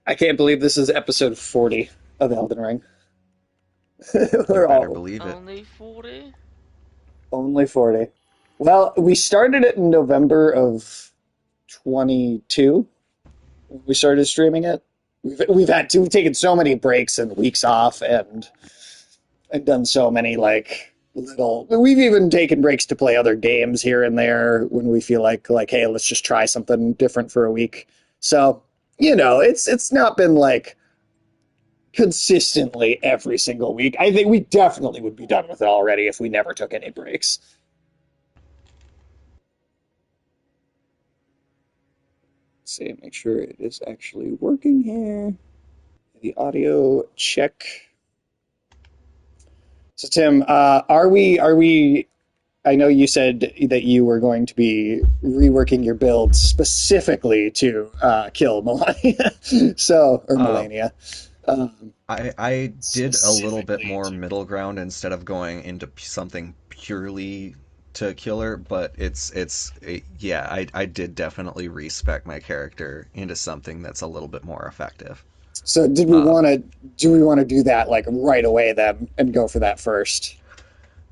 I can't believe this is episode 40 of Elden Ring. You We're better all believe it. Only 40? only 40. Well, we started it in November of 22 when we started streaming it. We've taken so many breaks and weeks off and done so many like little we've even taken breaks to play other games here and there when we feel like hey, let's just try something different for a week. So, it's not been like consistently every single week. I think we definitely would be done with it already if we never took any breaks. Let's see, make sure it is actually working here. The audio check. So Tim, are we I know you said that you were going to be reworking your build specifically to kill Melania, or Uh, Melania, um, I did a little bit specifically more to. middle ground instead of going into something purely to kill her, but yeah, I did definitely respec my character into something that's a little bit more effective. So did we Um, want to do we want to do that like right away then and go for that first?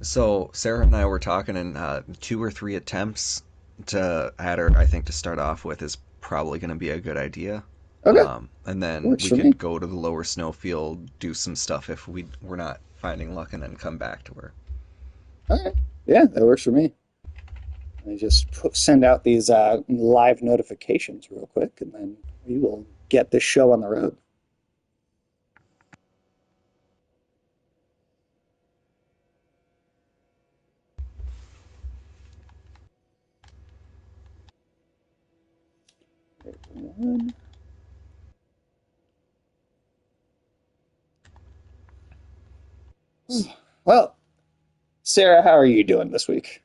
so Sarah and I were talking, and two or three attempts to add her, I think, to start off with is probably going to be a good idea. Okay, And then works we for me. could go to the lower snowfield, do some stuff if we're not finding luck, and then come back to her. All right, yeah, that works for me. I just send out these live notifications real quick, and then we will get this show on the road. One. Well, Sarah, how are you doing this week?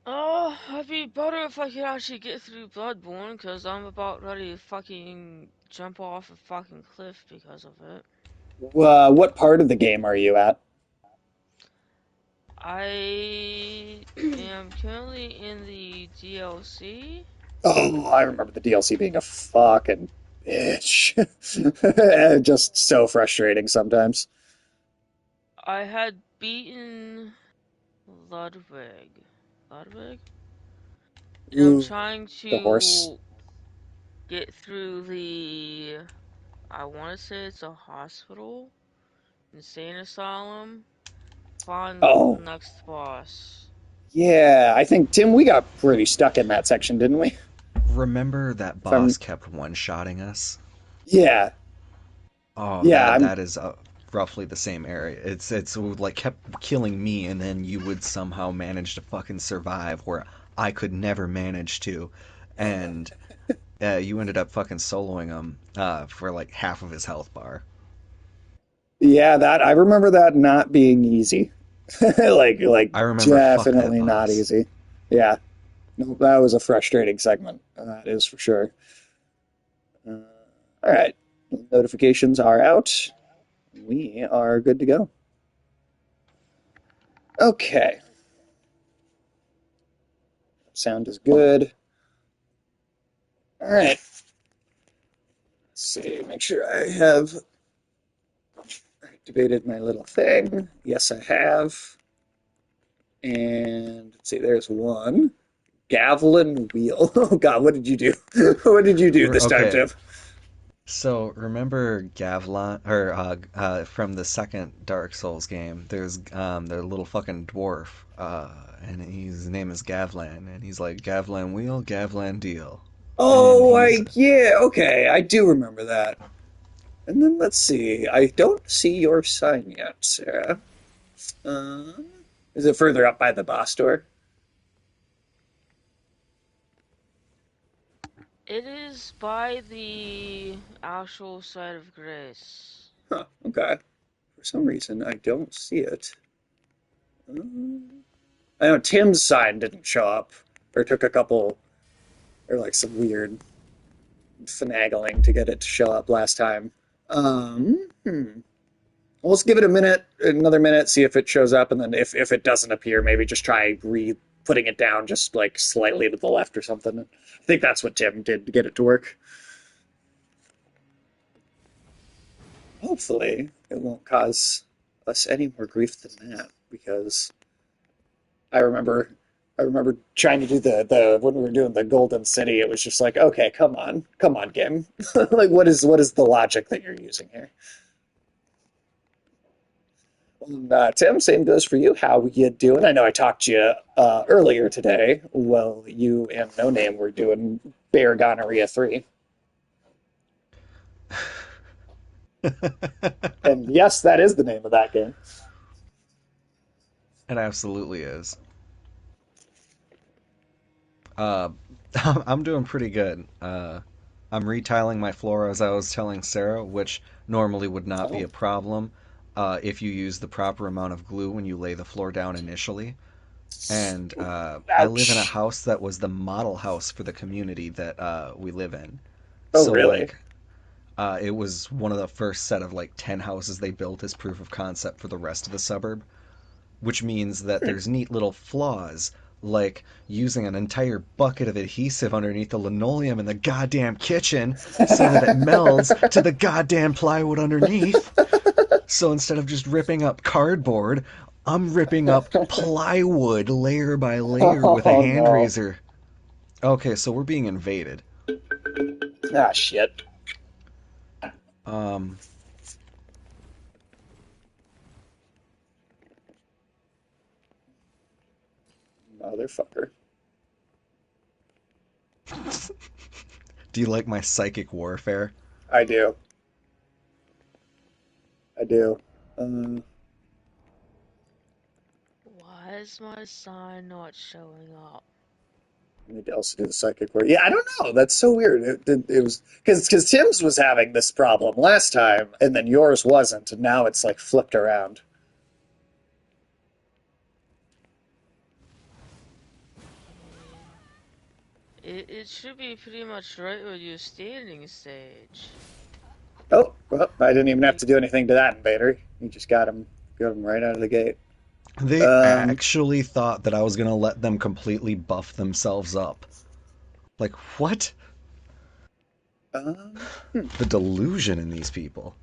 Oh, I'd be better if I could actually get through Bloodborne, because I'm about ready to fucking jump off a fucking cliff because of it. What part of the game are you at? I am currently in the DLC. Oh, I remember the DLC being a fucking bitch. Just so frustrating sometimes. I had beaten Ludwig. Ludwig? And I'm Ooh, trying the horse. to get through the. I want to say it's a hospital, insane asylum. Find the Oh, next boss. yeah. I think Tim, we got pretty stuck in that section, didn't we? Remember that If I'm, boss kept one-shotting us? yeah, Oh, yeah. that is roughly the same area. It's like kept killing me, and then you would somehow manage to fucking survive where I could never manage to, and you ended up fucking soloing him for like half of his health bar. Yeah, that I remember that not being easy. Like I remember fuck that definitely not boss. easy. Yeah, no, that was a frustrating segment. That is for sure. Uh, all right, notifications are out. We are good to go. Okay, sound is good. All right, let's see. Make sure I have activated my little thing. Yes, I have. And let's see, there's one. Gavilan wheel. Oh God, what did you do? What did you do this time, Okay, Tim? so remember Gavlon, or from the second Dark Souls game? There's the little fucking dwarf, and his name is Gavlan, and he's like Gavlan wheel, Gavlan deal, and Oh, he's yeah, okay, I do remember that. And then let's see. I don't see your sign yet, Sarah. Um, is it further up by the boss door? It is by the actual site of grace. Huh, okay. For some reason, I don't see it. I know Tim's sign didn't show up, or took a couple, or like some weird finagling to get it to show up last time. Hmm. Well, let's give it a minute, another minute, see if it shows up, and then if it doesn't appear, maybe just try putting it down just like slightly to the left or something. I think that's what Tim did to get it to work. Hopefully, it won't cause us any more grief than that, because I remember I remember trying to do the when we were doing the Golden City, it was just like, okay, come on, game. Like, what is the logic that you're using here? Tim, same goes for you. How you doing? I know I talked to you earlier today. Well, you and No Name were doing Bear Gonorrhea 3. And yes, that is the name of that game. It absolutely is. Uh, I'm doing pretty good. I'm retiling my floor as I was telling Sarah, which normally would not be Oh, a problem if you use the proper amount of glue when you lay the floor down initially. And I live in a ouch. house that was the model house for the community that we live in. Oh, So really? like it was one of the first set of like 10 houses they built as proof of concept for the rest of the suburb, which means that Hmm. there's neat little flaws like using an entire bucket of adhesive underneath the linoleum in the goddamn kitchen so that it melds to the goddamn plywood underneath. So instead of just ripping up cardboard, I'm ripping up plywood layer by layer with a Oh hand no. razor. Okay, so we're being invaded. Ah, shit. Um, Motherfucker. do you like my psychic warfare? I do. I do. Uh, Why is my sign not showing up? I need to also do the psychic word. Yeah, I don't know. That's so weird. It was because Tim's was having this problem last time, and then yours wasn't, and now it's like flipped around. I mean, it should be pretty much right where you're standing, Sage. Oh, well, I didn't even have Like, to do anything to that invader. You just got him right out of the gate. They Um, actually thought that I was gonna let them completely buff themselves up. Like, what? hmm. The delusion in these people.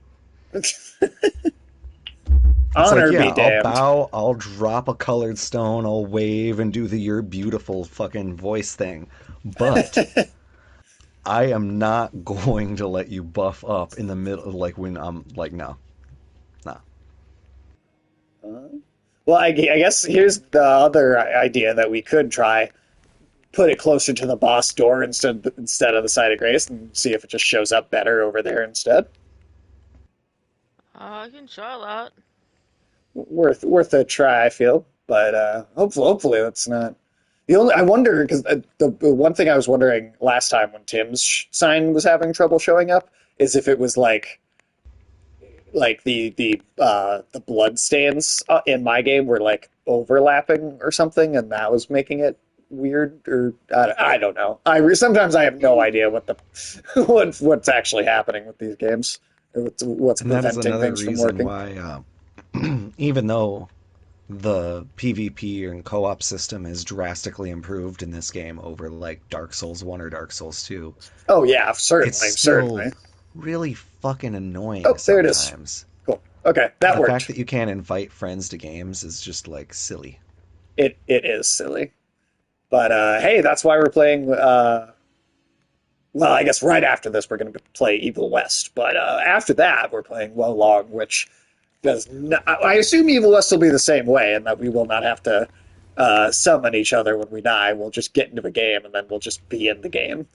It's like, Honor yeah, be I'll damned. bow, I'll drop a colored stone, I'll wave and do the "you're beautiful" fucking voice thing. But I am not going to let you buff up in the middle, like when I'm like, no, nah. Uh, well, I guess here's the other idea that we could try. Put it closer to the boss door instead of the side of grace, and see if it just shows up better over there instead. I can try that. Worth a try, I feel. But hopefully that's not the only. I wonder because the one thing I was wondering last time when Tim's sign was having trouble showing up is if it was like the blood stains in my game were like overlapping or something, and that was making it weird. Or I don't know. Sometimes I have no idea what the what's actually happening with these games. Or what's And that is preventing another things from reason working. why, even though the PvP and co-op system is drastically improved in this game over like Dark Souls 1 or Dark Souls 2, Oh yeah, it's certainly, still certainly. really fucking annoying Oh, there it is. sometimes. Cool. Okay, that The fact worked. that you can't invite friends to games is just like silly. It is silly, but hey, that's why we're playing. Well, I guess right after this we're going to play Evil West, but after that we're playing Well Long, which does not, I assume Evil West will be the same way, and that we will not have to summon each other when we die. We'll just get into a game, and then we'll just be in the game.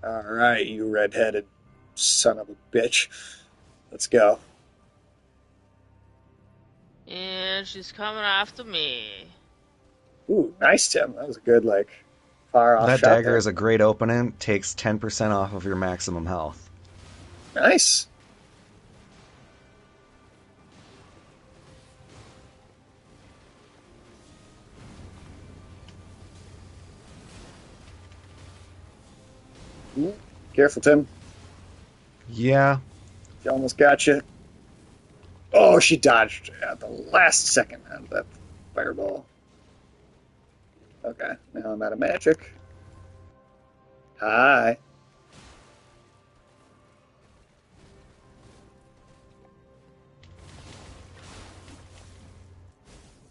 All right, you redheaded son of a bitch. Let's go. And she's coming after me. Ooh, nice, Tim. That was a good, like, far off That shot dagger there. is a great opening, takes 10% off of your maximum health. Nice. Ooh, careful, Tim. Yeah, She almost got you. Oh, she dodged at the last second out of that fireball. Okay, now I'm out of magic. Hi.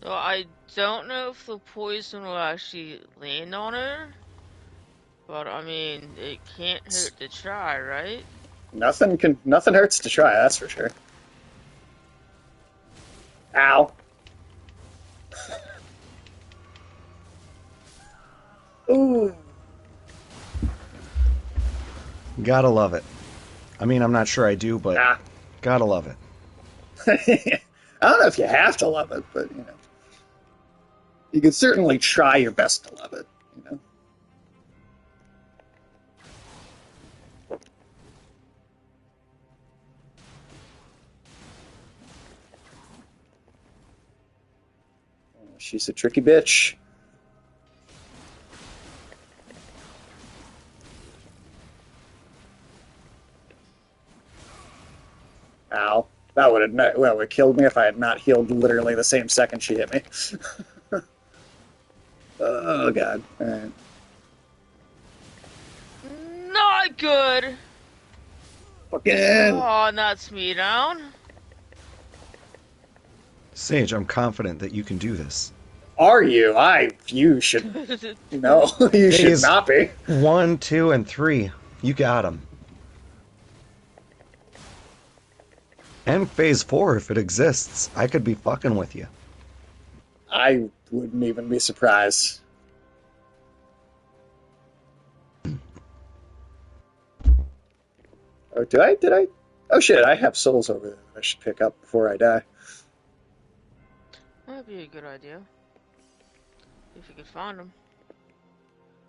So I don't know if the poison will actually land on her, but I mean, it can't hurt to try, right? Nothing hurts to try, that's for sure. Ow. Ooh. gotta love it. I mean, I'm not sure I do, but Ah. gotta love it. I don't know if you have to love it, but you can certainly try your best to love it. You know. She's a tricky bitch. Ow. That would have killed me if I had not healed literally the same second she hit me. Oh god. All right. Not good! Fucking Oh, that's me down. Sage, I'm confident that you can do this. are you? You should no, you should Phase not be. 1, 2, and 3. You got 'em. And phase 4, if it exists. I could be fucking with you. I wouldn't even be surprised. Oh, did I? Did I? Oh shit! I have souls over there that I should pick up before I die. That'd be a good idea. If you could find them.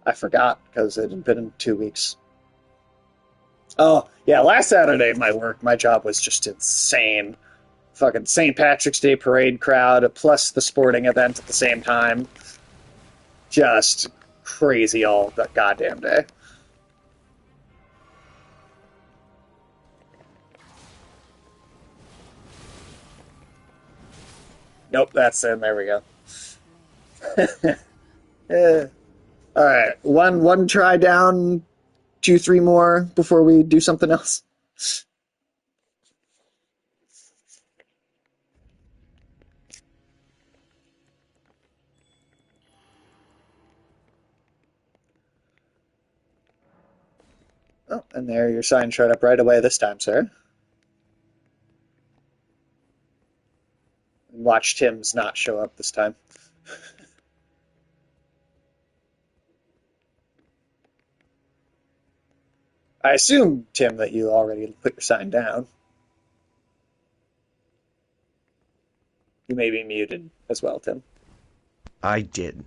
I forgot because it had been in 2 weeks. Oh yeah, last Saturday my job was just insane. Fucking St. Patrick's Day parade crowd plus the sporting event at the same time. Just crazy all the goddamn day. Nope, that's it. There we go. Yeah. All right, one try down, two, three more before we do something else. Oh, and there, your sign showed up right away this time, sir. Watch Tim's not show up this time. I assume, Tim, that you already put your sign down. You may be muted as well, Tim. I did.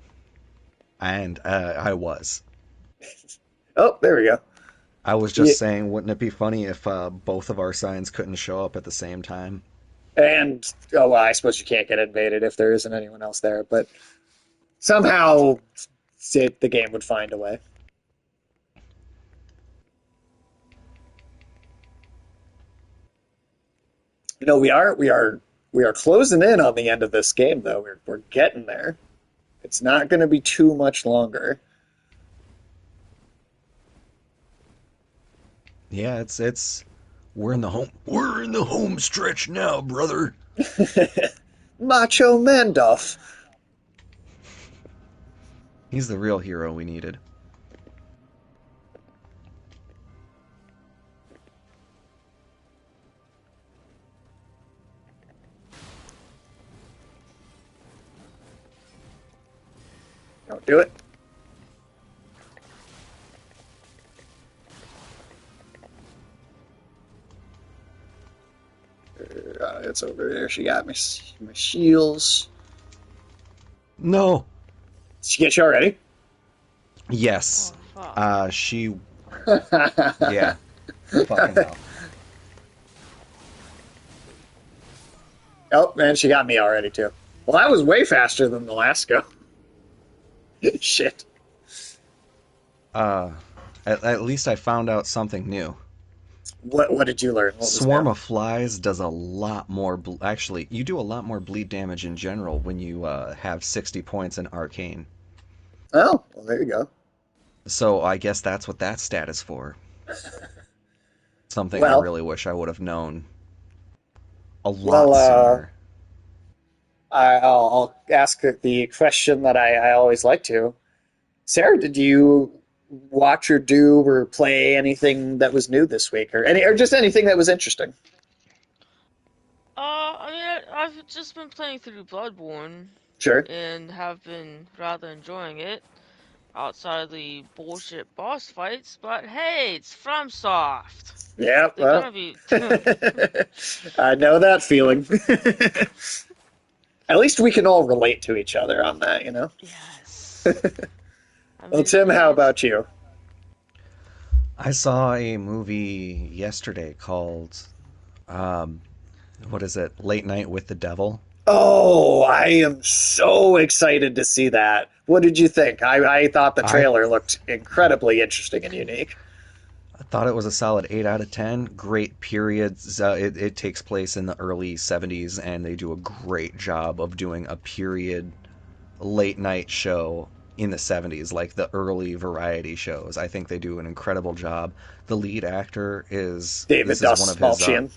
And I was. Oh, there we go. I was Yeah, just saying, wouldn't it be funny if both of our signs couldn't show up at the same time? and oh well, I suppose you can't get invaded if there isn't anyone else there, but somehow the game would find a way. We are closing in on the end of this game, though. We're getting there. It's not going to be too much longer. Yeah, it's we're in the home stretch now, brother. Macho Mandoff. He's the real hero we needed. Don't do it. It's over there. She got me my shields. No. Did she get you already? Yes. Oh, fuck. She yeah. Fucking hell. Oh man, she got me already too. Well, that was way faster than the last go. Shit. Uh at least I found out something new. What did you learn? What was Swarm new? of Flies does a lot more. Actually, you do a lot more bleed damage in general when you have 60 points in Arcane. Oh, well, there you go. So I guess that's what that stat is for. Something I Well, really wish I would have known a well, lot sooner. I'll ask the question that I always like to. Sarah, did you watch or do or play anything that was new this week, or any, or just anything that was interesting? I mean, I've just been playing through Bloodborne Sure. and have been rather enjoying it outside of the bullshit boss fights, but hey, it's FromSoft. Yeah. They're Well, gonna be. I know that feeling. At least we can all relate to each other on that, you know? Yes. I Well, mean, Tim, how about you? I saw a movie yesterday called um, what is it? Late Night with the Devil. Oh, I am so excited to see that. What did you think? I thought the I trailer looked incredibly interesting and unique. I thought it was a solid 8 out of 10. Great periods. It takes place in the early 70s, and they do a great job of doing a period late night show in the 70s, like the early variety shows. I think they do an incredible job. The lead actor is, David this is one of his, Dastmalchian.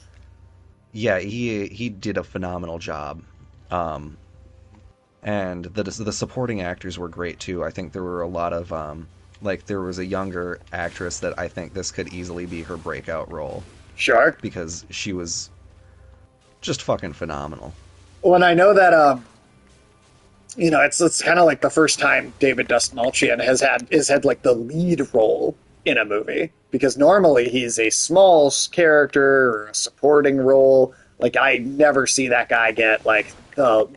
yeah, he did a phenomenal job. Um, and the supporting actors were great too. I think there were a lot of like there was a younger actress that I think this could easily be her breakout role Sure. because she was just fucking phenomenal. Well, and I know that it's kind of like the first time David Dastmalchian has had like the lead role in a movie because normally he's a small character or a supporting role. Like I never see that guy get like the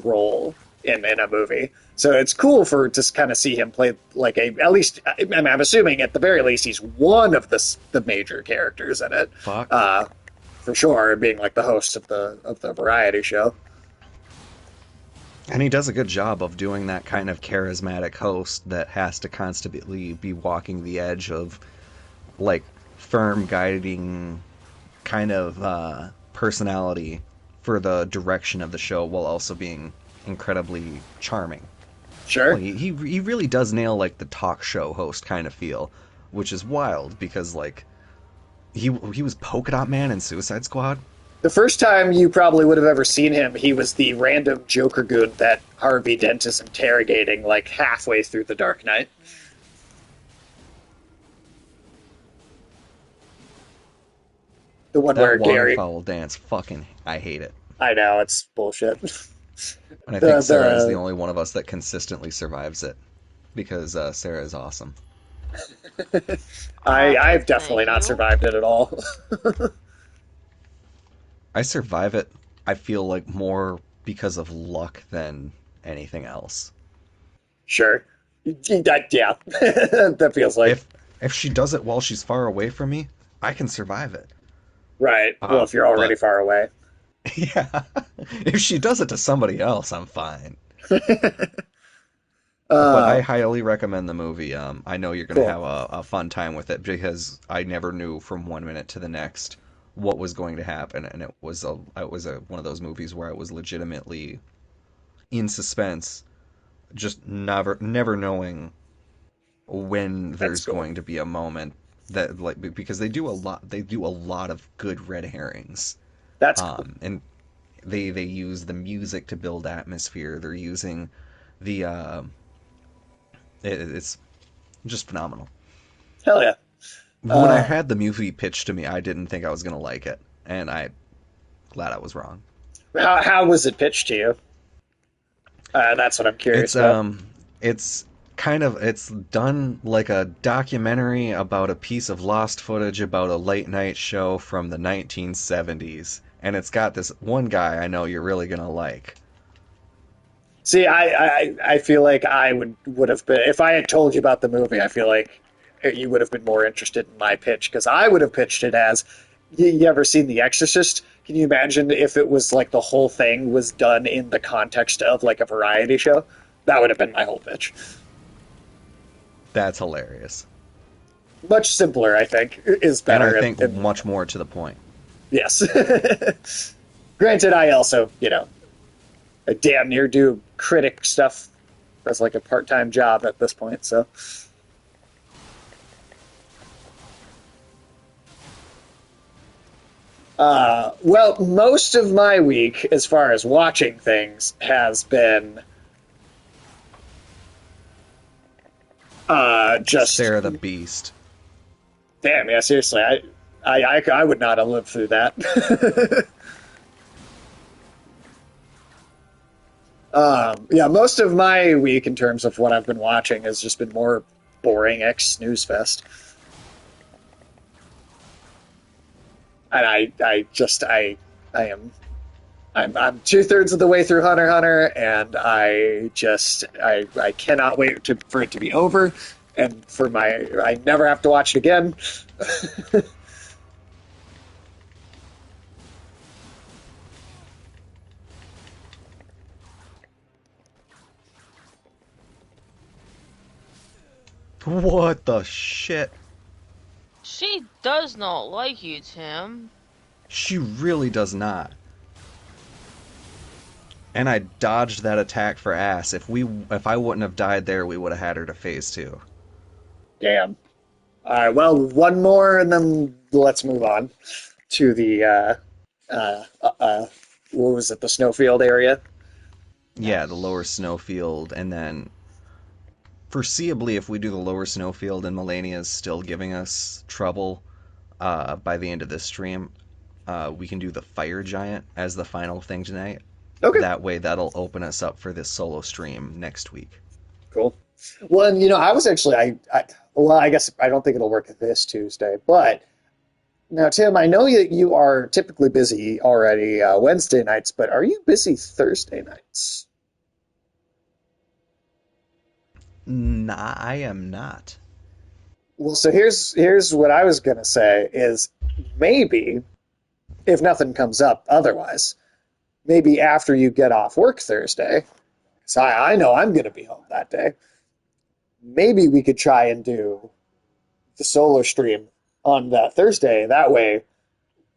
role in a movie. So it's cool for to kind of see him play like a at least I'm assuming at the very least he's one of the major characters in it. Fuck. Uh, for sure, being like the host of the variety show. And he does a good job of doing that kind of charismatic host that has to constantly be walking the edge of like firm guiding kind of personality for the direction of the show while also being incredibly charming. Sure. Like he really does nail like the talk show host kind of feel, which is wild because like he was Polka Dot Man in Suicide Squad. The first time you probably would have ever seen him, he was the random Joker goon that Harvey Dent is interrogating like halfway through The Dark Knight. The one That where water Gary, foul dance, fucking, I hate it. I know it's bullshit. And I think the Sarah is the the only one of us that consistently survives it because Sarah is awesome. I've definitely Thank not you. survived it at all. I survive it. I feel like more because of luck than anything else. Sure, that yeah, that feels like If if she does it while she's far away from me, I can survive it. right. Well, if you're already But far away, yeah, if she does it to somebody else, I'm fine. But I uh, highly recommend the movie. I know you're gonna cool. have a fun time with it because I never knew from 1 minute to the next what was going to happen, and it was a one of those movies where I was legitimately in suspense, just never knowing when That's there's cool. going to be a moment that like because they do a lot of good red herrings, That's cool. and they use the music to build atmosphere. They're using the it's just phenomenal. Hell yeah. When I Uh, had the movie pitched to me, I didn't think I was gonna like it, and I'm glad I was wrong. how was it pitched to you? That's what I'm curious It's about. it's it's done like a documentary about a piece of lost footage about a late night show from the 1970s, and it's got this one guy I know you're really gonna like. See, I feel like I would have been if I had told you about the movie. I feel like you would have been more interested in my pitch because I would have pitched it as you ever seen The Exorcist? Can you imagine if it was like the whole thing was done in the context of like a variety show? That would have been my whole pitch. That's hilarious. Much simpler, I think, is And I better. think much more to the point. Yes. Granted, I also, I damn near do critic stuff as like a part-time job at this point. So, well, most of my week, as far as watching things, has been just Sarah the Beast. damn. Yeah, seriously, I would not have lived through that. Yeah, most of my week in terms of what I've been watching has just been more boring X snooze fest, and I am I'm 2/3 of the way through Hunter x Hunter, and I cannot wait for it to be over, and I never have to watch it again. What the shit? She does not like you, Tim. She really does not. And I dodged that attack for ass. If I wouldn't have died there, we would have had her to phase two. Damn. All right, well, one more, and then let's move on to the uh, uh, what was it, the snowfield area? Yeah, the lower snowfield, and then foreseeably, if we do the lower snowfield and Melania is still giving us trouble by the end of this stream, we can do the fire giant as the final thing tonight. Okay, That way, that'll open us up for this solo stream next week. cool. Well, and I was actually well, I guess I don't think it'll work this Tuesday, but now, Tim, I know that you are typically busy already Wednesday nights, but are you busy Thursday nights? Nah, I am not. Well, so here's what I was gonna say is maybe if nothing comes up otherwise, maybe after you get off work Thursday, because I know I'm gonna be home that day. Maybe we could try and do the solar stream on that Thursday. That way,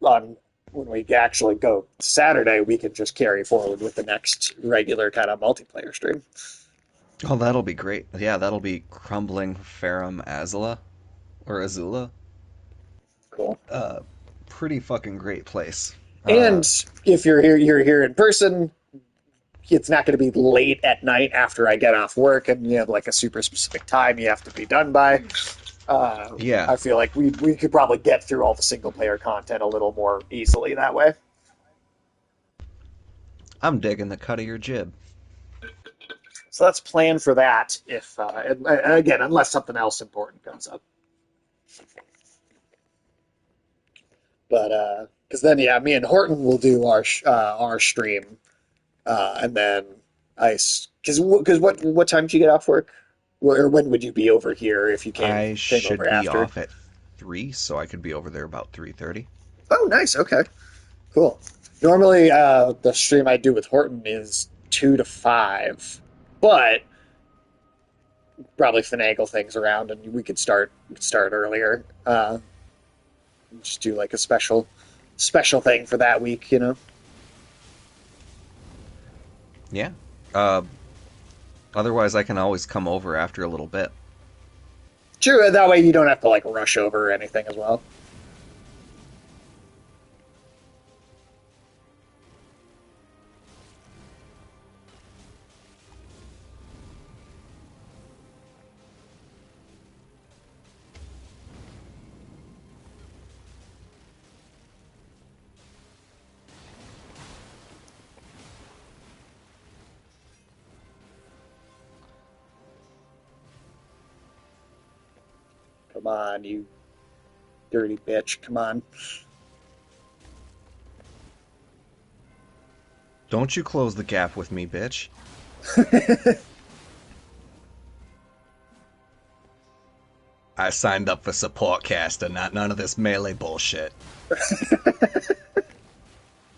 on when we actually go Saturday, we can just carry forward with the next regular kind of multiplayer stream. Oh, that'll be great. Yeah, that'll be Crumbling Ferrum Azula. Cool. Pretty fucking great place. And if you're here in person, it's not going to be late at night after I get off work, and you have like a super specific time you have to be done by. Yeah, I feel like we could probably get through all the single player content a little more easily that way. I'm digging the cut of your jib. So let's plan for that. If again, unless something else important comes up. But because then, yeah, me and Horton will do our stream, and then because what time do you get off work? Or when would you be over here if you I came over should be after? off at 3, so I could be over there about 3:30. Oh, nice. Okay, cool. Normally, the stream I do with Horton is 2 to 5, but probably finagle things around, and we could start earlier. Just do like a special thing for that week. Yeah. Uh, Otherwise, I can always come over after a little bit. True. That way you don't have to like rush over or anything as well. Come on, you dirty bitch. Come on. Don't you close the gap with me, bitch. I signed up for support caster, not none of this melee bullshit.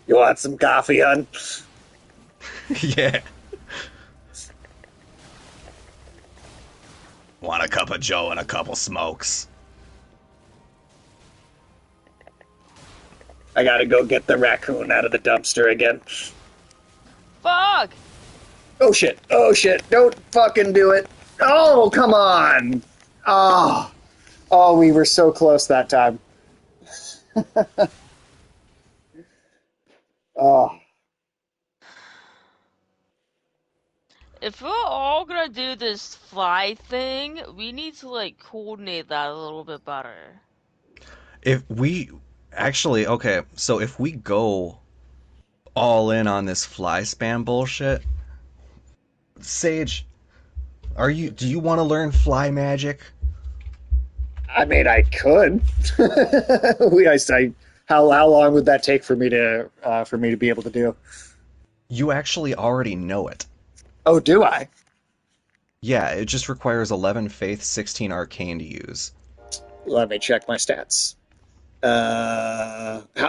You want some coffee, hun? Yeah. Want a cup of joe and a couple smokes. I gotta go get the raccoon out of the dumpster again. Fuck! Oh shit! Oh shit! Don't fucking do it! Oh, come on! Oh, oh, we were so close that time. Oh, If we're all gonna do this fly thing, we need to like coordinate that a little bit better. If we actually, okay, so if we go all in on this fly spam bullshit, Sage, do you want to learn fly magic? I mean, I could. How long would that take for me to be able to do? You actually already know it. Oh, do I? Yeah, it just requires 11 faith, 16 arcane to use. Let me check my stats.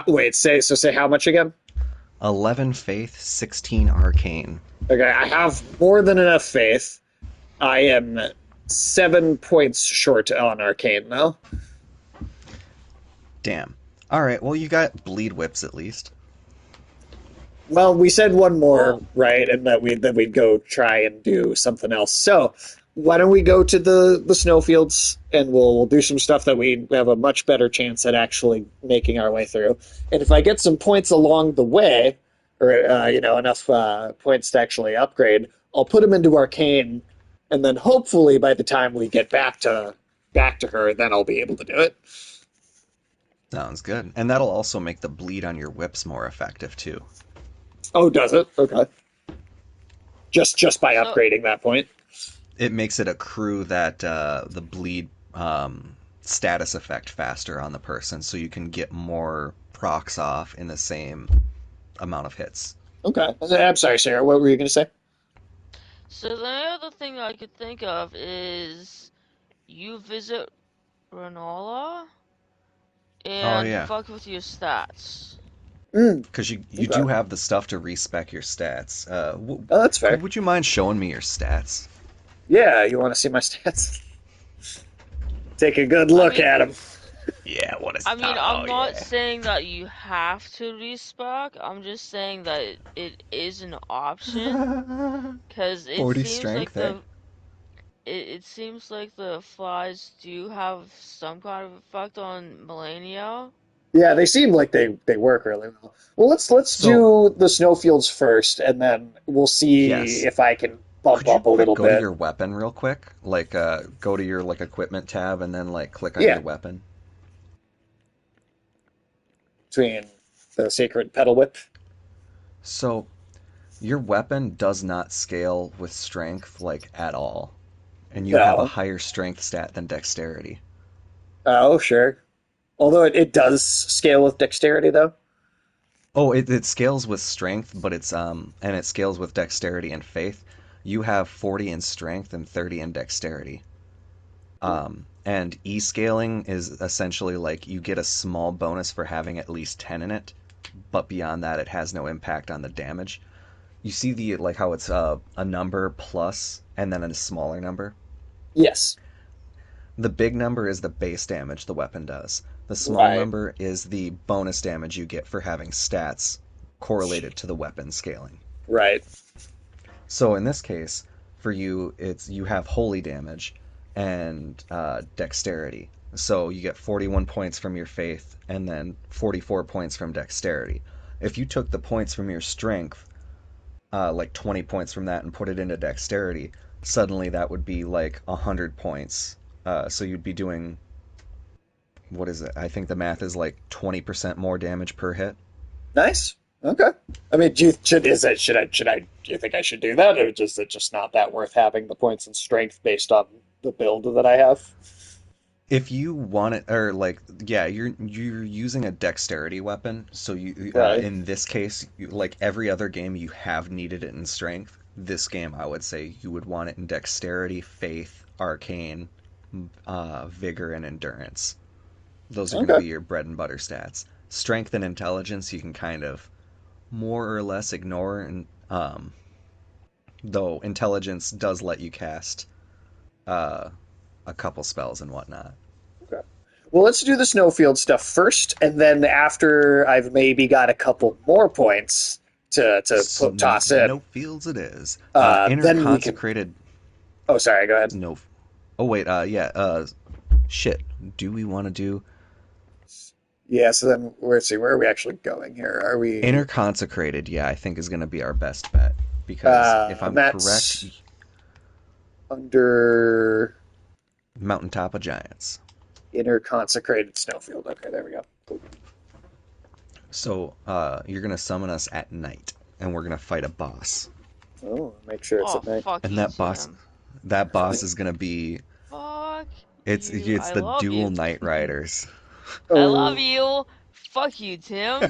Wait, say how much again? 11 faith, 16 arcane. Okay, I have more than enough faith. I am 7 points short on arcane though. Damn. Alright, well, you got bleed whips at least. Well, we said one more, Well, right? And that we'd go try and do something else. So why don't we go to the snowfields and we'll do some stuff that we have a much better chance at actually making our way through. And if I get some points along the way, or enough points to actually upgrade, I'll put them into arcane, and then hopefully by the time we get back to her, then I'll be able to do it. Sounds good. And that'll also make the bleed on your whips more effective, too. Oh, does it? Okay. Just by so upgrading that point. It makes it accrue that the bleed status effect faster on the person, so you can get more procs off in the same amount of hits. Okay. I'm sorry, Sarah. What were you going to say? so the only other thing I could think of is you visit Renola Oh and yeah, fuck with your stats. Mm, because you do okay. have the stuff to respec your stats. Oh, that's fair. Would you mind showing me your stats? Yeah, you want to see my stats? Take a good I look mean, at them. Yeah, what is? I mean, Oh I'm not yeah. saying that you have to respec. I'm just saying that it is an option, because 40 strength, eh? it seems like the flies do have some kind of effect on Melania. Yeah, they seem like they work really well. Well, let's So do the snowfields first, and then we'll see yes, if I can bump could you up a quick little go to bit. your weapon real quick? Like go to your like equipment tab and then like click on Yeah, your weapon. between the sacred pedal whip. So your weapon does not scale with strength like at all, and you have a No. higher strength stat than dexterity. Oh, sure. Although it does scale with dexterity, though. Oh, it scales with strength, but it's and it scales with dexterity and faith. You have 40 in strength and 30 in dexterity. And e-scaling is essentially like you get a small bonus for having at least 10 in it, but beyond that it has no impact on the damage. You see the like how it's a number plus and then a smaller number. Yes. The big number is the base damage the weapon does. The small Right. number is the bonus damage you get for having stats correlated to the weapon scaling. Right. So in this case, for you, it's you have holy damage and dexterity. So you get 41 points from your faith and then 44 points from dexterity. If you took the points from your strength, like 20 points from that, and put it into dexterity, suddenly that would be like 100 points. So you'd be doing, what is it? I think the math is like 20% more damage per hit. Nice. Okay. I mean, should I do you think I should do that, or is it just not that worth having the points and strength based on the build that I have? If you want it, or like, yeah, you're using a dexterity weapon, so you Right. in this case, like every other game, you have needed it in strength. This game, I would say you would want it in dexterity, faith, arcane, vigor, and endurance. Those are going to Okay. be your bread and butter stats. Strength and intelligence, you can kind of more or less ignore, and though intelligence does let you cast uh, a couple spells and whatnot. Okay. Well, let's do the snowfield stuff first, and then after I've maybe got a couple more points toss in, Snowfields it is. Inner then we can. consecrated Oh, sorry. Go ahead. snow. Oh wait, yeah. Shit. Do we want to do Yeah. So then, let's see. Where are we actually going here? Are inner we? consecrated? Yeah, I think is going to be our best bet because if I'm correct, That's under Mountaintop of Giants. inner consecrated snowfield. Okay, there we go. Cool. So you're going to summon us at night, and we're going to fight a boss. Oh, make sure it's Oh, at night. fuck And you, that Tim. boss is going to be Fuck you. it's I the love dual you. Knight Riders. I love Oh. you. Fuck you, Tim.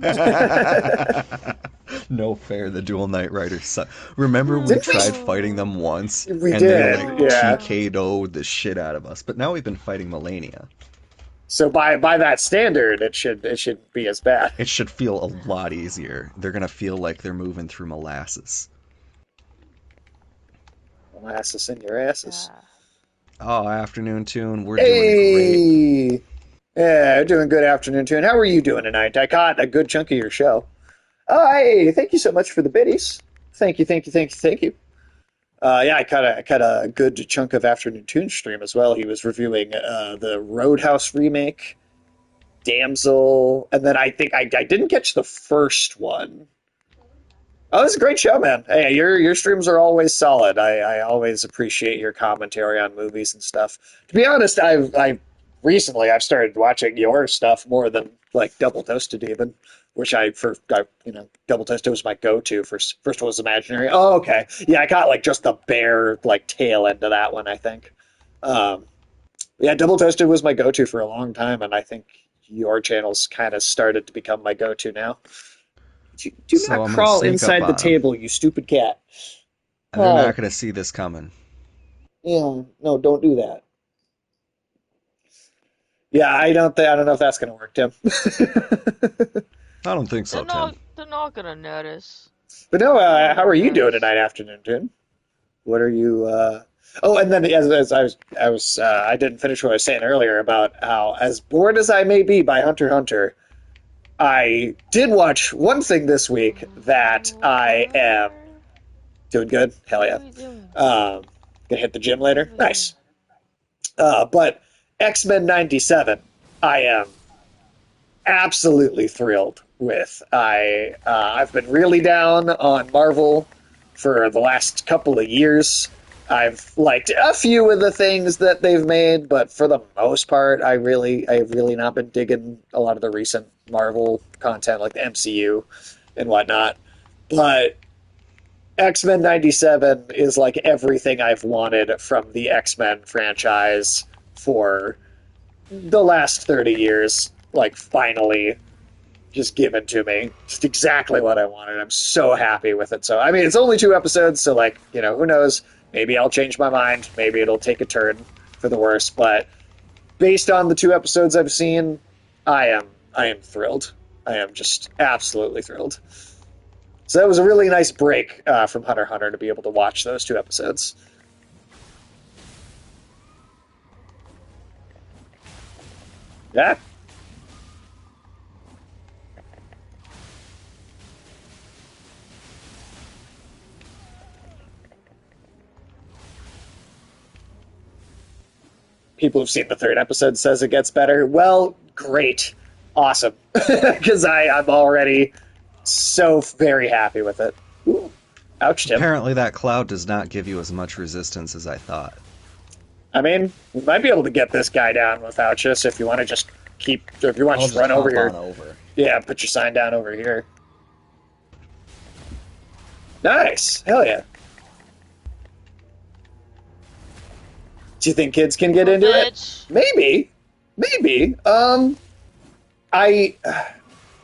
No fair, the dual Knight Riders suck. Remember we Did we? tried fighting them once We and they did. like Yeah. TK'd the shit out of us. But now we've been fighting Melania. So by that standard, it should be as bad. It should feel a lot easier. They're gonna feel like they're moving through molasses. Molasses in your asses. Yeah. Oh, afternoon tune, we're doing great. Hey. Yeah, doing good afternoon too. And how are you doing tonight? I caught a good chunk of your show. Oh, hey, thank you so much for the biddies. Thank you, thank you, thank you, thank you. Yeah, I caught a good chunk of afternoon tune stream as well. He was reviewing the Roadhouse remake, Damsel, and then I think I didn't catch the first one. Oh, it's a great show, man. Hey, your streams are always solid. I always appreciate your commentary on movies and stuff. To be honest, I recently I've started watching your stuff more than like Double Toasted even, which Double Toasted was my go-to. First one was Imaginary. Oh, okay. Yeah, I got like just the bare like tail end of that one, I think. Um, yeah, Double Toasted was my go-to for a long time, and I think your channel's kind of started to become my go-to now. Do So not I'm gonna crawl sneak up inside the on them. table, you stupid cat. They're not Oh, gonna see this coming. yeah, no, don't do that. Yeah, I don't know if that's gonna work, Tim. I don't think They're so, Tim. not. They're not gonna notice. But no, They're not how gonna are you doing notice. tonight, afternoon, Tim? What are you? Oh, and then as I didn't finish what I was saying earlier about how, as bored as I may be by Hunter x Hunter, I did watch one thing this week that I am What? doing good. Hell What yeah. are we doing? Gonna hit the gym What are later. we doing? Nice. But X-Men '97, I am absolutely thrilled with. I've been really down on Marvel for the last couple of years. I've liked a few of the things that they've made, but for the most part, I've really not been digging a lot of the recent Marvel content, like the MCU and whatnot. But X-Men '97 is like everything I've wanted from the X-Men franchise for the last 30 years. Like, finally just given to me. Just exactly what I wanted. I'm so happy with it. So, I mean, it's only 2 episodes, so, like, who knows? Maybe I'll change my mind. Maybe it'll take a turn for the worse. But based on the 2 episodes I've seen, I am thrilled. I am just absolutely thrilled. So that was a really nice break from Hunter x Hunter to be able to watch those 2 episodes. Yeah, people who've seen the third episode says it gets better. Well, great, awesome, because I'm already so very happy with it. Ooh, ouch, Tim. Apparently that cloud does not give you as much resistance as I thought. I mean, we might be able to get this guy down without you. So if you want to just if you want to I'll just just run over hop here, on over. yeah, put your sign down over here. Nice, hell yeah. Do you think kids can get Son of a into it? bitch. Maybe, maybe. I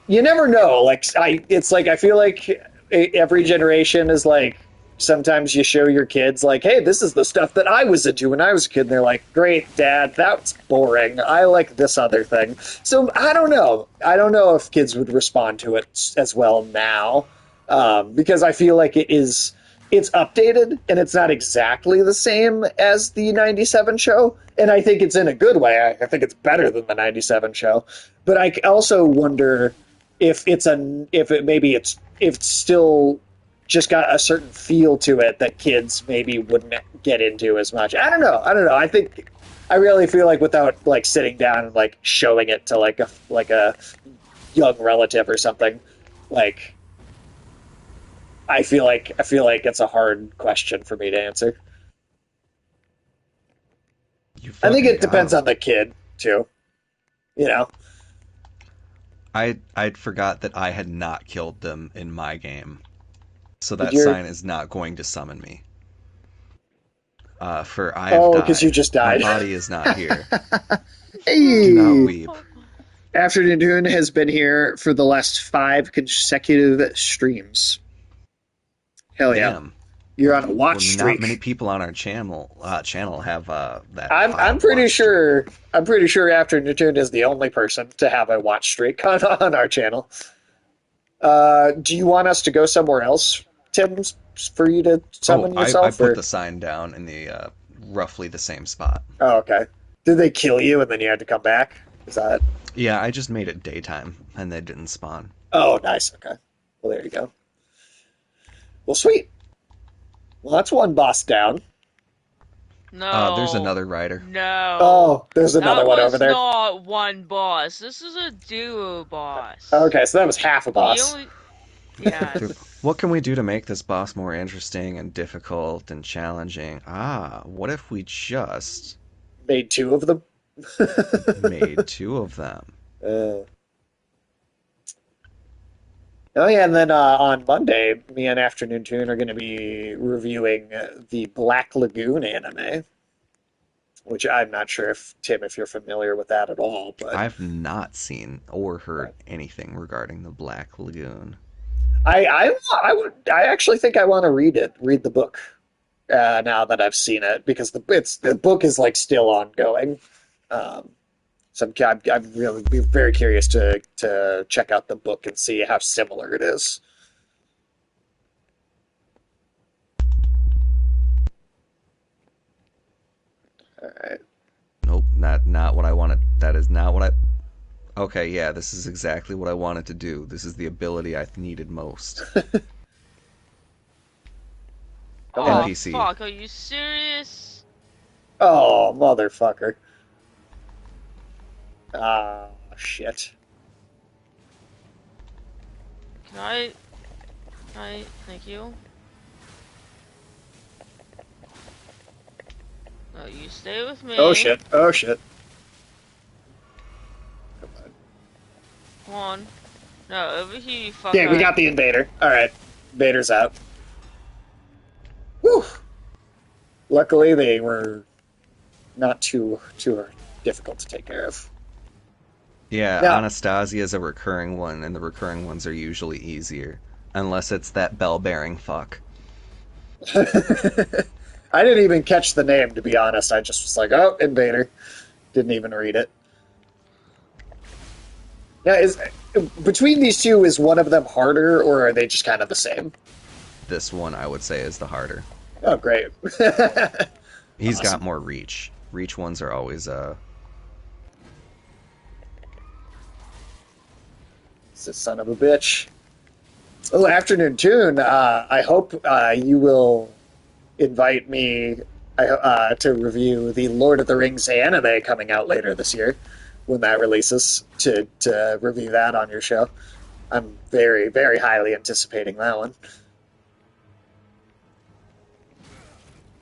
you never know. It's like I feel like every generation is like sometimes you show your kids like, hey, this is the stuff that I was into when I was a kid, and they're like, great, Dad, that's boring. I like this other thing. So I don't know. I don't know if kids would respond to it as well now, because I feel like it is it's updated and it's not exactly the same as the 97 show. And I think it's in a good way. I think it's better than the 97 show. But I also wonder if it maybe it's still just got a certain feel to it that kids maybe wouldn't get into as much. I don't know. I really feel like without like sitting down and like showing it to like a young relative or something, like I feel like it's a hard question for me to answer. You I think fucking it got depends him. on the kid too. You know, I'd forgot that I had not killed them in my game, so did that your sign is not going to summon me. For I have oh, because you died. just My died. body is not here. Do not Hey, weep. Afternoon has been here for the last 5 consecutive streams. Hell yeah, Damn. you're on a Well, watch not many streak. people on our channel have that high I'm of a pretty watch streak. sure Afternoon is the only person to have a watch streak on our channel. Do you want us to go somewhere else, Tim, for you to Oh, summon I yourself, put or the sign down in the roughly the same spot. oh, okay. Did they kill you and then you had to come back? Is that? Yeah, I just made it daytime and they didn't spawn. Oh, nice. Okay. Well, there you go. Well, sweet. Well, that's one boss down. There's No. another rider. No. Oh, there's another That one over was there. not one boss. This is a duo boss. Okay, so that was half a He boss. only. Dude, Yes. what can we do to make this boss more interesting and difficult and challenging? What if we just Made two of them. made two of them? uh, oh yeah, and then on Monday, me and Afternoon Tune are going to be reviewing the Black Lagoon anime, which I'm not sure if Tim, if you're familiar with that at all, but I've not seen or heard anything regarding the Black Lagoon. I actually think I want to read the book now that I've seen it because the book is like still ongoing. Um, so I'm really be very curious to check out the book and see how similar it is. All right. Nope, not what I wanted. That is not what I. Okay, yeah, this is exactly what I wanted to do. This is the ability I needed most. Come Oh on. NPC. fuck, are you serious? Oh, motherfucker. Ah, shit. Can I? Thank you. No, you stay with Oh me. shit. Oh shit. Come on. Come on. No, over here, you Okay, we fucker. got the invader. All right, invader's out. Whew. Luckily, they were not too difficult to take care of. Yeah, Now, Anastasia is a recurring one, and the recurring ones are usually easier. Unless it's that bell bearing fuck. I didn't even catch the name to be honest. I just was like, "Oh, invader." Didn't even read it. Now, is between these two, is one of them harder, or are they just kind of the same? This one, I would say, is the harder. Oh, great. He's got Awesome. more reach. Reach ones are always, It's a son of a bitch. Oh, afternoon tune. I hope you will invite me to review the Lord of the Rings anime coming out later this year when that releases to review that on your show. I'm very highly anticipating that one.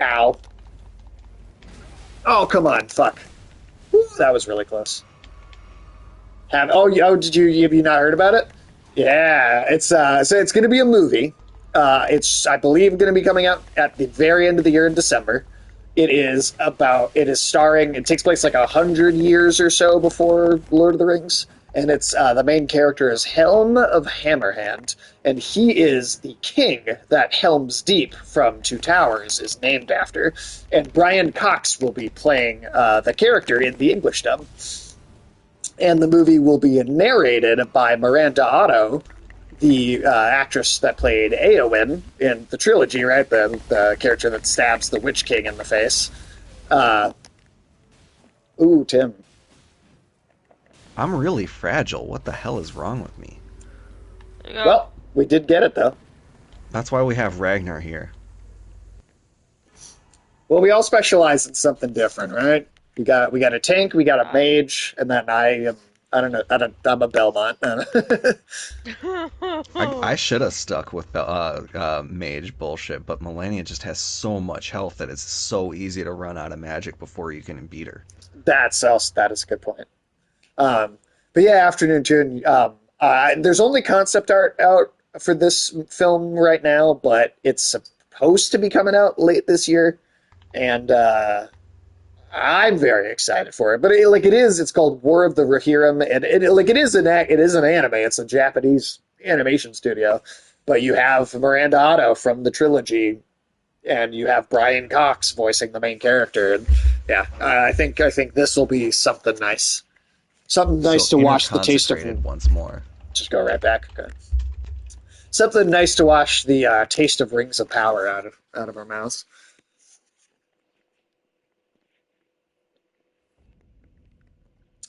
Ow. Oh, come on. Fuck. Whew, that was really close. Did you have you not heard about it? Yeah, it's going to be a movie. It's I believe going to be coming out at the very end of the year in December. It is starring. It takes place like 100 years or so before Lord of the Rings, and it's the main character is Helm of Hammerhand, and he is the king that Helm's Deep from Two Towers is named after. And Brian Cox will be playing the character in the English dub, and the movie will be narrated by Miranda Otto, the actress that played Eowyn in the trilogy, right? The character that stabs the Witch King in the face. Uh, ooh, Tim. I'm really fragile. What the hell is wrong with me? There you go. Well, we did get it though. That's why we have Ragnar here. Well, we all specialize in something different, right? We got a tank, we got a I. mage, and then I don't know I'm a Belmont. I should have stuck with the mage bullshit, but Melania just has so much health that it's so easy to run out of magic before you can beat her. That is a good point. But yeah, Afternoon June. There's only concept art out for this film right now, but it's supposed to be coming out late this year, and I'm very excited for it. But it's called War of the Rohirrim, and it is an anime. It's a Japanese animation studio, but you have Miranda Otto from the trilogy, and you have Brian Cox voicing the main character. And yeah, I think this will be something So nice to inner watch. The taste of consecrated once more. just go right back. Okay. Something nice to watch the taste of Rings of Power out of our mouths.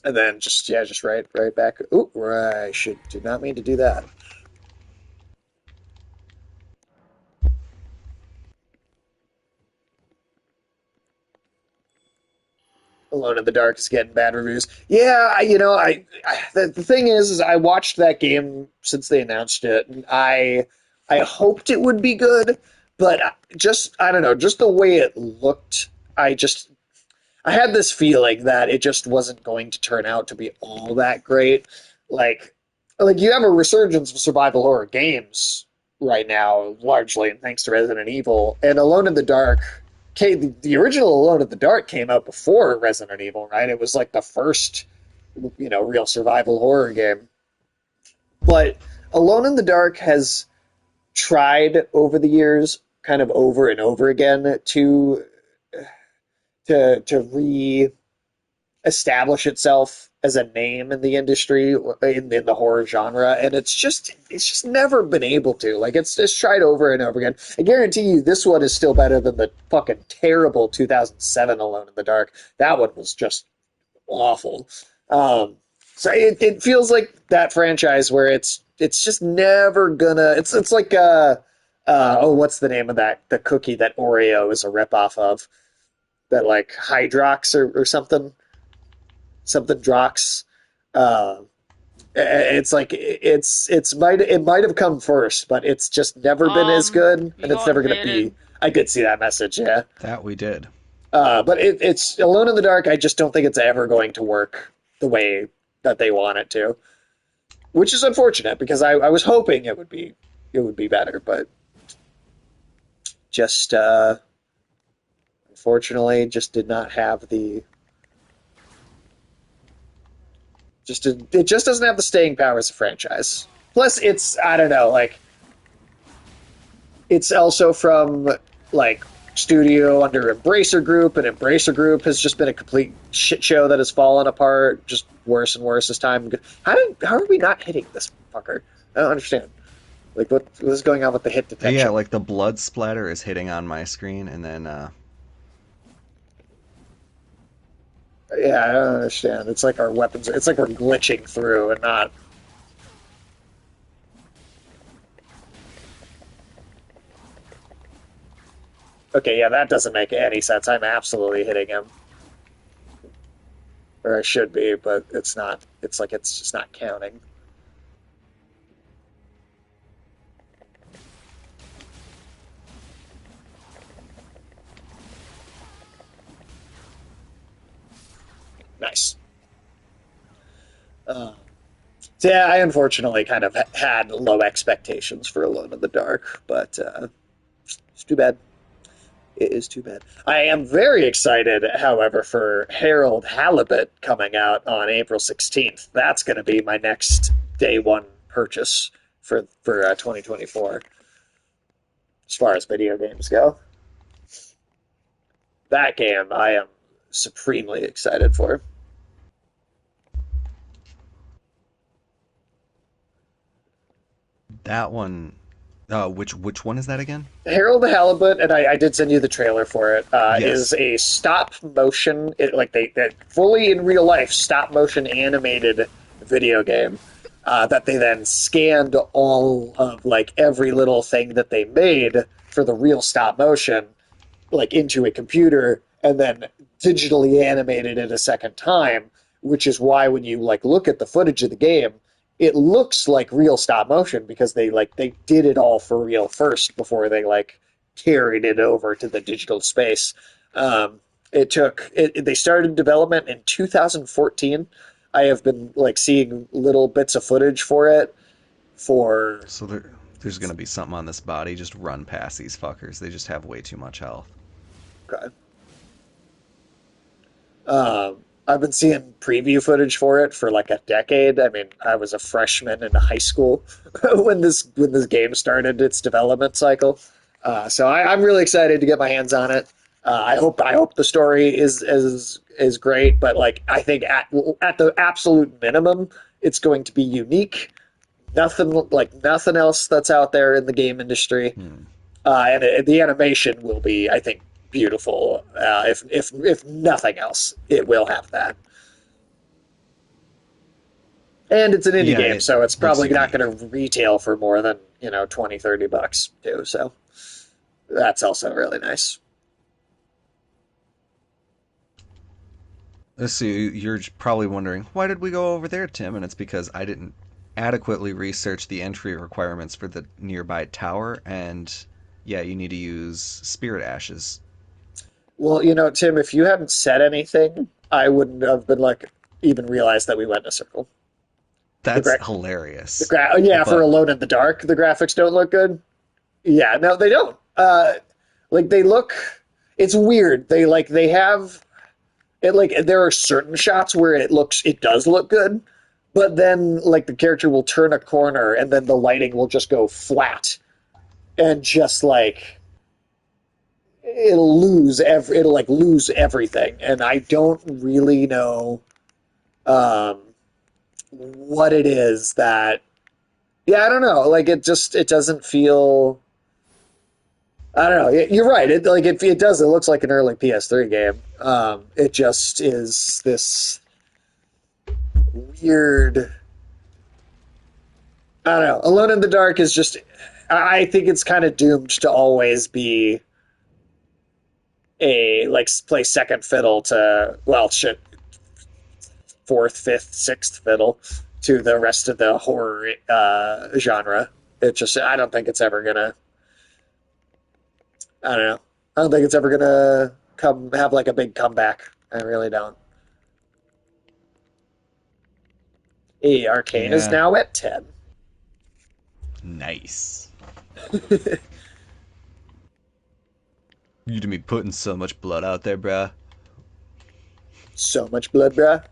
And then just right back. Ooh, right. I should did not mean to do that. Alone in the Dark is getting bad reviews. Yeah, the thing is I watched that game since they announced it, and I hoped it would be good, but just I don't know, just the way it looked, I had this feeling that it just wasn't going to turn out to be all that great. Like, like you have a resurgence of survival horror games right now, largely thanks to Resident Evil and Alone in the Dark. Okay, the original Alone in the Dark came out before Resident Evil, right? It was like the first, real survival horror game. But Alone in the Dark has tried over the years, kind of over and over again, to re establish itself as a name in the industry in the horror genre, and it's just never been able to. Like it's tried over and over again. I guarantee you this one is still better than the fucking terrible 2007 Alone in the Dark. That one was just awful. um so it feels like that franchise where it's just never gonna it's like oh, what's the name of the cookie that Oreo is a ripoff of, that like Hydrox or something Drox. Uh, it's like it might have come first, but it's just never been as good, We and it's got never going to be. invaded. I did see that message, yeah. That we did. But it's Alone in the Dark. I just don't think it's ever going to work the way that they want it to, which is unfortunate because I was hoping it would be better, but just unfortunately just did not have the it just doesn't have the staying power as a franchise. Plus, it's I don't know, like it's also from like studio under Embracer Group, and Embracer Group has just been a complete shit show that has fallen apart, just worse and worse as time. How are we not hitting this fucker? I don't understand. Like what is going on with the hit Yeah, detection? like the blood splatter is hitting on my screen, and then Yeah, I don't understand. It's like our weapons. It's like we're glitching through and not. Okay, yeah, that doesn't make any sense. I'm absolutely hitting him, or I should be, but it's not. It's like it's just not counting. Nice. Uh, so yeah, I unfortunately kind of had low expectations for Alone in the Dark, but it's too bad. It is too bad. I am very excited, however, for Harold Halibut coming out on April 16th. That's going to be my next day one purchase for 2024 as far as video games go. That game I am supremely excited for. That one, which one is that again? Harold the Halibut, and I did send you the trailer for it. Is Yes. a stop motion, like they that fully in real life stop motion animated video game that they then scanned all of like every little thing that they made for the real stop motion like into a computer and then digitally animated it a second time, which is why when you like look at the footage of the game, it looks like real stop motion because they did it all for real first before they like carried it over to the digital space. They started development in 2014. I have been like seeing little bits of footage for it for So there's gonna be something on this body. Just run past these fuckers. They just have way too much health. I've been seeing preview footage for it for like a decade. I mean, I was a freshman in high school when this game started its development cycle. I'm really excited to get my hands on it. I hope the story is great, but like I think at the absolute minimum, it's going to be unique. Nothing else that's out there in the game industry. Hmm. The animation will be, I think, beautiful. If nothing else, it will have that. And it's an indie Yeah, game, it so it's looks probably not unique. going to retail for more than 20-30 bucks too. So that's also really nice. So you're probably wondering, why did we go over there, Tim? And it's because I didn't adequately research the entry requirements for the nearby tower, and yeah, you need to use spirit ashes. Well, Tim, if you hadn't said anything, I wouldn't have been like even realized that we went in a circle. The That's gra- hilarious. yeah, for But Alone in the Dark, the graphics don't look good. Yeah, no, they don't. Like they look. It's weird. They have it like there are certain shots where it does look good, but then like the character will turn a corner and then the lighting will just go flat and just like it'll like lose everything, and I don't really know um what it is that yeah, I don't know, like it doesn't feel. I don't know. You're right. It does. It looks like an early PS3 game. It just is this weird. I don't know. Alone in the Dark is just. I think it's kind of doomed to always be a like play second fiddle to well shit fourth, fifth, sixth fiddle to the rest of the horror genre. I don't think it's ever gonna. I don't know. I don't think it's ever gonna come have like a big comeback. I really don't. Arcane is yeah, now at 10. nice. You to be putting so much blood out there, bruh. So much blood, bruh.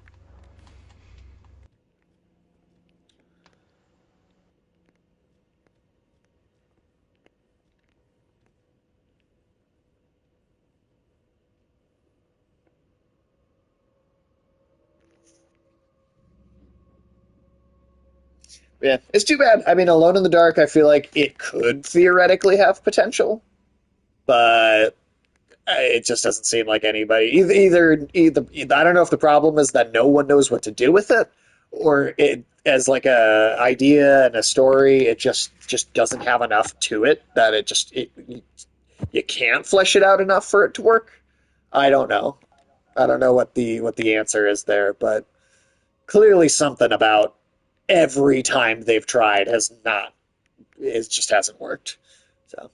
Yeah, it's too bad. I mean, Alone in the Dark, I feel like it could theoretically have potential, but it just doesn't seem like anybody I don't know if the problem is that no one knows what to do with it, or it as like a idea and a story, it just doesn't have enough to it that you can't flesh it out enough for it to work. I don't know. I don't know what the answer is there, but clearly something about every time they've tried has not it just hasn't worked. So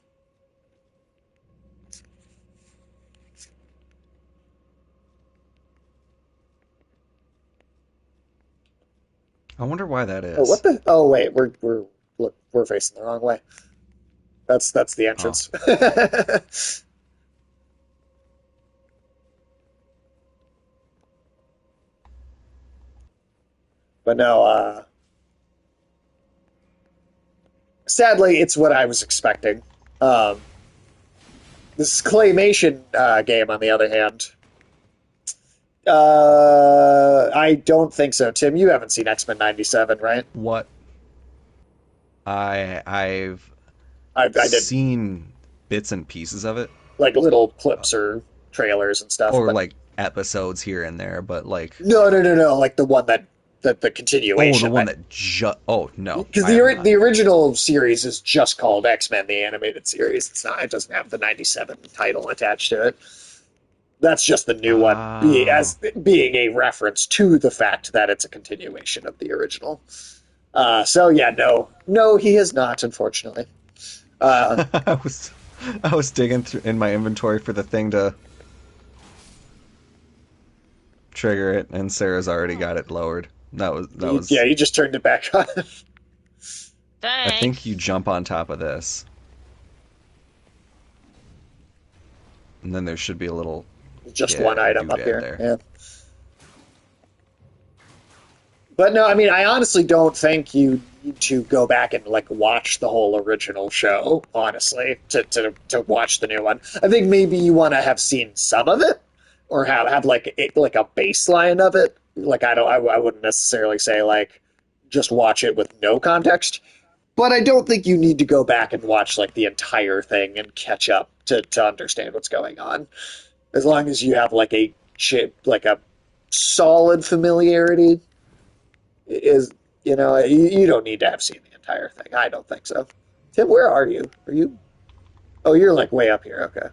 I wonder why that oh what is. the oh wait we're facing the wrong way. That's the Oh, entrance. But no, sadly it's what I was expecting. Um, this claymation game, on the other hand, I don't think so. Tim, you haven't seen X-Men '97, right? what? I've I did seen bits and pieces of it, like little clips or trailers and stuff, or but like episodes here and there, but like, no, like the one that the oh, the continuation one that that oh no, because I have not. the original series is just called X-Men the animated series. It's not. It doesn't have the '97 title attached to it. That's just the new one, Oh. being a reference to the fact that it's a continuation of the original. So yeah, no, he has not, unfortunately. Uh, I was I was digging through in my inventory for the thing to trigger it, and Sarah's already got it lowered. That yeah, was. you just turned it back on. I think you Thanks. jump on top of this, and then there should be a little, Just one yeah, item up doodad here. there. Yeah. But no, I mean, I honestly don't think you need to go back and like watch the whole original show, honestly, to watch the new one. I think maybe you want to have seen some of it or have like like a baseline of it. Like I wouldn't necessarily say like just watch it with no context, but I don't think you need to go back and watch like the entire thing and catch up to understand what's going on. As long as you have like a chip like a solid familiarity is you don't need to have seen the entire thing. I don't think so. Tim, where are you? Are you? Oh, you're like way up here. Okay.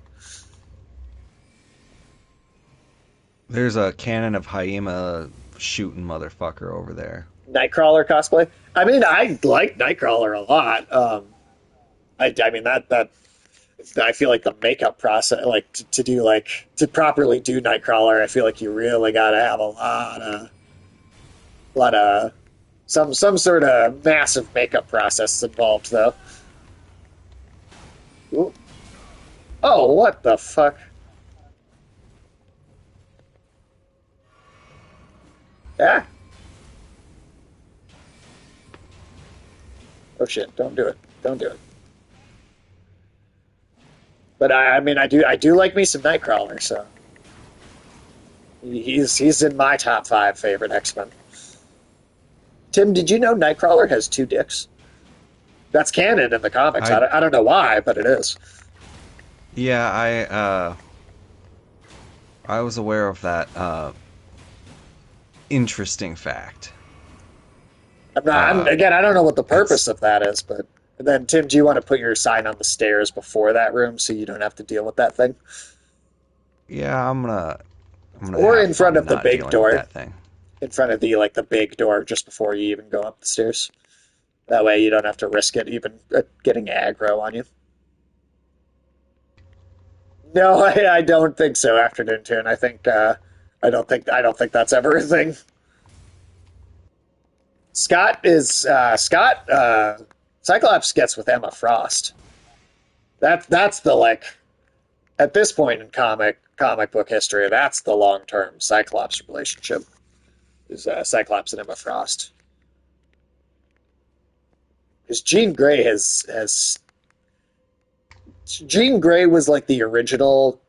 There's a cannon of Haima shooting motherfucker over there. Nightcrawler cosplay. I mean, I like Nightcrawler a lot. I mean that I feel like the makeup process, like to do like to properly do Nightcrawler, I feel like you really got to have lot of some sort of massive makeup process involved, though. Ooh. Oh, what the fuck? Yeah. Oh shit! Don't do it. Don't do it. But I mean, I do like me some Nightcrawler, so he's in my top five favorite X-Men. Tim, did you know Nightcrawler has two dicks? That's canon in the comics. I I don't know why, but it is. Yeah, I was aware of that interesting fact. I'm not. Uh, Again, I don't know what the purpose it's of that is, but and then Tim, do you want to put your sign on the stairs before that room so you don't have to deal with that thing, yeah, I'm gonna or have in front fun of the not big dealing with door? that thing. In front of the like the big door just before you even go up the stairs. That way you don't have to risk it even getting aggro on you. No, I don't think so. Afternoon Tune. I think I don't think that's ever a thing. Scott is Scott. Cyclops gets with Emma Frost. That's the like at this point in comic book history. That's the long term Cyclops relationship. Is Cyclops and Emma Frost? Because Jean Grey was like the original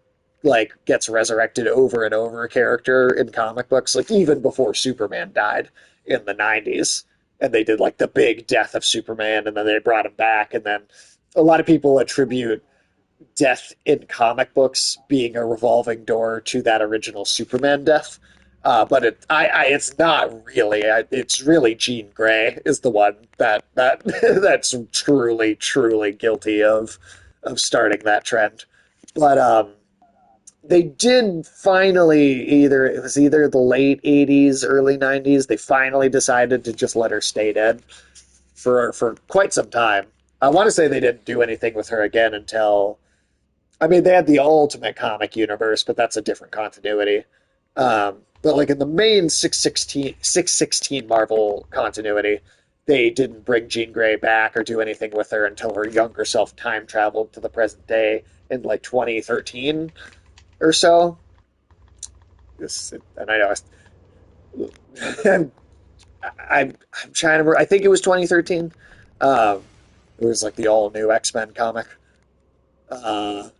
like gets resurrected over and over character in comic books, like even before Superman died in the '90s, and they did like the big death of Superman, and then they brought him back, and then a lot of people attribute death in comic books being a revolving door to that original Superman death. But it's not really. It's really Jean Grey is the one that that's truly guilty of starting that trend. But they did finally it was either the late '80s, early '90s. They finally decided to just let her stay dead for quite some time. I want to say they didn't do anything with her again until I mean, they had the Ultimate Comic universe, but that's a different continuity. But like in the main 616 Marvel continuity, they didn't bring Jean Grey back or do anything with her until her younger self time traveled to the present day in like 2013 or so. And I know I'm, I'm trying to remember. I think it was 2013. Um, it was like the all new X-Men comic. Uh,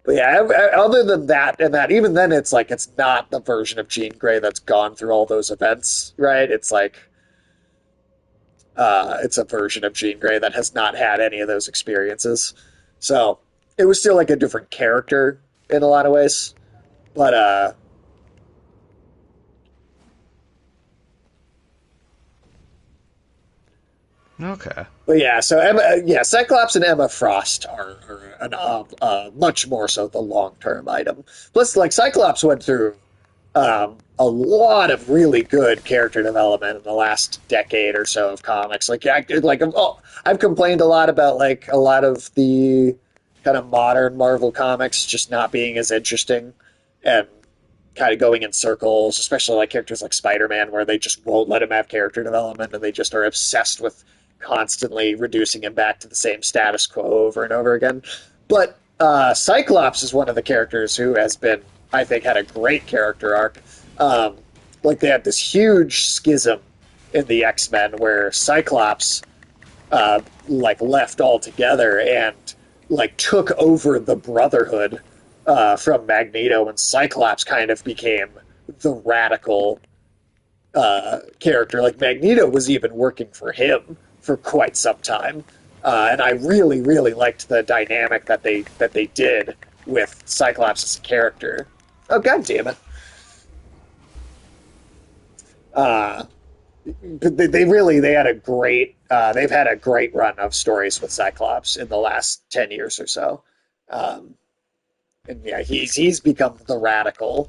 But yeah, other than that, and that even then, it's like it's not the version of Jean Grey that's gone through all those events, right? It's like It's a version of Jean Grey that has not had any of those experiences. So it was still like a different character in a lot of ways. But Okay. but yeah, so Emma, yeah, Cyclops and Emma Frost are much more so the long term item. Plus, like Cyclops went through a lot of really good character development in the last decade or so of comics. I've complained a lot about like a lot of the kind of modern Marvel comics just not being as interesting and kind of going in circles, especially like characters like Spider-Man, where they just won't let him have character development and they just are obsessed with constantly reducing him back to the same status quo over and over again. But Cyclops is one of the characters who has been, I think, had a great character arc. Um, like they had this huge schism in the X-Men where Cyclops like left altogether and like took over the Brotherhood from Magneto, and Cyclops kind of became the radical character. Like Magneto was even working for him for quite some time, and I really, really liked the dynamic that they did with Cyclops as a character. Oh god damn it! Uh, they really they had a great they've had a great run of stories with Cyclops in the last 10 years or so. Um, and yeah, he's become the radical,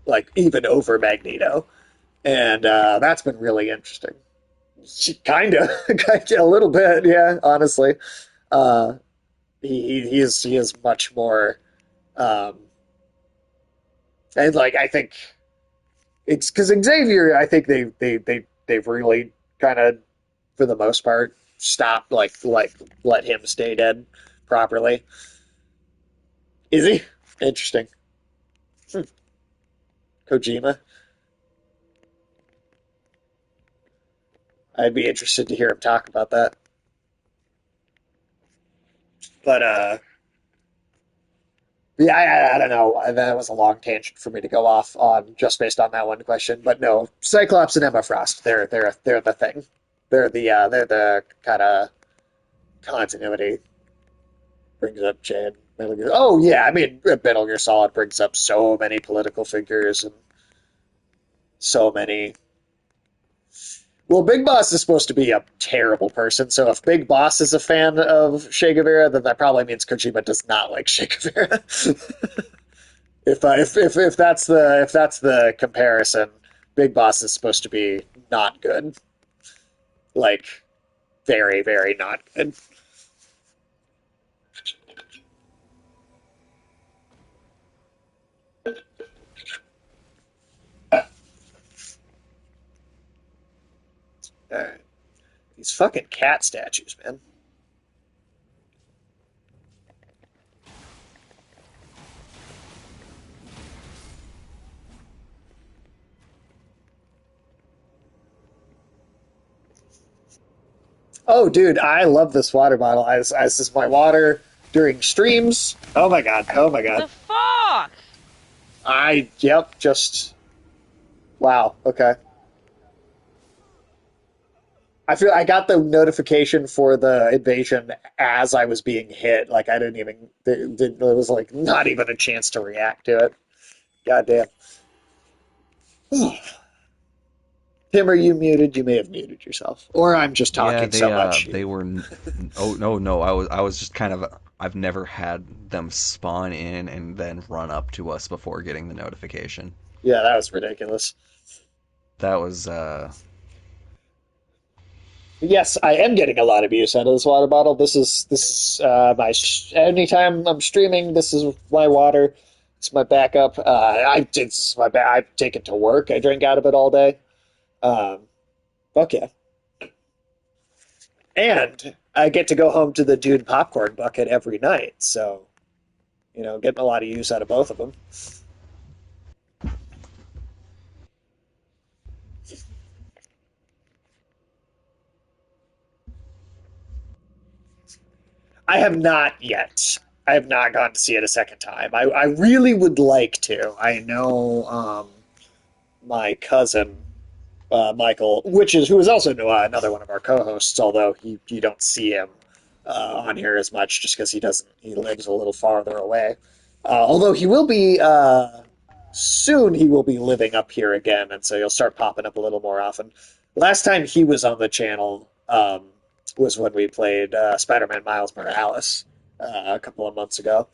like even over Magneto, and that's been really interesting. Kind of, a little bit, yeah. Honestly, uh, he is much more, um, and like I think it's because Xavier, I think they've really kind of, for the most part, stopped like let him stay dead properly. Is he? Interesting. Hmm. Kojima. I'd be interested to hear him talk about that. But yeah, I don't know. That was a long tangent for me to go off on just based on that one question. But no, Cyclops and Emma Frost, they're the thing. They're the kind of continuity. Brings up Chad Metal Gear. Oh yeah, I mean Metal Gear Solid brings up so many political figures and so many. Well, Big Boss is supposed to be a terrible person, so if Big Boss is a fan of Che Guevara, then that probably means Kojima does not like Che Guevara. If that's the comparison, Big Boss is supposed to be not good, like very very not good. All right. These fucking cat statues, man. Oh, dude, I love this water bottle. This is my water during streams. Oh my god. Oh my What god. the fuck? Yep, just wow. Okay. I feel I got the notification for the invasion as I was being hit. Like I didn't even there was like not even a chance to react to it. God damn. Tim, are you muted? You may have muted yourself, or I'm just Yeah, talking so much. they were. Oh no, no, I was just kind of. I've never had them spawn in and then run up to us before getting the notification. Yeah, that was ridiculous. That was Yes, I am getting a lot of use out of this water bottle. This is my anytime I'm streaming. This is my water. It's my backup. It's my I take it to work. I drink out of it all day. Um, fuck yeah, and I get to go home to the Dude popcorn bucket every night. So getting a lot of use out of both of them. I have not yet. I have not gone to see it a second time. I really would like to. I know my cousin Michael, who is also another one of our co-hosts, although you don't see him on here as much just because he lives a little farther away. Although he will be soon, he will be living up here again, and so he'll start popping up a little more often. Last time he was on the channel was when we played Spider-Man Miles Morales a couple of months ago.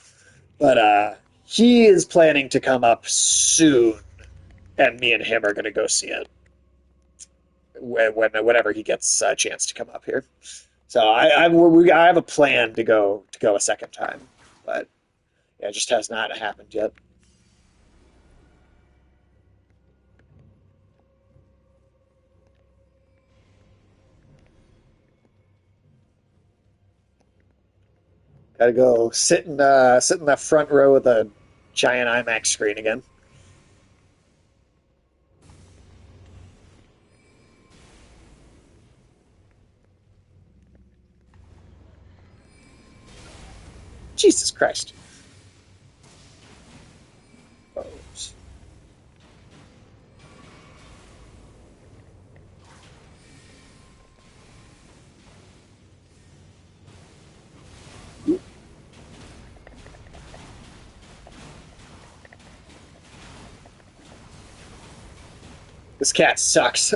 But he is planning to come up soon, and me and him are going to go see it whenever he gets a chance to come up here. So I have a plan to go a second time, but yeah, it just has not happened yet. Got to go sit in the front row of the giant IMAX screen again. Jesus Christ. Oh, this cat sucks.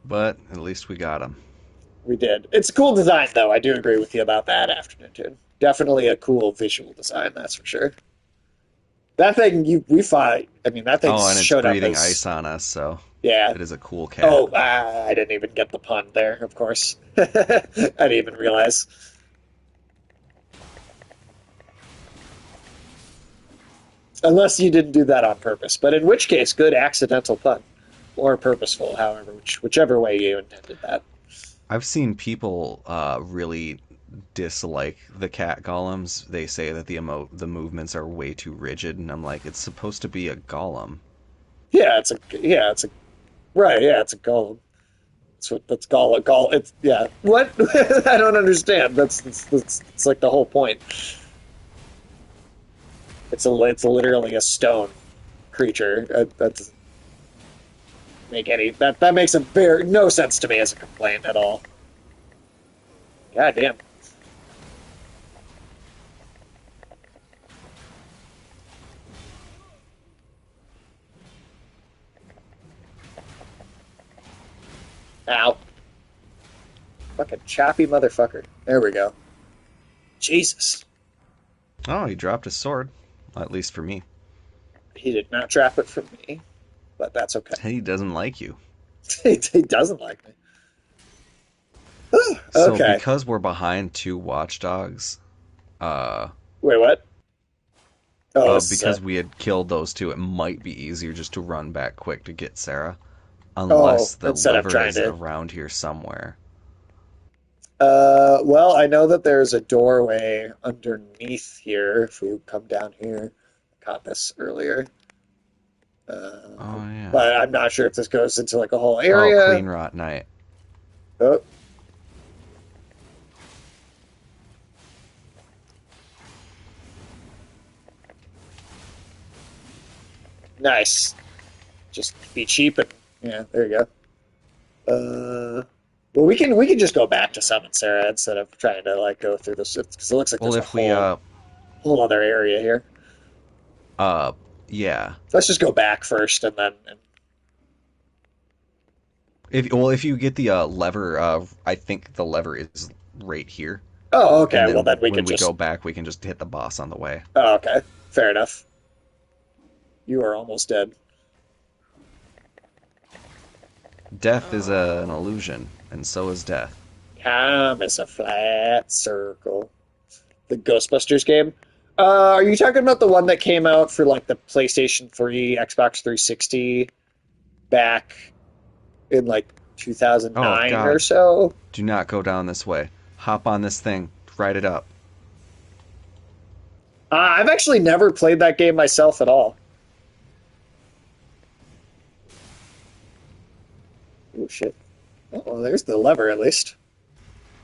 But at least we got him. We did. It's a cool design, though. I do agree with you about that, Afternoon Tune. Definitely a cool visual design, that's for sure. That thing we fought. I mean, that thing Oh, and it's showed up breathing as ice on us, so yeah. it is a cool cat. Oh, I didn't even get the pun there. Of course, I didn't even realize. Unless you didn't do that on purpose, but in which case, good accidental pun, or purposeful, however, whichever way you intended that. I've seen people really dislike the cat golems. They say that the movements are way too rigid, and I'm like, it's supposed to be a golem. It's a right, yeah, it's a golem. That's gall. It's yeah. What? I don't understand. That's like the whole point. It's literally a stone creature. That doesn't make any that makes a very no sense to me as a complaint at all. God damn. Ow. Fucking choppy motherfucker. There we go. Jesus. Oh, he dropped his sword. At least for me. He did not trap it from me, but that's okay. He doesn't like you. He doesn't like me. So Okay. because we're behind two watchdogs, uh, Wait, what? Oh, this is because we had killed those two, it might be easier just to run back quick to get Sarah. oh, Unless the instead of lever trying is to. around here somewhere. Well, I know that there's a doorway underneath here. If we come down here, I caught this earlier. Oh, yeah. But I'm not sure if this goes into like a whole Oh, area. Clean Rot Night. Oh, nice. Just be cheap and yeah, there you go. Well, we can just go back to Summon Sarah instead of trying to like go through this because it looks like Well, there's a if we, whole other area here. uh, yeah. Let's just go back first and then. If you get the lever, I think the lever is right here. Oh, okay. And Well, then then we when can we just. go back, we can just hit the boss on the way. Oh, okay. Fair enough. You are almost dead. Death is an illusion, and so is death. Time is a flat circle. The Ghostbusters game. Are you talking about the one that came out for like the PlayStation 3, Xbox 360 back in like Oh, 2009 or God. so? Do not go down this way. Hop on this thing. Ride it up. I've actually never played that game myself at all. Oh shit. Oh, well, there's the lever at least.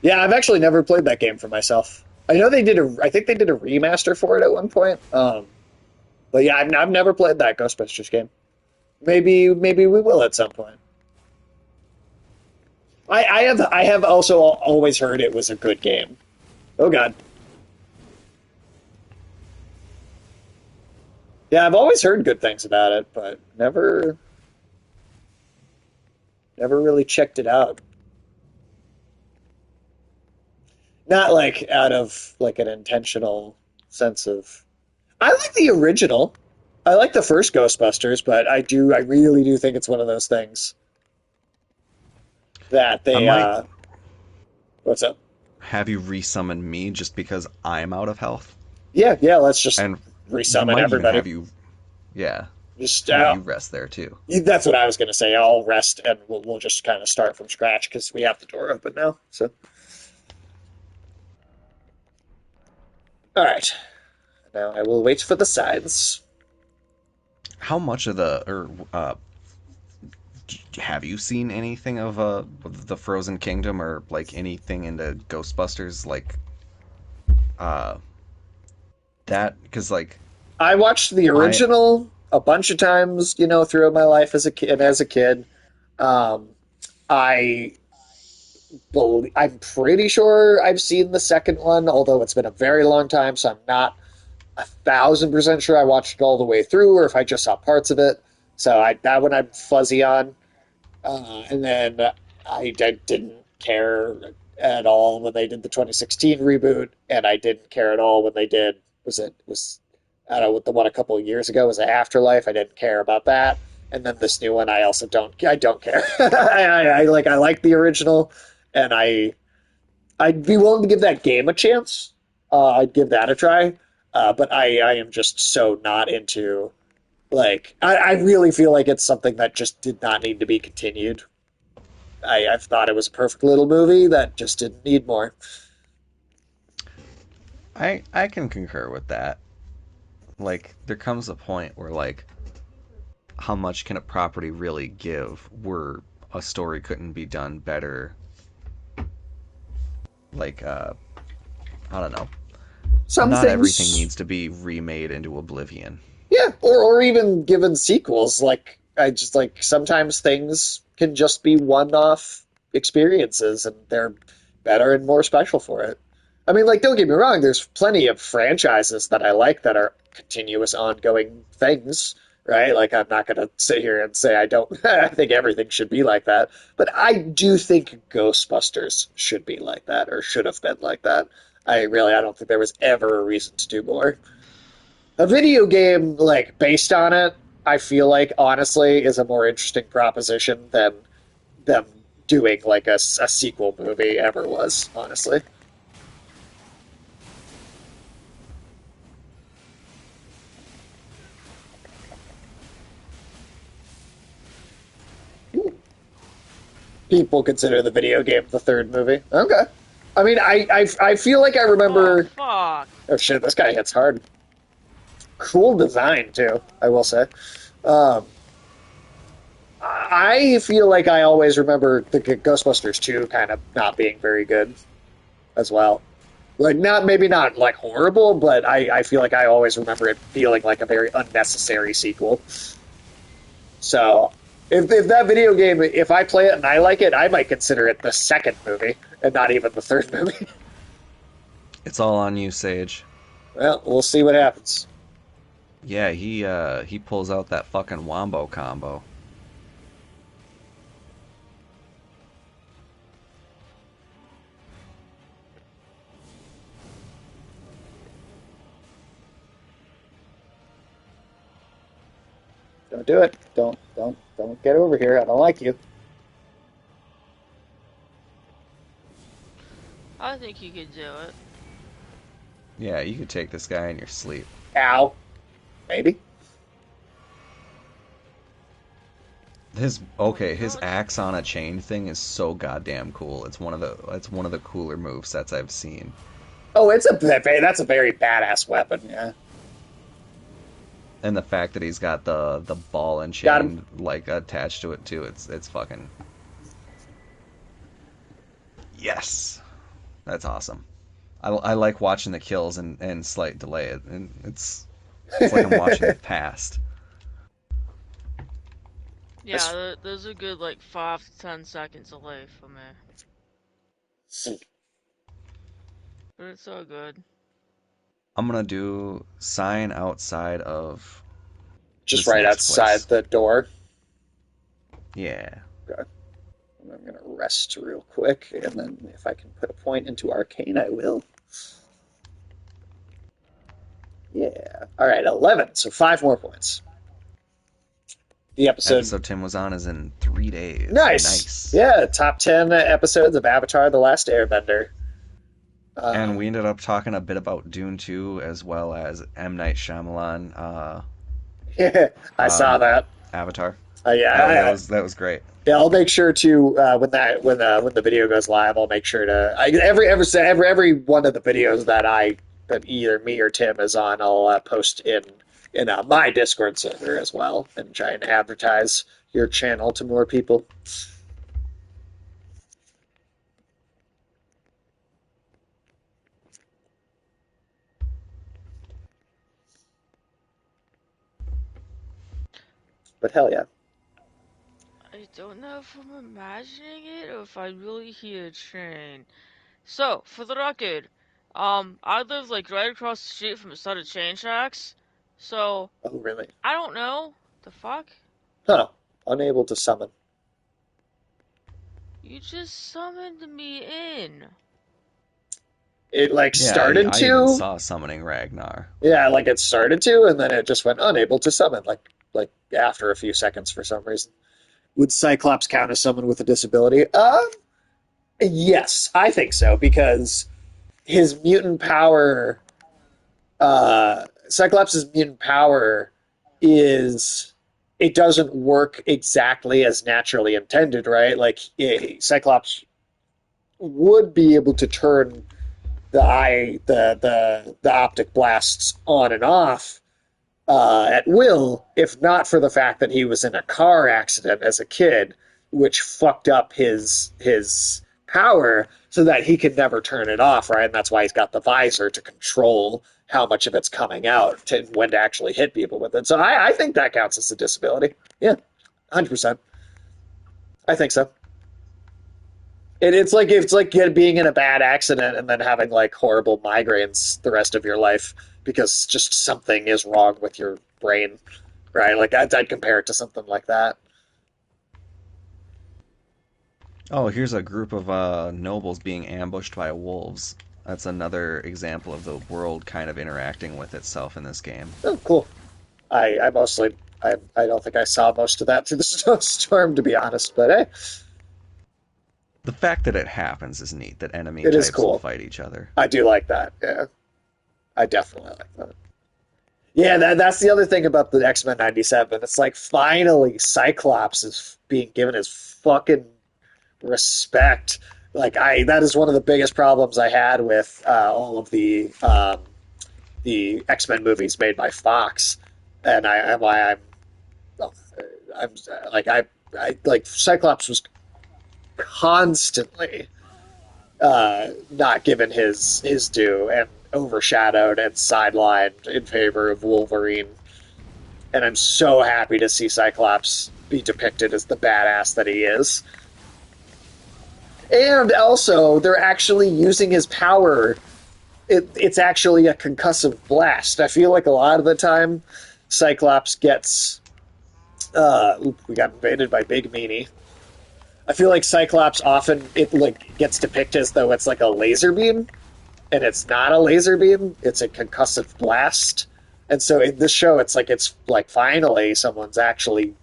Yeah, I've actually never played that game for myself. I know they did a. I think they did a remaster for it at one point. But yeah, I've never played that Ghostbusters game. Maybe we will at some point. I have also always heard it was a good game. Oh God, yeah, I've always heard good things about it, but never really checked it out. Not like out of like an intentional sense of. I like the original. I like the first Ghostbusters, but I really do think it's one of those things that I they might what's up? have you resummon me just because I'm out of health, Yeah, let's just and resummon might even everybody. have you, yeah, Just have you rest there too. that's what I was gonna say. I'll rest and we'll just kind of start from scratch because we have the door open now. So all right, now I will wait for the signs. How much of the or have you seen anything of the Frozen Kingdom or like anything into Ghostbusters like uh that? Because like I watched the I original a bunch of times, throughout my life as a kid. As a kid, um, I I'm pretty sure I've seen the second one, although it's been a very long time, so I'm not 1,000% sure I watched it all the way through, or if I just saw parts of it. So that one I'm fuzzy on. And then I didn't care at all when they did the 2016 reboot, and I didn't care at all when they did was I don't know what the one a couple of years ago was Afterlife. I didn't care about that, and then this new one I don't care. I like the original, and I'd be willing to give that game a chance. I'd give that a try, but I am just so not into I really feel like it's something that just did not need to be continued. I've thought it was a perfect little movie that just didn't need more. I can concur with that. Like there comes a point where like how much can a property really give where a story couldn't be done better? Like I don't know. Some Not everything things, needs to be remade into oblivion. yeah, or even given sequels. Like I just like sometimes things can just be one-off experiences, and they're better and more special for it. I mean, like, don't get me wrong. There's plenty of franchises that I like that are continuous, ongoing things, right? Like, I'm not going to sit here and say I don't. I think everything should be like that, but I do think Ghostbusters should be like that, or should have been like that. I don't think there was ever a reason to do more. A video game like based on it, I feel like honestly is a more interesting proposition than them doing like a sequel movie ever was. Honestly, people consider the video game the third movie. Okay, I mean, I feel like I Oh, remember. fuck. Oh shit, this guy hits hard. Cool design too, I will say. Um, I feel like I always remember the Ghostbusters 2 kind of not being very good as well. Like not maybe not like horrible, but I feel like I always remember it feeling like a very unnecessary sequel. So if that video game, if I play it and I like it, I might consider it the second movie and not even the third movie. It's all on you, Sage. Well, we'll see what happens. Yeah, he pulls out that fucking wombo combo. Don't do it. Don't get over here. I don't like you. I think you could do it. Yeah, you could take this guy in your sleep. Ow. Maybe. His axe on a chain thing is so goddamn cool. It's one of the cooler move sets I've seen. Oh, that's a very badass weapon. Yeah. And the fact that he's got the ball and Got him. chain like attached to it too, it's fucking yes. That's awesome. I like watching the kills and slight delay it, and it's It's like I'm watching the past. Yeah, That's there's a good like 5 to 10 seconds away from me, but it's all good. I'm gonna do sign outside of just this right next outside place. the door. Yeah. Okay. I'm gonna rest real quick, and then if I can put a point into arcane, I will. Yeah. All right, 11. So 5 more points. The episode. Episode 10 was on is in 3 days. Nice. Nice. Yeah, top 10 episodes of Avatar: The Last Airbender. And Um, we ended up talking a bit about Dune 2 as well as M. Night Shyamalan I saw that. Avatar. Yeah, That was great. yeah, I'll make sure to when the video goes live, I'll make sure to every one of the videos that either me or Tim is on, I'll post in my Discord server as well, and try and advertise your channel to more people. But hell yeah, I don't know if I'm imagining it or if I really hear a train. So, for the record, I live like right across the street from a set of train tracks. So, oh really? I don't know. The fuck? Huh? Unable to summon. You just summoned me in. It like Yeah, started I even to, saw Summoning Ragnar. yeah, like it started to, and then it just went unable to summon, like after a few seconds for some reason. Would Cyclops count as someone with a disability? Yes, I think so because his mutant power, Cyclops' mutant power is it doesn't work exactly as naturally intended, right? Like Cyclops would be able to turn the optic blasts on and off at will, if not for the fact that he was in a car accident as a kid, which fucked up his power so that he could never turn it off, right? And that's why he's got the visor to control how much of it's coming out to when to actually hit people with it. So I think that counts as a disability. Yeah, 100%. I think so. It's like being in a bad accident and then having like horrible migraines the rest of your life because just something is wrong with your brain, right? Like I'd compare it to something like that. Oh, here's a group of nobles being ambushed by wolves. That's another example of the world kind of interacting with itself in this game. Oh, cool. I mostly I don't think I saw most of that through the snowstorm to be honest, but hey, The fact that it happens is neat, that enemy it is types will cool. fight each other. I do like that. Yeah, I definitely like that. Yeah, that's the other thing about the X-Men '97. It's like finally Cyclops is being given his fucking respect. Like I, that is one of the biggest problems I had with all of the X Men movies made by Fox, and why I'm like I like Cyclops was constantly not given his due and overshadowed and sidelined in favor of Wolverine. And I'm so happy to see Cyclops be depicted as the badass that he is. And also, they're actually using his power. It's actually a concussive blast. I feel like a lot of the time, Cyclops gets. We got invaded by Big Meanie. I feel like Cyclops often it like gets depicted as though it's like a laser beam, and it's not a laser beam. It's a concussive blast. And so in this show, it's like finally someone's actually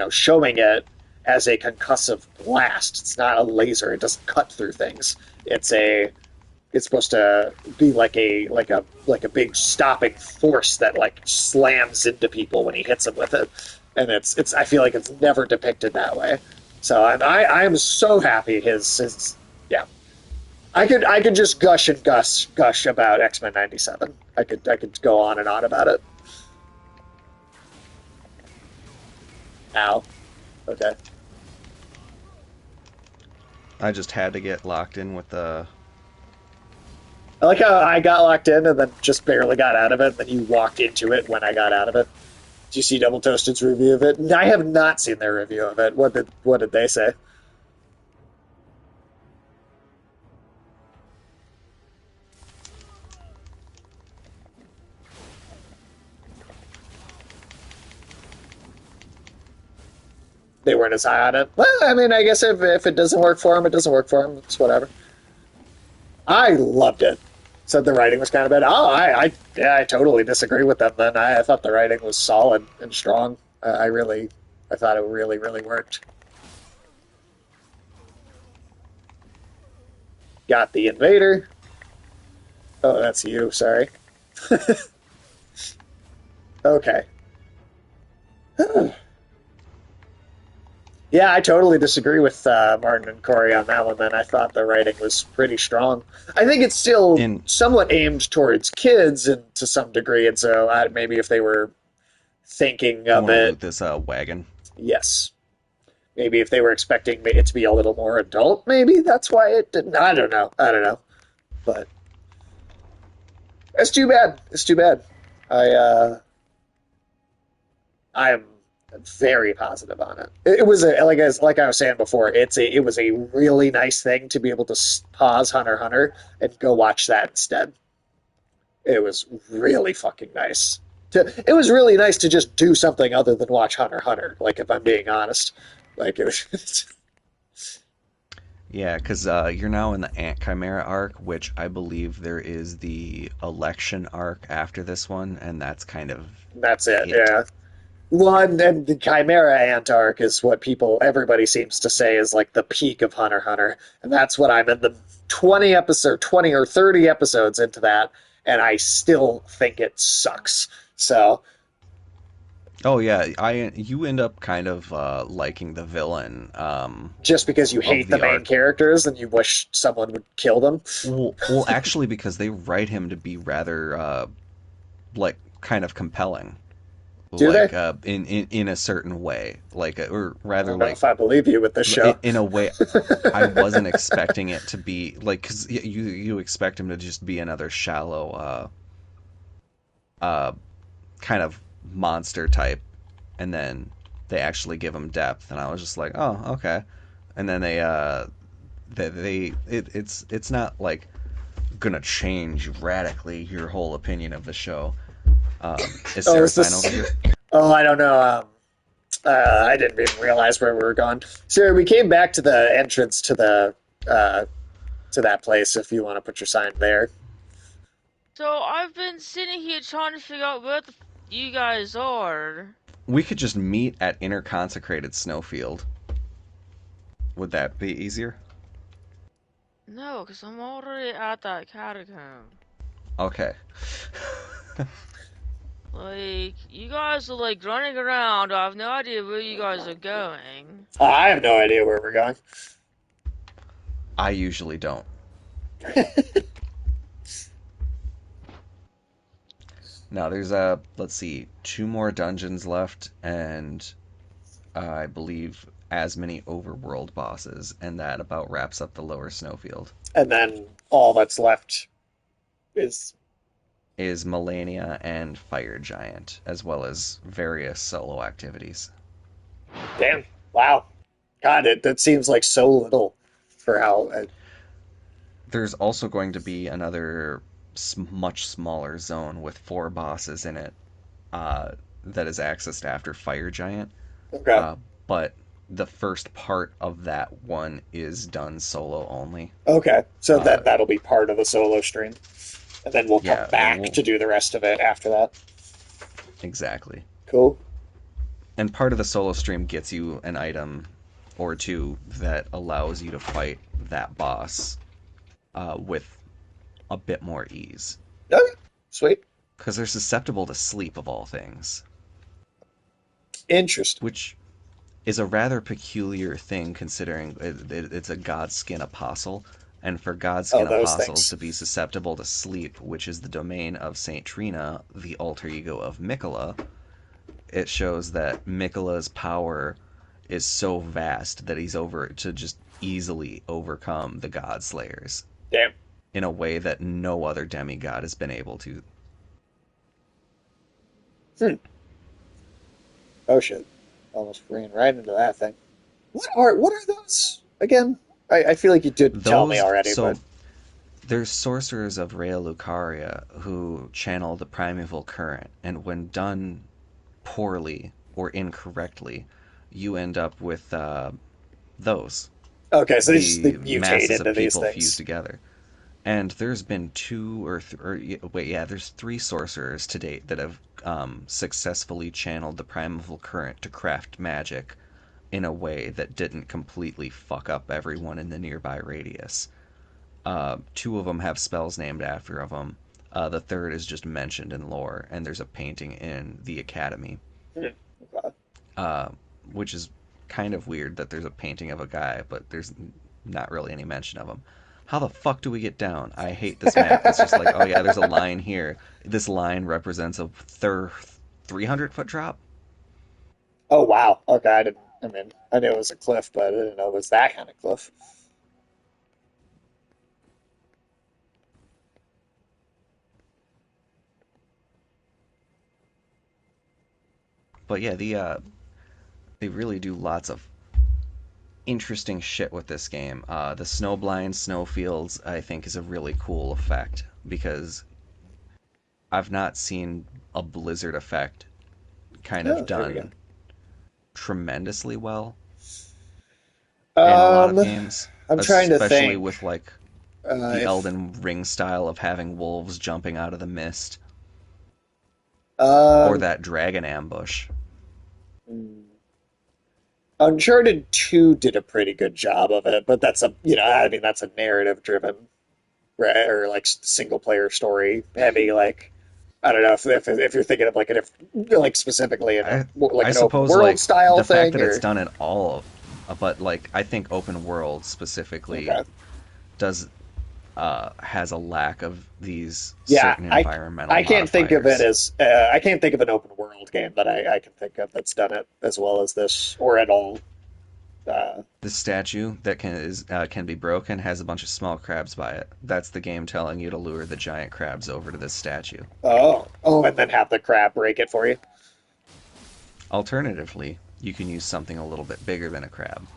showing it as a concussive blast. It's not a laser. It doesn't cut through things. It's supposed to be like a big stopping force that like slams into people when he hits them with it. And it's I feel like it's never depicted that way. So I'm so happy his yeah. I could just gush about X-Men '97. I could go on and on about it. Ow. Okay. I just had to get locked in with the I like how I got locked in and then just barely got out of it, and then you walked into it when I got out of it. Did you see Double Toasted's review of it? I have not seen their review of it. What did they say? They weren't as high on it. Well, I mean, I guess if it doesn't work for them, it doesn't work for them. It's whatever. I loved it. Said the writing was kind of bad. Oh, yeah, I totally disagree with them. Then I thought the writing was solid and strong. I thought it really, really worked. Got the invader. Oh, that's you. Sorry. Okay. Yeah, I totally disagree with Martin and Corey on that one. Then I thought the writing was pretty strong. I think it's still In somewhat aimed towards kids and to some degree, and so maybe if they were thinking I of want to it, loot this wagon. yes, maybe if they were expecting it to be a little more adult, maybe that's why it didn't. I don't know. I don't know, but it's too bad. It's too bad. I I'm very positive on it. It was like I was saying before. It was a really nice thing to be able to pause Hunter x Hunter and go watch that instead. It was really fucking nice. It was really nice to just do something other than watch Hunter x Hunter. Like if I'm being honest, like it was. Yeah, because you're now in the Ant Chimera arc, which I believe there is the election arc after this one, and that's kind of That's it. it. Yeah. One and the Chimera Ant arc is what everybody seems to say is like the peak of Hunter x Hunter, and that's what I'm in the 20 or 30 episodes into that, and I still think it sucks. So Oh yeah, I you end up kind of liking the villain just because you of hate the the main arc. characters and you wish someone would kill them, Well, actually, because they write him to be rather like kind of compelling, do they? like in a certain way, like or I rather don't know like if I believe you with this show. in a way I wasn't expecting it to be like because you expect him to just be another shallow uh kind of monster type, and then they actually give him depth, and I was just like, oh, okay. And then it's not like gonna change radically your whole opinion of the show. Is Oh, Sarah is Sign this? over here? Oh, I don't know. I didn't even realize where we were going. So we came back to the entrance uh, to that place. If you want to put your sign there, So I've been sitting here trying to figure out where you guys are. We could just meet at Interconsecrated Snowfield. Would that be easier? No, because I'm already at that catacomb. Okay. Like, you guys are like running around. I have no idea where you guys are going. I have no idea where we're going. I usually don't. Now there's let's see, two more dungeons left, and I believe as many overworld bosses, and that about wraps up the lower snowfield. And then all that's left is Is Melania and Fire Giant, as well as various solo activities. damn. Wow, God, it that seems like so little for how. There's also going to be another much smaller zone with four bosses in it uh, that is accessed after Fire Giant. Okay, Uh, but the first part of that one is done solo only. okay. So Uh, that'll be part of the solo stream, and then we'll come yeah, back to do the rest of it after that. exactly. Cool. And part of the solo stream gets you an item or two that allows you to fight that boss with a bit more ease. Okay, sweet. Because they're susceptible to sleep, of all things, Interesting. which is a rather peculiar thing considering it's a Godskin apostle. And for Oh, Godskin those apostles things. to be susceptible to sleep, which is the domain of Saint Trina, the alter ego of Mikola, it shows that Mikola's power is so vast that he's over to just easily overcome the God Slayers. Damn. in a way that no other demigod has been able to. Hmm. Oh shit! Almost ran right into that thing. What are those again? I feel like you did tell me Those already, but so There's sorcerers of Rea Lucaria who channel the primeval current, and when done poorly or incorrectly, you end up with those, okay, so they the mutate masses of into these people fused things. together. And there's been wait, yeah, there's three sorcerers to date that have successfully channeled the primeval current to craft magic in a way that didn't completely fuck up everyone in the nearby radius. Two of them have spells named after them. The third is just mentioned in lore, and there's a painting in the academy, Hmm. Okay. uh, which is kind of weird that there's a painting of a guy, but there's not really any mention of him. How the fuck do we get down? I hate this map. It's just like, oh yeah, there's a line here. This line represents a 300-foot drop. Oh wow. Okay, I didn't. I mean, I knew it was a cliff, but I didn't know it was that kind of cliff. But yeah, they really do lots of interesting shit with this game. The snowblind snowfields, I think, is a really cool effect because I've not seen a blizzard effect kind Oh, of there we go. done tremendously well in a lot of Um, games, I'm trying to especially think with like the if Elden Ring style of having wolves jumping out of the mist or um that dragon ambush. Uncharted 2 did a pretty good job of it, but that's I mean, that's a narrative driven, right, or like single player story heavy. Like, I don't know if you're thinking of like like specifically in a I like I an open suppose world like style the fact thing, that it's or done in all of, but like I think open world specifically okay. does has a lack of these Yeah, certain environmental I can't think of it modifiers. as I can't think of an open world game that I can think of that's done it as well as this or at all. Uh, The statue that can be broken has a bunch of small crabs by it. That's the game telling you to lure the giant crabs over to this statue. and then have the crab break it for you. Alternatively, you can use something a little bit bigger than a crab.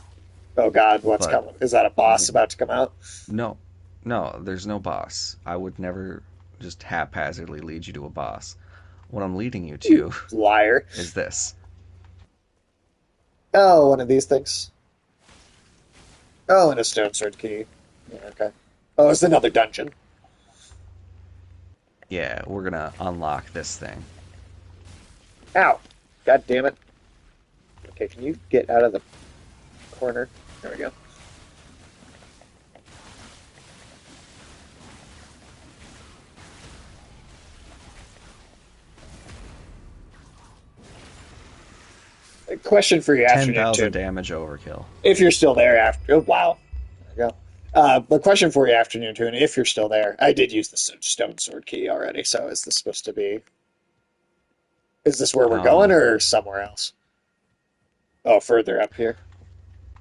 Oh God, what's But coming? Is that a boss about to come out? no, no, there's no boss. I would never just haphazardly lead you to a boss. What I'm leading you You to liar! is this. Oh, one of these things. Oh, and a stone sword key. Yeah, okay. Oh, it's another dungeon. Yeah, we're gonna unlock this thing. Ow! God damn it. Okay, can you get out of the corner? There we go. A question for you, afternoon 10,000 tune. damage overkill. If you're still there after, oh, wow, there we go. But question for you, afternoon tune. If you're still there, I did use the stone sword key already. So is this supposed to be? Is this where we're going, Um, or somewhere else? Oh, further up here.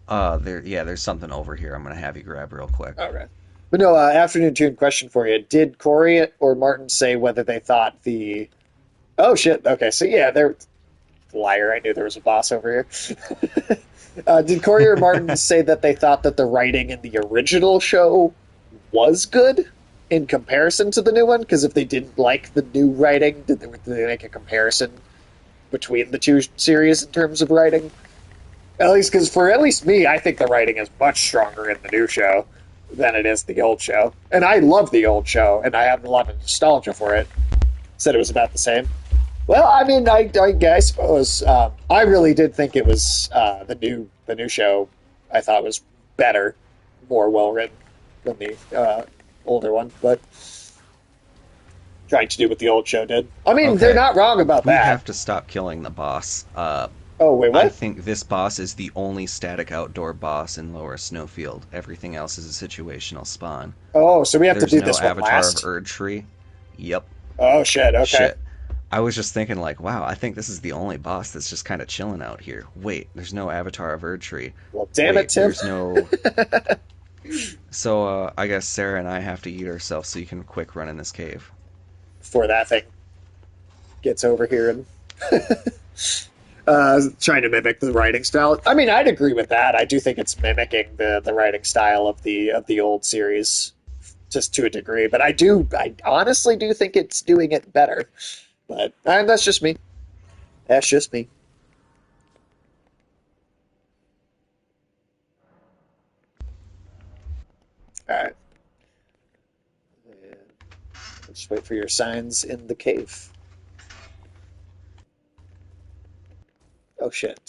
there's something over here. I'm gonna have you grab real quick. All right. But no, afternoon tune question for you. Did Corey or Martin say whether they thought the? Oh shit. Okay, so yeah, they're liar. I knew there was a boss over here. Did Corey or Martin say that they thought that the writing in the original show was good in comparison to the new one? Because if they didn't like the new writing, did they make a comparison between the two series in terms of writing? At least, because for at least me, I think the writing is much stronger in the new show than it is the old show. And I love the old show, and I have a lot of nostalgia for it. Said it was about the same. Well, I mean, I suppose I really did think it was the new show. I thought was better, more well written than the older one, but trying to do what the old show did. I mean, they're Okay, not wrong about we that. have to stop killing the boss. Oh wait, I what? think this boss is the only static outdoor boss in Lower Snowfield. Everything else is a situational spawn. Oh, so we have to There's do no this one avatar of last. Erd Tree. Yep. Oh shit. Okay. Shit. I was just thinking like, wow, I think this is the only boss that's just kind of chilling out here. Wait, there's no avatar of Erd Tree. Well, damn it, Wait, Tim. there's no So I guess Sarah and I have to eat ourselves so you can quick run in this cave. Before that thing gets over here and trying to mimic the writing style. I mean, I'd agree with that. I do think it's mimicking the writing style of the old series just to a degree. But I honestly do think it's doing it better. But that's just me. That's just me. All right. And just wait for your signs in the cave. Oh shit!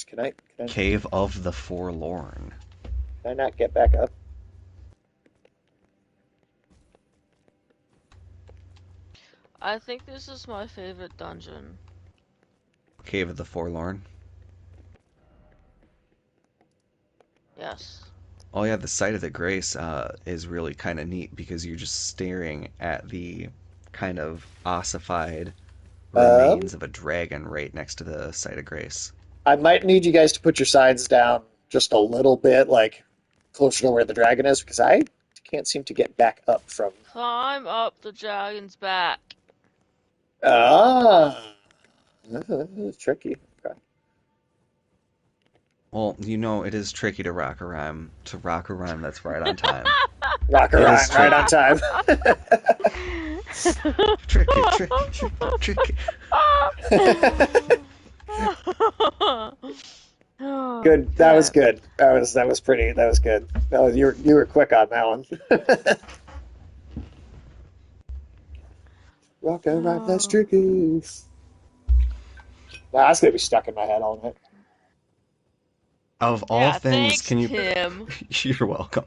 Cave of the Forlorn. Can I not get back up? I think this is my favorite dungeon. Cave of the Forlorn. Yes. Oh yeah, the site of the Grace is really kind of neat because you're just staring at the kind of ossified Um, remains of a dragon right next to the site of Grace. I might need you guys to put your signs down just a little bit, like closer to where the dragon is, because I can't seem to get back up from. Climb up the dragon's back. Ah, tricky. Okay. Well, you know it is tricky to rock a rhyme. To rock a rhyme that's right on time. Rock a It rhyme is right on tricky. time. Tricky, tricky, tricky, tricky. Good. That was Okay. good. That was pretty. That was good. You were quick on that one. Rock a rhyme that's tricky. Nah, that's gonna be stuck in my head all night. Of all Yeah, things, thanks, can you? Tim. You're welcome.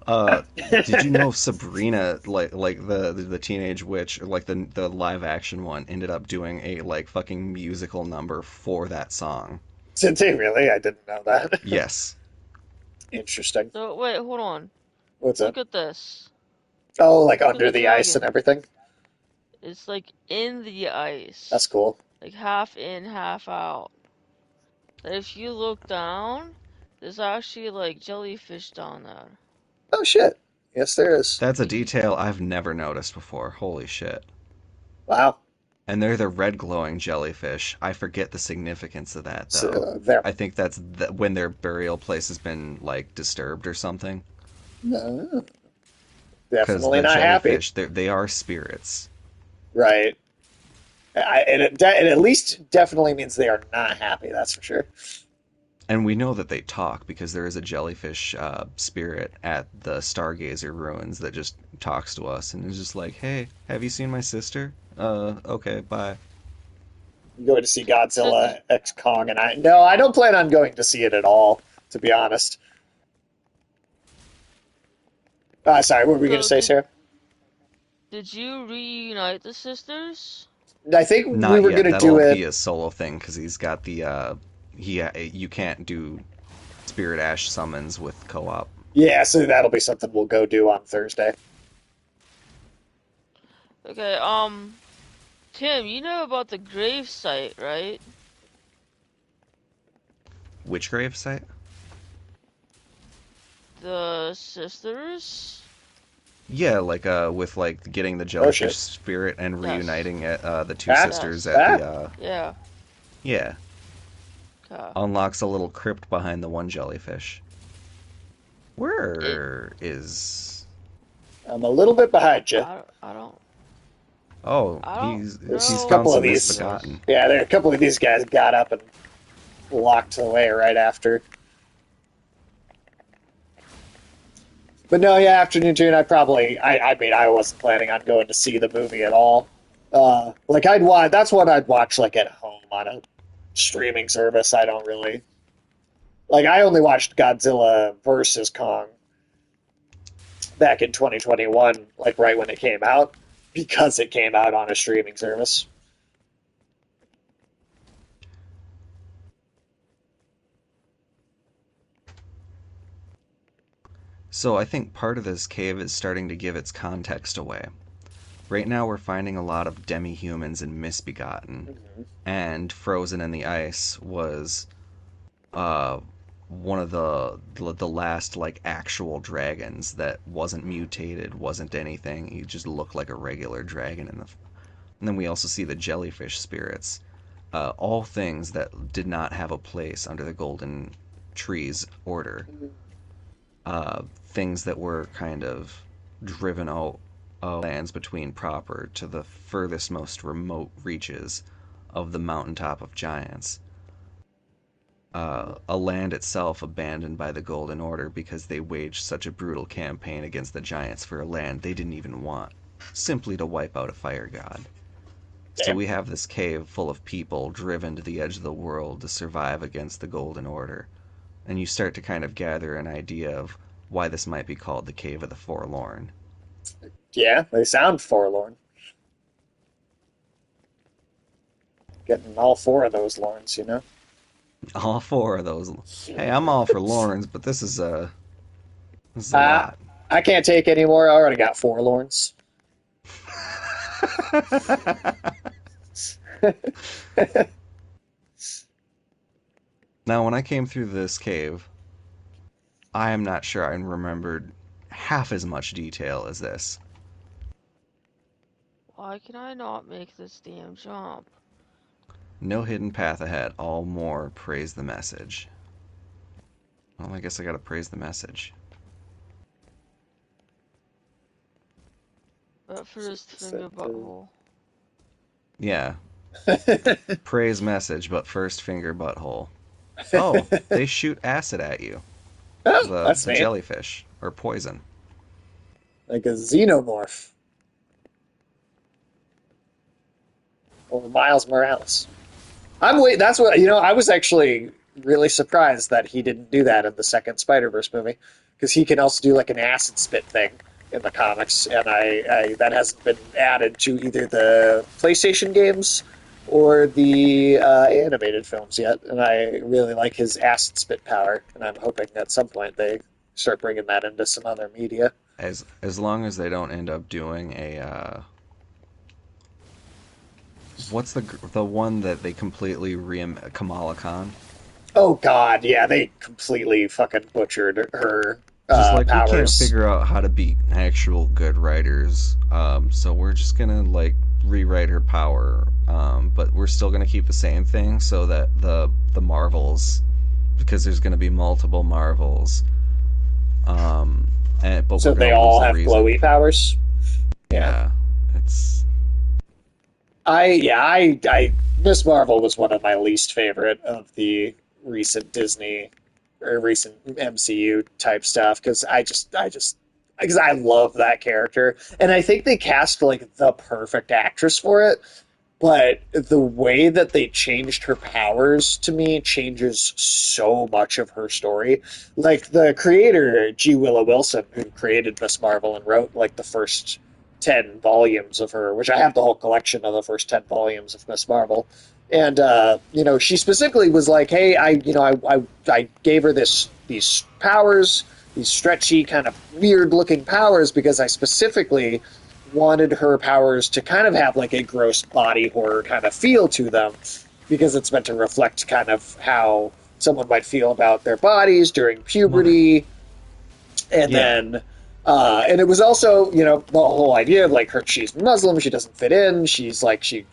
Uh, did you know Sabrina, like the teenage witch, or like the live action one, ended up doing a like fucking musical number for that song? Did they really? I didn't know that. Yes. Interesting. So, wait, hold on. What's up? Look at this. Oh, like Look at under the the ice and dragon. everything. It's like in the That's ice. cool. Like half in, half out. But if you look down, there's actually like jellyfish down there. Oh shit. Yes, there is. That's a detail I've never noticed before. Holy shit. Wow. And they're the red glowing jellyfish. I forget the significance of that So, though. there. I think that's when their burial place has been like disturbed or something. No, Because definitely the not happy. jellyfish, they are spirits. Right. It at least definitely means they are not happy. That's for sure. And we know that they talk because there is a jellyfish spirit at the Stargazer ruins that just talks to us and is just like, "Hey, have you seen my sister? Okay, bye." I'm going to see So Godzilla did, X Kong, and I no, I don't plan on going to see it at all. To be honest. Sorry, what were we going to so say, did Sarah? did you reunite the sisters? I think we Not were going yet. to do That'll be it. a solo thing because he's got the you can't do spirit ash summons with co-op. Yeah, so that'll be something we'll go do on Thursday. Okay, Tim, you know about the grave site, right? Which grave site? The sisters? Yeah, like with like getting the Oh jellyfish shit. spirit and Yes. reuniting it, the two Ah, sisters Yes. at ah. the Yeah. yeah, Okay. unlocks a little crypt behind the one jellyfish. It Where is? I'm a little bit behind you. I don't Oh, I don't There's he's a know found couple where of some this these. misbegotten. is. Yeah, there a couple of these guys got up and walked away right after. But no, yeah, afternoon tune. I mean, I wasn't planning on going to see the movie at all. Like I'd watch. That's what I'd watch like at home on a streaming service. I don't really like. I only watched Godzilla versus Kong back in 2021, like right when it came out, because it came out on a streaming service. So I think part of this cave is starting to give its context away. Right now we're finding a lot of demi-humans and misbegotten, Mhm. and frozen in the ice was uh one of the last like actual dragons that wasn't mutated, wasn't anything. He just looked like a regular dragon in the. And then we also see the jellyfish spirits, all things that did not have a place under the Golden Tree's order. Things that were kind of driven out lands between proper to the furthest most remote reaches of the mountaintop of giants. A land itself abandoned by the Golden Order because they waged such a brutal campaign against the giants for a land they didn't even want, simply to wipe out a fire god. So Damn. we have this cave full of people driven to the edge of the world to survive against the Golden Order, and you start to kind of gather an idea of why this might be called the Cave of the Forlorn. Yeah, they sound forlorn. Getting all four of those lorns, you know? All four of those. Hey, I'm all for Lawrence, but this is a Uh, lot. I can't take any more. I already got four lorns. Now, when I came through this cave, I am not sure I remembered half as much detail as this. Why can I not make this damn jump? No hidden path ahead, all more praise the message. Well, I guess I gotta praise the message. But first, finger butthole. Yeah, praise message, but first finger butthole. Oh, they shoot acid at you. Oh, The that's neat. jellyfish, or poison. Like a xenomorph or Miles Morales. That's what I was actually really surprised that he didn't do that in the second Spider-Verse movie because he can also do like an acid spit thing in the comics, and I that hasn't been added to either the PlayStation games or the animated films yet. And I really like his acid spit power, and I'm hoping at some point they start bringing that into some other media. As long as they don't end up doing a what's the one that they completely re Kamala Khan? Oh God, yeah, they completely fucking butchered her Just like we can't powers. figure out how to be actual good writers, so we're just gonna like rewrite her power, but we're still gonna keep the same thing so that the Marvels, because there's gonna be multiple Marvels, um, but So we're they gonna lose all the have reason. glowy powers. Yeah. Yeah, it's I Miss Marvel was one of my least favorite of the recent Disney or recent MCU type stuff because because I love that character and I think they cast like the perfect actress for it. But the way that they changed her powers to me changes so much of her story. Like the creator, G. Willow Wilson, who created Miss Marvel and wrote like the first 10 volumes of her, which I have the whole collection of the first 10 volumes of Miss Marvel. And, she specifically was like, hey, I gave her these powers, these stretchy, kind of weird looking powers because I specifically wanted her powers to kind of have like a gross body horror kind of feel to them because it's meant to reflect kind of how someone might feel about their bodies during well, puberty and yeah, then and it was also the whole idea of like she's Muslim, she doesn't fit in, she's like she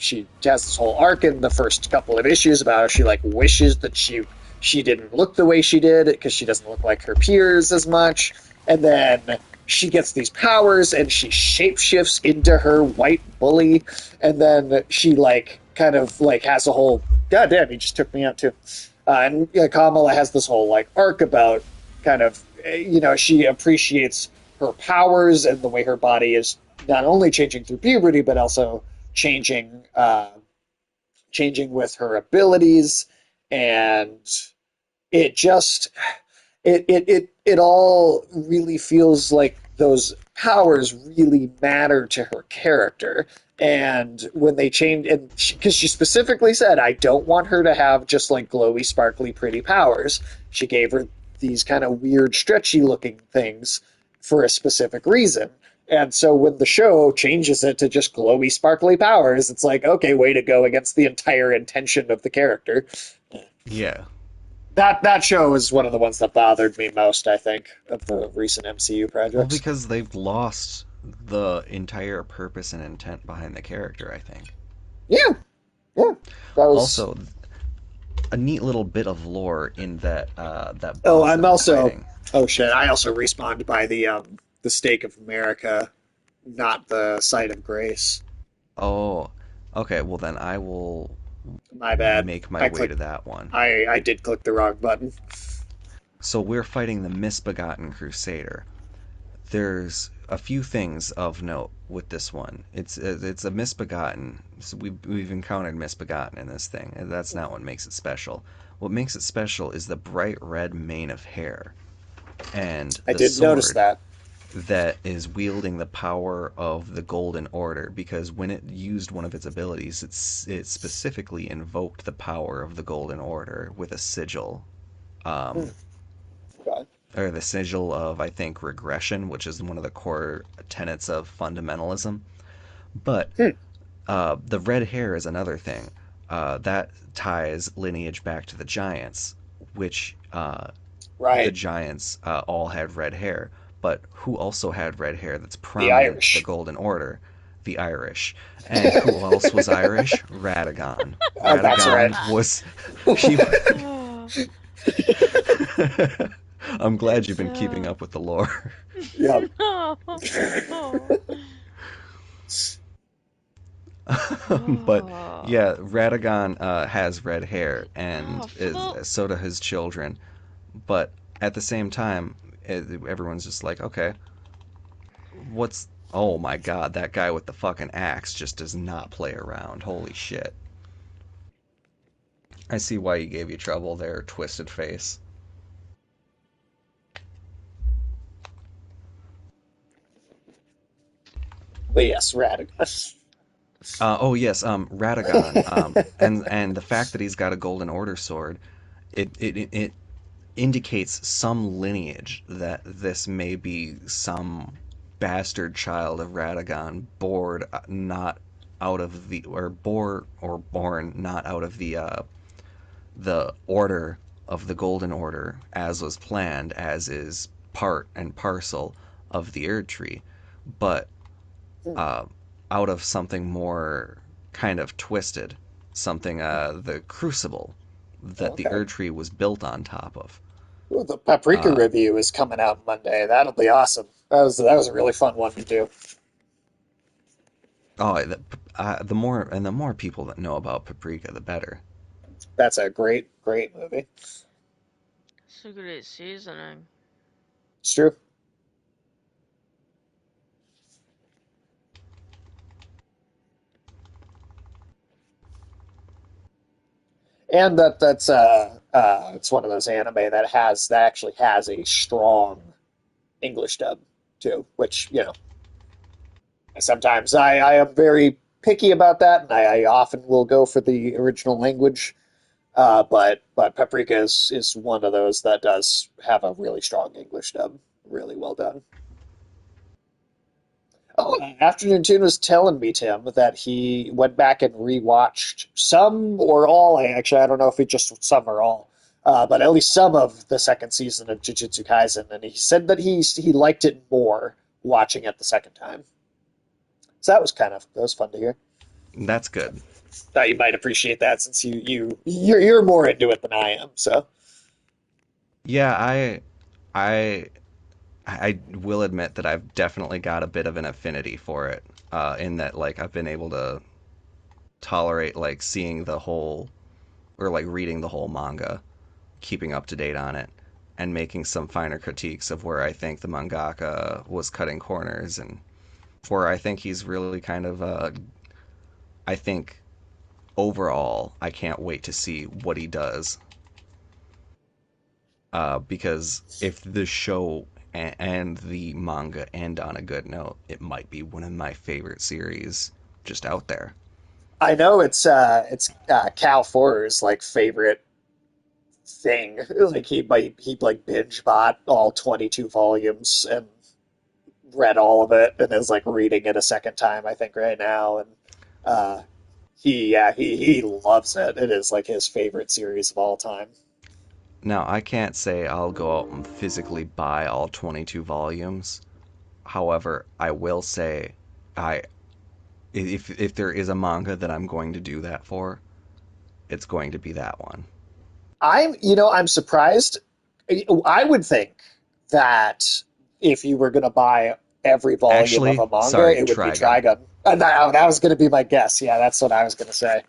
has this whole arc in the first couple of issues about how she like wishes that she didn't look the way she did because she doesn't look like her peers as much, and then she gets these powers and she shapeshifts into her white bully, and then she like kind of like has a whole god damn he just took me out too, and Kamala has this whole like arc about kind of she appreciates her powers and the way her body is not only changing through puberty but also changing changing with her abilities, and it just it all really feels like those powers really matter to her character. And when they changed, and because she specifically said, I don't want her to have just like glowy, sparkly, pretty powers, she gave her these kind of weird, stretchy looking things for a specific reason. And so when the show changes it to just glowy, sparkly powers, it's like, okay, way to go against the entire intention of the character. yeah. That show is one of the ones that bothered me most, I think, of the recent MCU Well, projects. because they've lost the entire purpose and intent behind the character, I think. Yeah, yeah. That was. Also, a neat little bit of lore in that Oh, boss I'm that we're also. fighting. Oh shit! I also respawned by the stake of America, not the site of grace. Oh, okay. Well, then I will My bad. make my I way clicked. to that one. I did click the wrong button. So we're fighting the Misbegotten Crusader. There's a few things of note with this one. It's a misbegotten. So we've encountered misbegotten in this thing, and that's not what makes it special. What makes it special is the bright red mane of hair and I the did notice sword that. that is wielding the power of the Golden Order. Because when it used one of its abilities, it specifically invoked the power of the Golden Order with a sigil. Hmm, Um, okay. or the sigil of, I think, regression, which is one of the core tenets of fundamentalism. But Hmm, the red hair is another thing. That ties lineage back to the giants, which the right. giants all had red hair. But who also had red hair that's The prominent to the Irish. Golden Order? The Irish. And who else was Irish? Radagon. That's right. Radagon was he. Oh, I'm glad you've it's been keeping up with the lore. Yep. no. Oh. But Oh. yeah, Radagon has red hair, Oh, and for is the so do his children. But at the same time, everyone's just like, okay, what's? Oh my God, that guy with the fucking axe just does not play around. Holy shit! I see why he gave you trouble there, twisted face. But yes, Radigus. Oh yes, Radagon, and the fact that he's got a Golden Order sword, it indicates some lineage that this may be some bastard child of Radagon, not out of the or born not out of the order of the Golden Order as was planned, as is part and parcel of the Erd Tree, but uh, out of something more kind of twisted, something the Crucible that the Okay. Erd Tree was built on top of. Ooh, the Paprika Uh, review is coming out Monday. That'll be awesome. That was a really fun one to do. oh, the more people that know about Paprika, the better. That's a great movie. secret seasoning. It's true. And that's it's one of those anime that actually has a strong English dub too, which sometimes I am very picky about that, and I often will go for the original language. But Paprika is one of those that does have a really strong English dub, really well done. Oh, Afternoon Tune was telling me, Tim, that he went back and rewatched some or all. I don't know if he just some or all, but at least some of the second season of Jujutsu Kaisen, and he said that he liked it more watching it the second time. So that was fun to hear. That's good. Thought you might appreciate that since you're more into it than I am. So Yeah, I I will admit that I've definitely got a bit of an affinity for it. In that, like, I've been able to tolerate like seeing the whole or like reading the whole manga, keeping up to date on it, and making some finer critiques of where I think the mangaka was cutting corners and where I think he's really kind of I think overall I can't wait to see what he does because if the show and the manga end on a good note, it might be one of my favorite series just out there. I know it's Cal Forer's like favorite thing. Like he like binge bought all 22 volumes and read all of it and is like reading it a second time, I think, right now. And uh he loves it. It is like his favorite series of all time. Now, I can't say I'll go out and physically buy all 22 volumes. However, I will say I if there is a manga that I'm going to do that for, it's going to be that one. I'm surprised. I would think that if you were going to buy every volume of Actually, a manga, sorry, it would be Trigun. Trigun. And that was going to be my guess. Yeah, that's what I was going to say.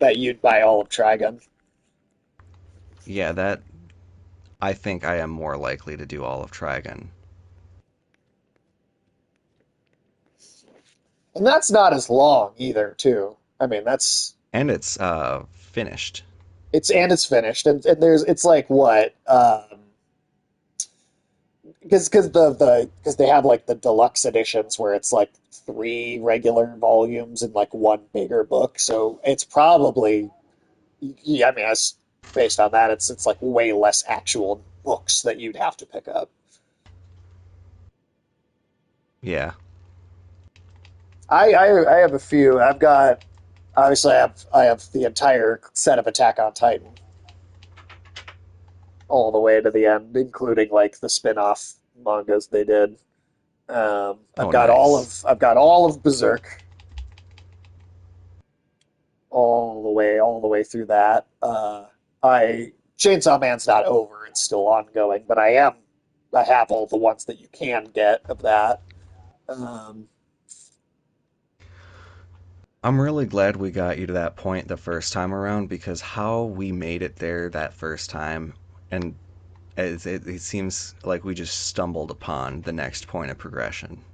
That you'd buy all of Trigun. Yeah, that I think I am more likely to do all of Trigun. And that's not as long either, too. I mean, that's And it's finished. it's finished, and there's it's like what because they have like the deluxe editions where it's like three regular volumes and like one bigger book, so it's probably yeah. I mean, as based on that, it's like way less actual books that you'd have to pick up. Yeah. I have a few. I've got obviously I have the entire set of Attack on Titan all the way to the end, including like the spin-off mangas they did. Oh, nice. I've got all of Berserk all the way through that. I Chainsaw Man's not over; it's still ongoing, but I have all the ones that you can get of that. Um, I'm really glad we got you to that point the first time around because how we made it there that first time, and it seems like we just stumbled upon the next point of progression.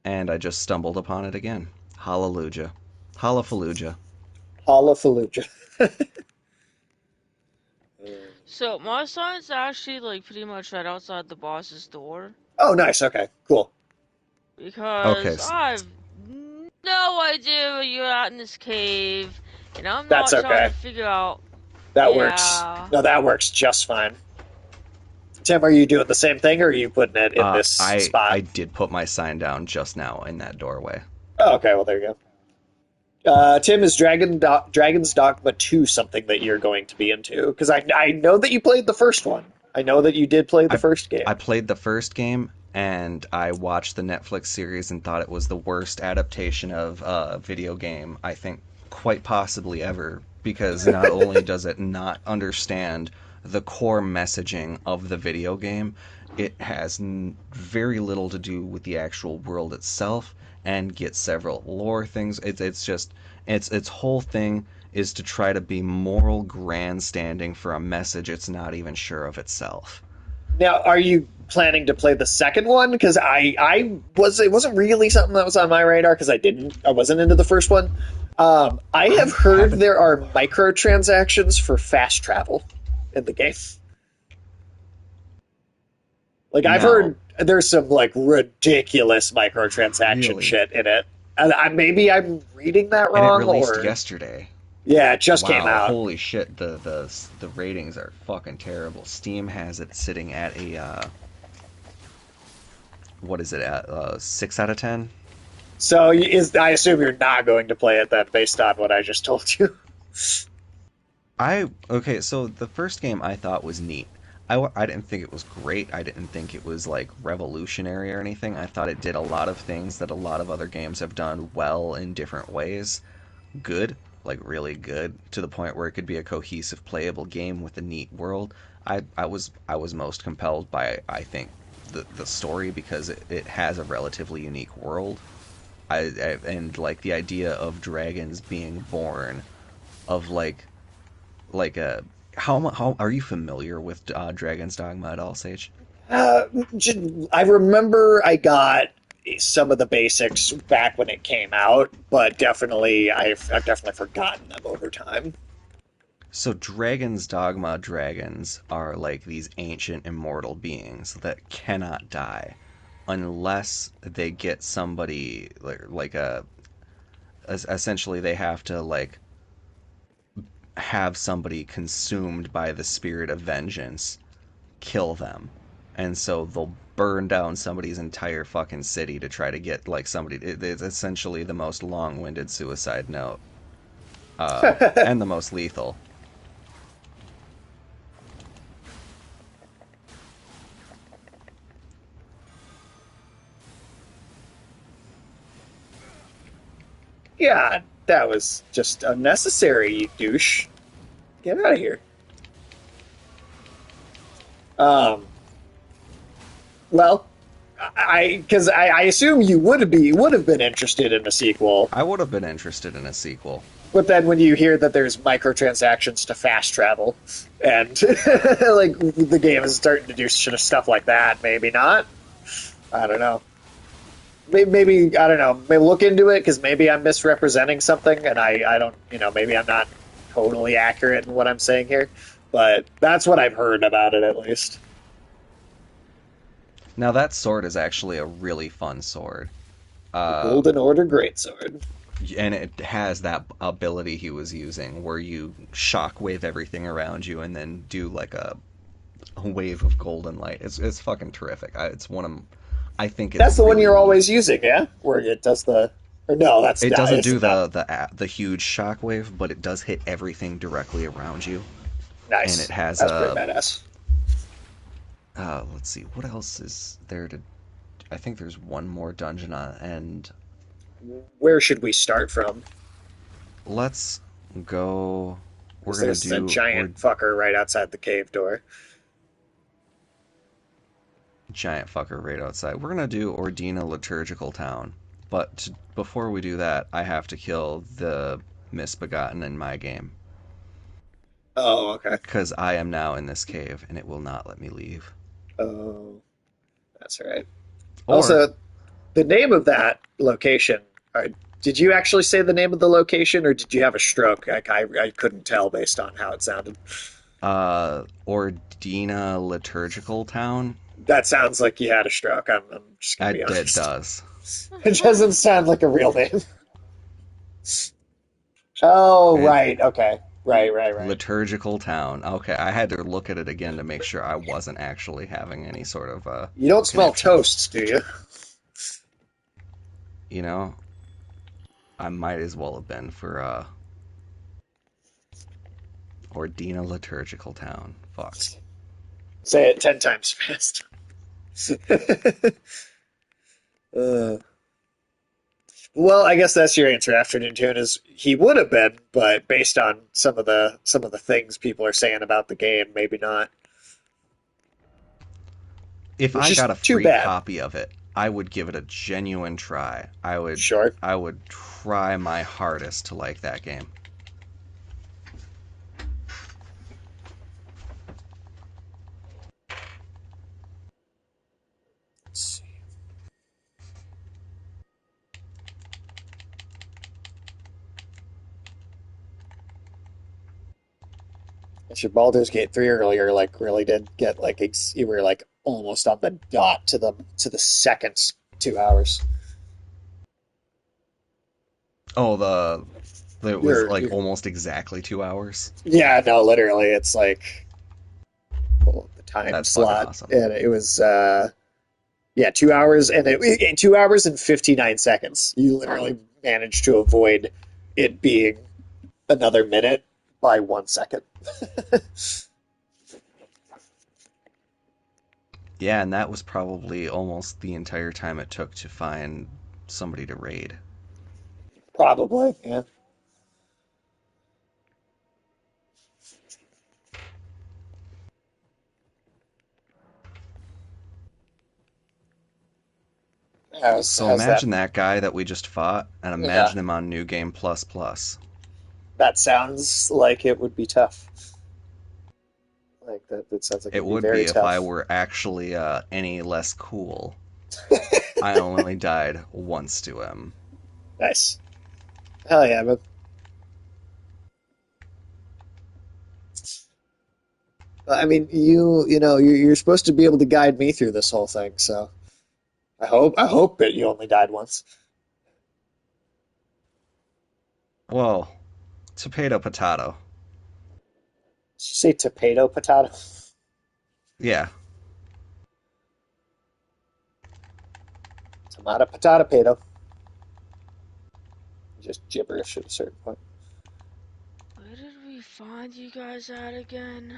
And I just stumbled upon it again. Hallelujah. Hallelujah. Hallelujah. So my sign's actually like pretty much right outside the boss's door Oh, nice. Okay, cool. Okay, because I've no idea you're out in this cave, and I'm That's not trying okay. to figure out. That works. Yeah. No, that works just fine. Tim, are you doing the same thing, or are you putting it in this I spot? did put my sign down just now in that doorway. Oh, okay, well there you go. Tim, is Dragon's Dogma 2 something that you're going to be into? Because I know that you played the first one. I know that you did play the I first I game. played the first game and I watched the Netflix series and thought it was the worst adaptation of a video game I think quite possibly ever because not only does it not understand the core messaging of the video game, it has very little to do with the actual world itself and gets several lore things. It's just its whole thing is to try to be moral grandstanding for a message it's not even sure of itself. Now, are you planning to play the second one? Because I was it wasn't really something that was on my radar because I wasn't into the first one. I have I heard haven't. there are microtransactions for fast travel in the game. Like I've Now, heard there's some like ridiculous microtransaction really, shit in it. And maybe I'm reading that and it wrong, released or yesterday. yeah, it just came Wow, out. holy shit! The ratings are fucking terrible. Steam has it sitting at a what is it at 6 out of 10? So is I assume you're not going to play it then, based on what I just told you. I okay. So the first game I thought was neat. I didn't think it was great. I didn't think it was like revolutionary or anything. I thought it did a lot of things that a lot of other games have done well in different ways. Good, like really good, to the point where it could be a cohesive, playable game with a neat world. I was most compelled by I think the story because it has a relatively unique world. And like the idea of dragons being born of like a how are you familiar with Dragon's Dogma at all, Sage? Uh, I remember I got some of the basics back when it came out, but definitely I've definitely forgotten them over time. So Dragon's Dogma dragons are like these ancient immortal beings that cannot die unless they get somebody like a essentially they have to like have somebody consumed by the spirit of vengeance kill them. And so they'll burn down somebody's entire fucking city to try to get like somebody. It's essentially the most long-winded suicide note, and the most lethal. Yeah, that was just unnecessary, you douche. Get out of here. Um, well, because I assume you would have been interested in a sequel, I would have been interested in a sequel. but then when you hear that there's microtransactions to fast travel, and like the game is starting to do stuff like that, maybe not. I don't know. Maybe I don't know. Maybe look into it because maybe I'm misrepresenting something, and I don't maybe I'm not totally accurate in what I'm saying here, but that's what I've heard about it at least. Now that sword is actually a really fun sword. The Uh, Golden Order Greatsword. and it has that ability he was using where you shockwave everything around you and then do like a wave of golden light. It's fucking terrific. It's one of I think it's That's the one really you're neat. always using, yeah? Where it does the. Or no, that's It not. doesn't It's do not. the huge shockwave, but it does hit everything directly around you. And it Nice. has That's pretty a badass. let's see what else is there to. I think there's one more dungeon on, and Where should we start from? let's go. We're Because gonna there's a do or giant fucker right outside the cave door. giant fucker right outside. We're gonna do Ordina Liturgical Town, but before we do that, I have to kill the misbegotten in my game Oh, okay. because I am now in this cave and it will not let me leave. Oh, that's all right. Or Also, the name of that location. Did you actually say the name of the location, or did you have a stroke? I couldn't tell based on how it sounded. Ordina Liturgical Town. That sounds like you had a stroke. I'm just gonna be It honest. does. It doesn't sound like a real name. Oh, It right. Okay. Right. Liturgical Town. Okay, I had to look at it again to make sure I wasn't actually having any sort of You don't smell connection. toasts, do you? You know, I might as well have been for Ordina Liturgical Town. Fuck. Say it 10 times fast. uh, well, I guess that's your answer. Afternoon Tune is he would have been, but based on some of the things people are saying about the game, maybe not. If Which I is got a too free bad. copy of it, I would give it a genuine try. Sure. I would try my hardest to like that game. Let's see. Your Baldur's Gate 3 earlier, like really did get like you were like almost on the dot to the second 2 hours. Oh, it was like You're almost exactly 2 hours. yeah, no, literally, it's like pull up the time That's fucking slot, awesome. and it was yeah, 2 hours and 2 hours and 59 seconds. You literally managed to avoid it being another minute by 1 second. Yeah, and that was probably almost the entire time it took to find somebody to raid. Probably, yeah. So How's that? imagine that guy that we just fought, and Yeah, imagine him on New Game Plus Plus. that sounds like it would be tough. Like that sounds like It it'd be would very be if I tough. were actually any less cool. I only died once to him. Nice. Hell yeah, but I mean, you're supposed to be able to guide me through this whole thing, so I hope that you only died once. Well, potato potato. Did you say tomato potato? Yeah. Tomato potato potato. Just gibberish at a certain point. Where did we find you guys at again?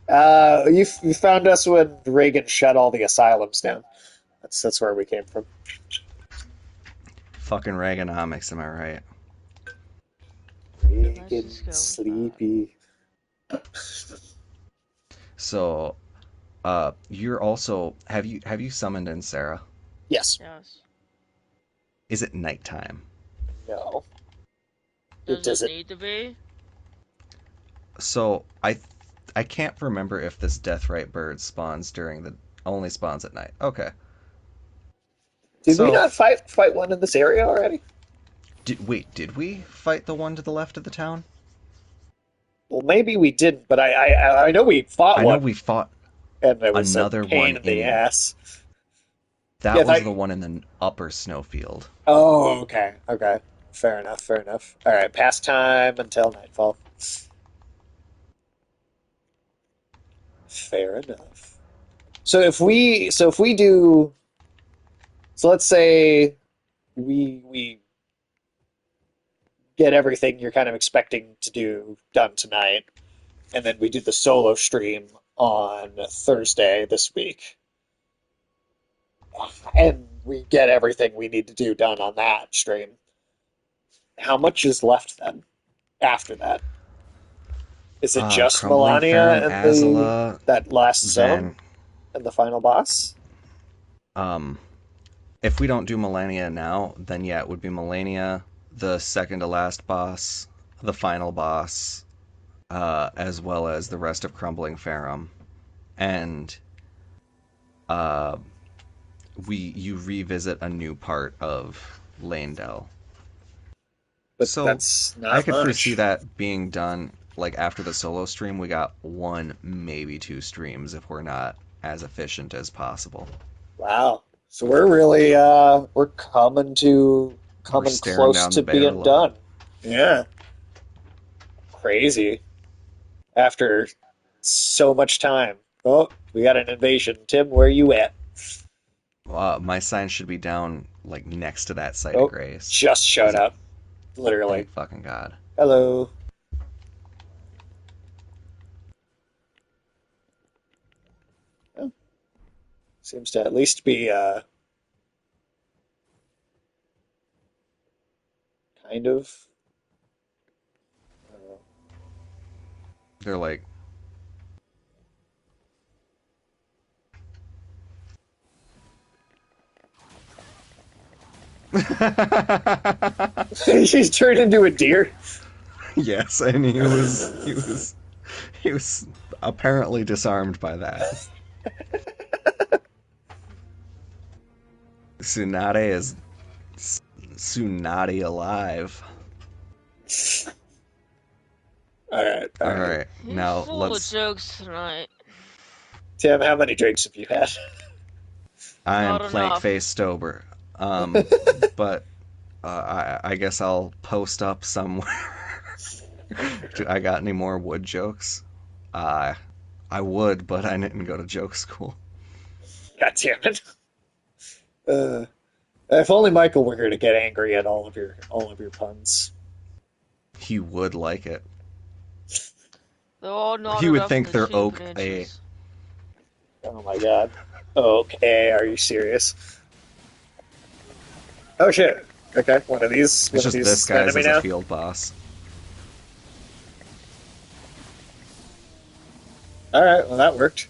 You found us when Reagan shut all the asylums down. That's where we came from. Fucking Reaganomics, am I right? Let's just Reagan go with that. Sleepy. So, you're also have you summoned in Sarah? Yes. Yes. Is it nighttime? No. It Does does it it. need to be? So I can't remember if this Deathrite bird spawns during the only spawns at night. Okay. Did we So, not fight one in this area already? did we fight the one to the left of the town? Well, maybe we didn't, but I know we fought I know one, we fought and it was a another pain one in the in ass. that Yeah. was the one in the upper snowfield. Oh, okay. Okay. Fair enough. Fair enough. All right. Past time until nightfall. Fair enough. So if we do, so let's say we get everything you're kind of expecting to do done tonight, and then we do the solo stream on Thursday this week, and we get everything we need to do done on that stream. How much is left then after that? Is it just Crumbling Ferrum, Melania and the Azula, that last zone then and the final boss? um if we don't do Melania now, then yeah, it would be Melania, the second to last boss, the final boss, as well as the rest of Crumbling Ferrum. And uh, you revisit a new part of Lanedell. But So that's I not could foresee much. that being done like after the solo stream. We got one, maybe two streams if we're not as efficient as possible. Wow. So we're really we're We're coming staring close down the to being barrel of it. done. Yeah. Crazy. After so much time. Oh, we got an invasion. Tim, where you at? My sign should be down like next to that site of Oh, grace. just Is showed it? up. Literally. Thank fucking God. Hello. Oh, seems to at least be kind of uh, They're like, She's turned into a deer. yes, and he was apparently disarmed by that. Tsunade is Tsunade alive. All right, all All right. right, He's now full of let's. jokes tonight. Tim, how many drinks have you had? I am Not plank enough. face sober. But I guess I'll post up somewhere. I got any more wood jokes? Uh, I would, but I didn't go to joke school. God damn it. Uh, if only Michael were here to get angry at all of your puns. He would like it. They're all He knotted would up in think the they're shape of okay. inches. Oh my God. Okay, are you serious? Oh shit. Okay, It's one of just this these guy's enemy as a now. field boss. All right, well that worked.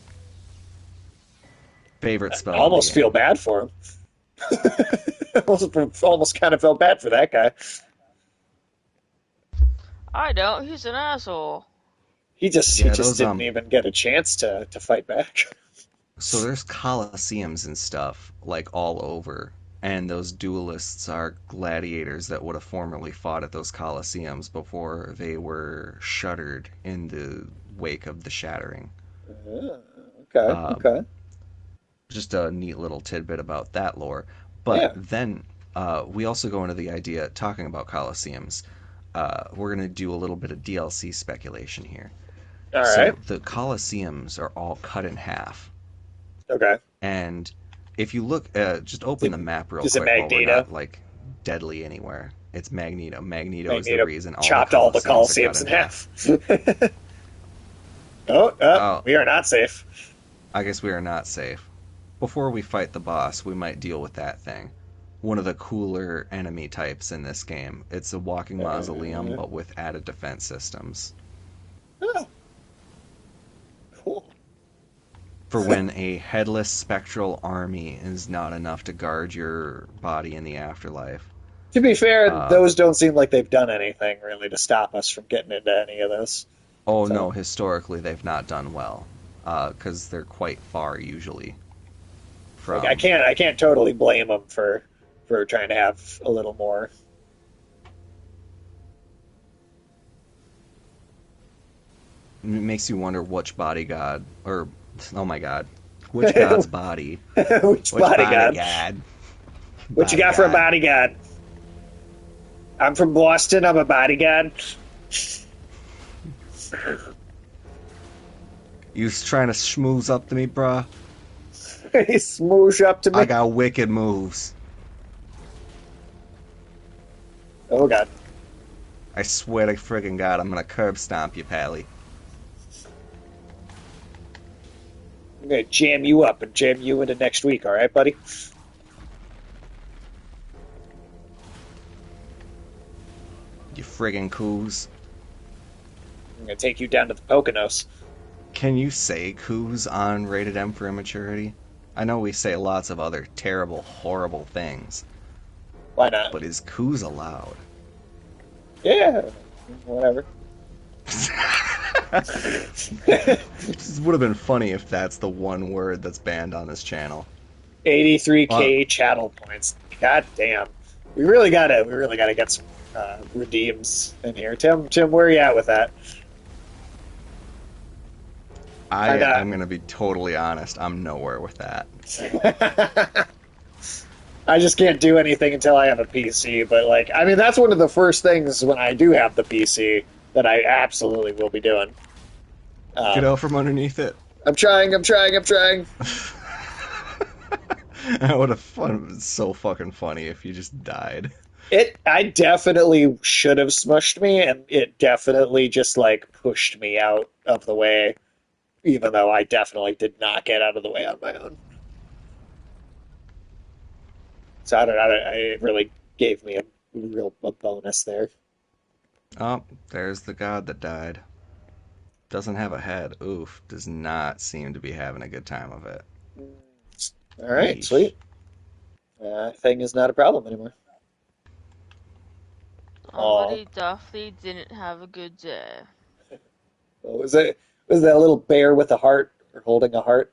Favorite I spell in the almost feel game. bad for him. Almost kind of felt bad for that guy. I don't. He's an asshole. He Yeah, just those didn't even get a chance to fight back. so there's coliseums and stuff like all over, and those duelists are gladiators that would have formerly fought at those coliseums before they were shuttered in the wake of the shattering. Ah, okay, Um, okay. just a neat little tidbit about that lore. But Yeah. then we also go into the idea, talking about coliseums. We're going to do a little bit of DLC speculation here. All right. So the coliseums are all cut in half. Okay. And if you look, just open Did, the map real is it quick while we're Magneto? not like deadly anywhere. It's Magneto. Magneto is the Magneto reason all the chopped all the Colosseums are cut Colosseums in in half. half. Oh, Oh, we are not safe. I guess we are not safe. Before we fight the boss, we might deal with that thing. one of the cooler enemy types in this game. It's a walking mausoleum, Uh, but with added defense systems. oh, cool. For when a headless spectral army is not enough to guard your body in the afterlife. To be fair, Uh, those don't seem like they've done anything really to stop us from getting into any of this. oh So, no, historically they've not done well, because they're quite far usually like, I from. can't, I can't totally blame them for trying to have a little more. It makes you wonder which body god, or oh my god, which god's body, Which which body bodyguard? god, What you body got for a god. bodyguard? I'm from Boston. I'm a bodyguard. You was trying to schmooze up to me, bruh? He smoosh up to I me. got wicked moves. Oh God. I swear to friggin' God, I'm gonna curb stomp you, Pally. I'm gonna jam you up and jam you into next week, all right, buddy? You friggin' coos. I'm gonna take you down to the Poconos. Can you say coos on Rated M for Immaturity? I know we say lots of other terrible, horrible things, Why not? but is coos allowed? Yeah, whatever. It would have been funny if that's the one word that's banned on this channel. Well, 83K chattel points. God damn. We really gotta get some redeems in here. Tim, where are you at with that? And, I'm gonna be totally honest. I'm nowhere with that. I just can't do anything until I have a PC. But like, I mean, that's one of the first things when I do have the PC that I absolutely will be doing. Get Um, out from underneath it. I'm trying. I'm trying. I'm trying. That would have fun. So fucking funny if you just died. I definitely should have smushed me, and it definitely just like pushed me out of the way, even though I definitely did not get out of the way on my own. So I don't know. It really gave me a bonus there. Oh, there's the god that died. Doesn't have a head. Oof. Does not seem to be having a good time of it. All right, Yeesh. sweet. Thing is not a problem anymore. Oh, Somebody definitely didn't have a good day. what was it? Was that little bear with a heart or holding a heart?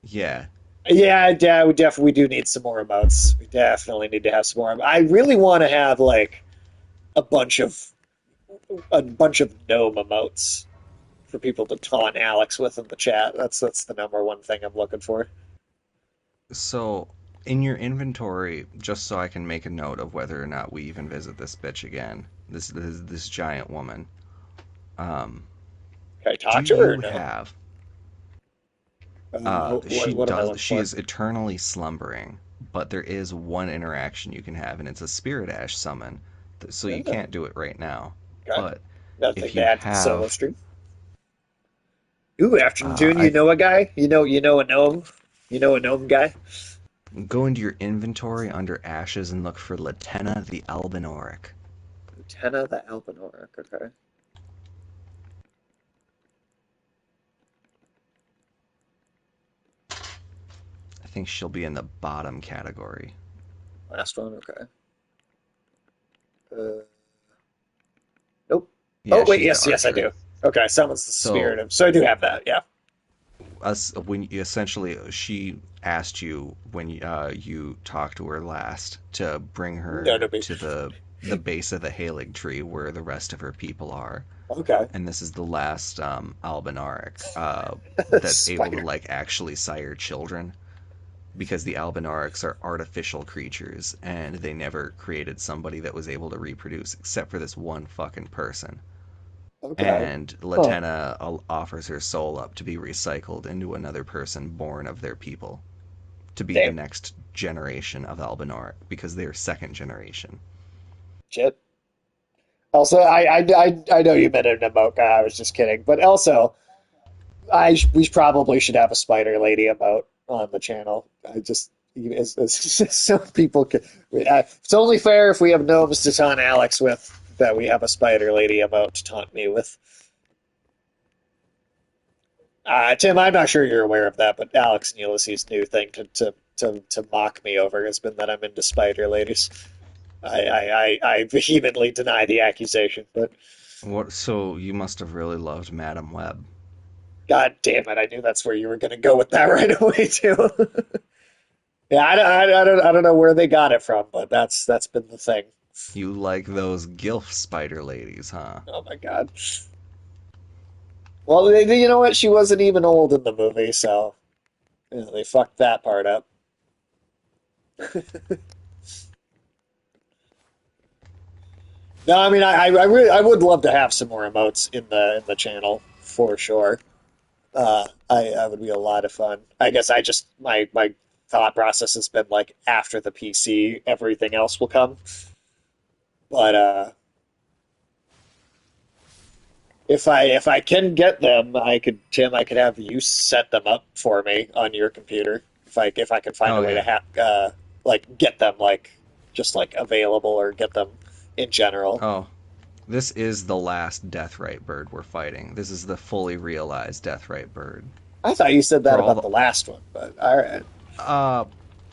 Yeah. Yeah, we do need some more emotes. We definitely need to have some more. I really want to have like a bunch of a bunch of gnome emotes for people to taunt Alex with in the chat. That's the number one thing I'm looking for. So, in your inventory, just so I can make a note of whether or not we even visit this bitch again, this giant woman. Um, Can I do talk to her or you no? have? She What am I does. looking She for? is eternally slumbering, but there is one interaction you can have, and it's a spirit ash summon. So you Yeah, can't do it right now. okay. But Nothing if to you add to the solo have, stream. Ooh, afternoon. I You know a guy? You know a gnome? You know a gnome guy? go into your inventory under ashes and look for Latenna the Albinoric. Lieutenant the Alpinoric. Okay. I think she'll be in the bottom category. Last one. Okay. Uh, nope. Yeah, Oh wait, she's the yes, I archer. do. Okay, summons the spirit So of. So I do have that. Yeah. us when you essentially she asked you when you talked to her last to bring No, her no big. to the base of the Halig tree where the rest of her people are, Okay. and this is the last Albinaric that's able to Spider. like actually sire children because the Albinarics are artificial creatures and they never created somebody that was able to reproduce except for this one fucking person. Okay. And Huh. Latenna offers her soul up to be recycled into another person born of their people, to be the Damn. next generation of Albinor, because they're second generation. Shit. Also, I know you meant an emote guy. I was just kidding. But also, we probably should have a spider lady emote. on the channel. I just so people can. It's only fair if we have gnomes to taunt Alex with that we have a spider lady emote to taunt me with. Tim, I'm not sure you're aware of that, but Alex and Ulysses' new thing to mock me over has been that I'm into spider ladies. I vehemently deny the accusation, but What? So you must have really loved Madam Web. God damn it, I knew that's where you were going to go with that right away too. Yeah, I don't know where they got it from, but that's been the thing. You like those gilf spider ladies, huh? Oh my God. Well, you know what? She wasn't even old in the movie, so they fucked that part up. No, I mean, I really I would love to have some more emotes in the channel for sure. I would be a lot of fun. I guess I just my thought process has been like after the PC, everything else will come. But if I can get them, I could Tim, I could have you set them up for me on your computer. If I could find Oh a way to yeah. have like get them like just like available or get them in general. Oh, this is the last Deathrite bird we're fighting. This is the fully realized Deathrite bird. I thought you said that For all about the the last one, but all right. uh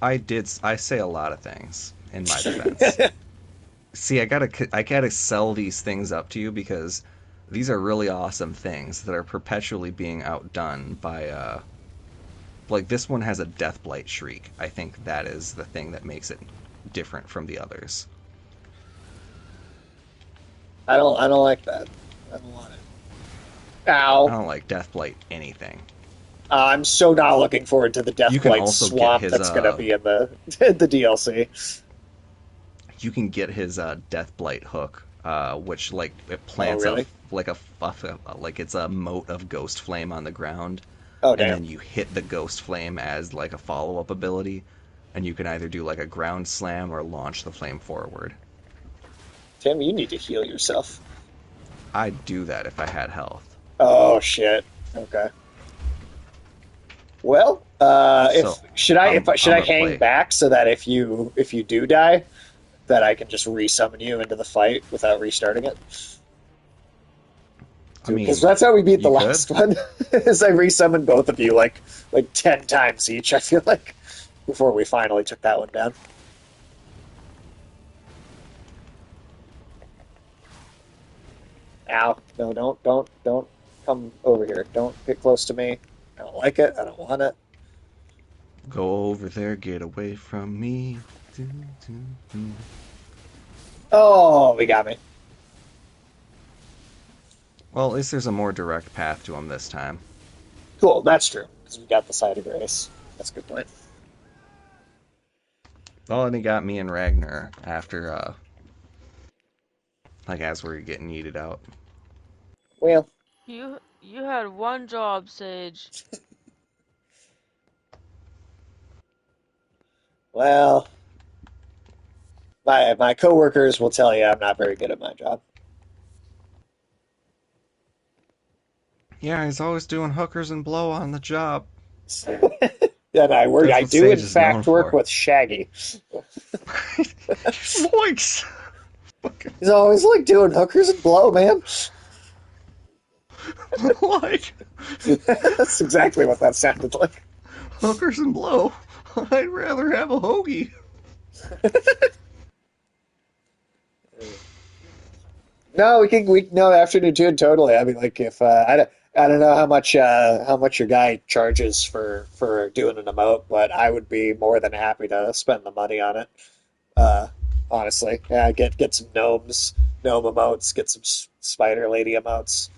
I say a lot of things in my defense. See, I gotta sell these things up to you because these are really awesome things that are perpetually being outdone by like this one has a Deathblight Shriek. I think that is the thing that makes it different from the others. I don't like that. I don't want it. I Ow. don't like Deathblight anything. I'm so not looking forward to the You can Deathblight also get swamp his that's gonna be in the the DLC. Deathblight hook, which like it Oh, plants really? like like it's a mote of Ghost Flame on the ground, Oh, and damn. then you hit the Ghost Flame as like a follow up ability, and you can either do like a ground slam or launch the flame forward. Tim, you need to heal yourself. I'd do that if I had health. Oh, shit. Okay. Well, if So should I'm I gonna hang play. back so that if you do die, that I can just resummon you into the fight without restarting it? I Because mean, that's how we beat the you could last one. Is I resummoned both of you like 10 times each. I feel like before we finally took that one down. Ow! No, don't come over here. Don't get close to me. I don't like it. I don't want it. go over there, get away from me. Do, do, do. Oh, we got me. Well, at least there's a more direct path to him this time. Cool. That's true because we got the side of grace. That's a good point. Well, and he got me and Ragnar after like as we are getting yeeted out. Well, You had one job, Sage. well, my coworkers will tell you I'm not very good at my job. Yeah, he's always doing hookers and blow on the job. And That's I what do in Sage is known fact work for. with Shaggy. Yoinks! Fucking He's always like doing hookers and blow, man. like That's exactly what that sounded like. hookers and blow. I'd rather have a hoagie. No, we no afternoon too totally. I mean, like if I don't know how much your guy charges for doing an emote, but I would be more than happy to spend the money on it. Uh, Honestly, yeah, get some gnome emotes, get some spider lady emotes.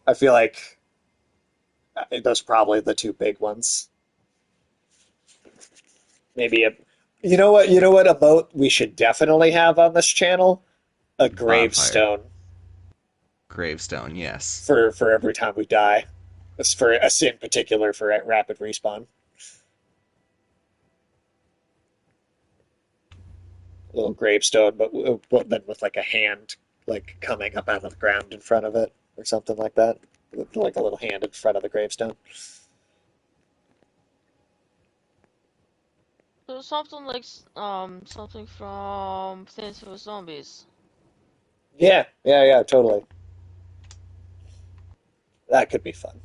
I feel like those are probably the two big ones. Maybe a, you know what emote we should definitely have on this channel? A Bonfire. gravestone Gravestone, yes. for every time we die. That's for us in particular for rapid respawn. A little gravestone, but then with like a hand like coming up out of the ground in front of it or something like that. Like a little hand in front of the gravestone. So something like something from Plants vs Zombies. Yeah, yeah, yeah, totally. That could be fun.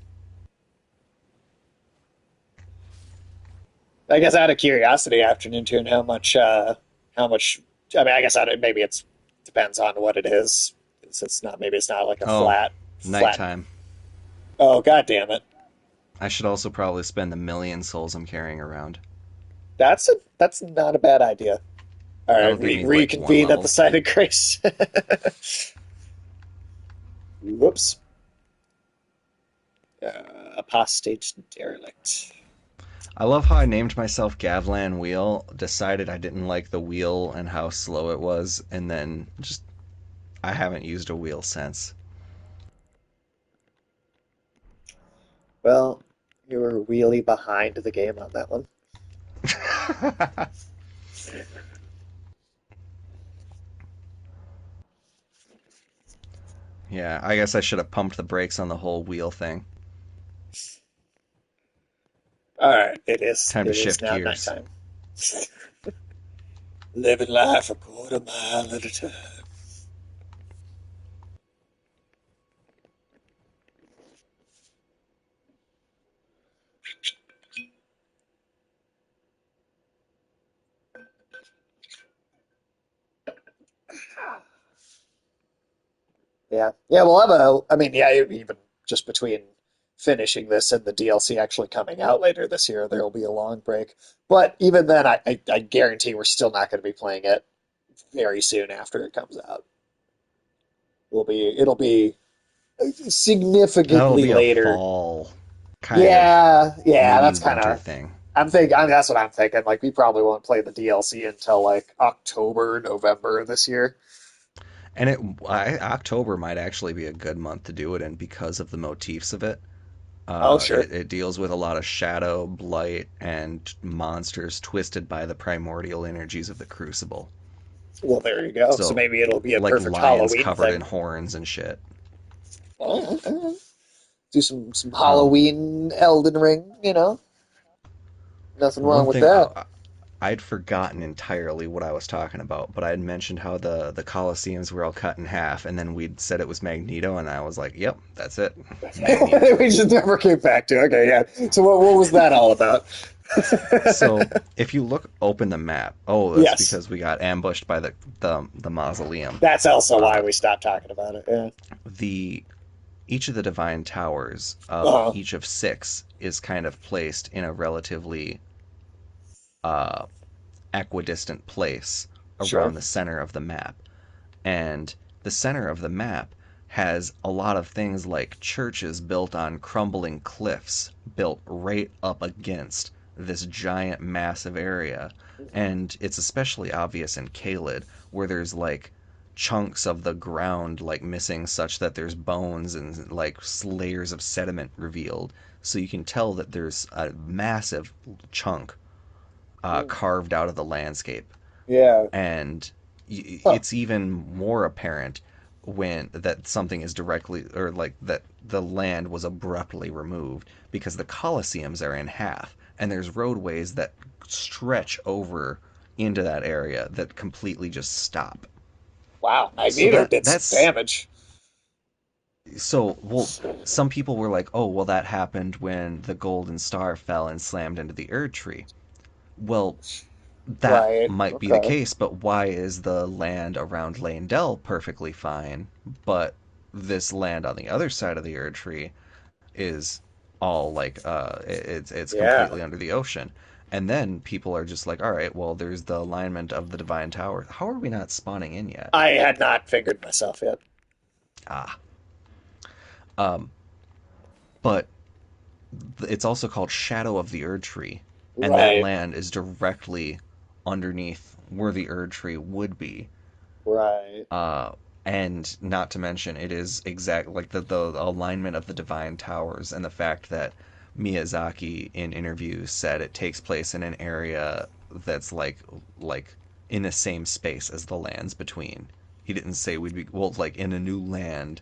I guess out of curiosity, afternoon tune, how much? I mean, I guess maybe it's depends on what it is. It's not maybe it's not like a Oh, flat. nighttime. Oh, god damn it! I should also probably spend the million souls I'm carrying around. That's not a bad idea. All That'll right, give me like one reconvene at the level. site of grace. Whoops. Apostate derelict. I love how I named myself Gavlan Wheel, decided I didn't like the wheel and how slow it was, and then just I haven't used a wheel since. Well, you were really behind the game on that one. Yeah, I guess I should have pumped the brakes on the whole wheel thing. All right, Time to it is shift now gears. nighttime. Living life a quarter mile at a time. Yeah, yeah. We'll have a. I mean, yeah. Even just between finishing this and the DLC actually coming out later this year, there will be a long break. But even then, I guarantee we're still not going to be playing it very soon after it comes out. It'll be That'll significantly be a later. fall kind of, Yeah, yeah. maybe That's kind winter of. thing. That's what I'm thinking. Like, we probably won't play the DLC until like October, November this year. And October might actually be a good month to do it in because of the motifs of it. Oh, sure. It deals with a lot of shadow, blight, and monsters twisted by the primordial energies of the crucible. Well, there you go. So So, maybe it'll be a like perfect lions Halloween covered thing. in horns and shit. Oh, do some Um, Halloween Elden Ring. Nothing wrong One with thing that. I'd forgotten entirely what I was talking about, but I had mentioned how the Colosseums were all cut in half, and then we'd said it was Magneto, and I was like, "Yep, that's it, Magneto." We just never came back to. Okay, yeah. So what was that all about? So if you open the map, oh, that's Yes, because we got ambushed by the mausoleum. that's also why Uh, we stopped talking about it. Yeah. the Each of the divine towers of Uh-huh. each of six is kind of placed in a relatively uh, equidistant place Sure. around the center of the map. And the center of the map has a lot of things like churches built on crumbling cliffs, built right up against this giant, massive area. And it's especially obvious in Caelid, where there's like chunks of the ground like missing such that there's bones and like layers of sediment revealed. So you can tell that there's a massive chunk Mm. carved out of the landscape, Yeah. and Huh. it's even more apparent when that something is directly or like that the land was abruptly removed because the Colosseums are in half and there's roadways that stretch over into that area that completely just stop. Wow. So Magneto did some that's damage. so well some people were like, "Oh, well that happened when the golden star fell and slammed into the Erd tree." Well, that Right. might be the Okay. case, but why is the land around Leyndell perfectly fine, but this land on the other side of the Erd Tree is all like it's Yeah. completely under the ocean. And then people are just like, all right, well, there's the alignment of the Divine Tower. How are we not spawning in yet? I had not figured myself yet. Ah, um, but it's also called Shadow of the Erd Tree, and that Right. land is directly underneath where the Erd Tree would be. Right. uh, and not to mention it is exact like the alignment of the divine towers and the fact that Miyazaki in interviews said it takes place in an area that's like in the same space as the lands between. He didn't say we'd be well like in a new land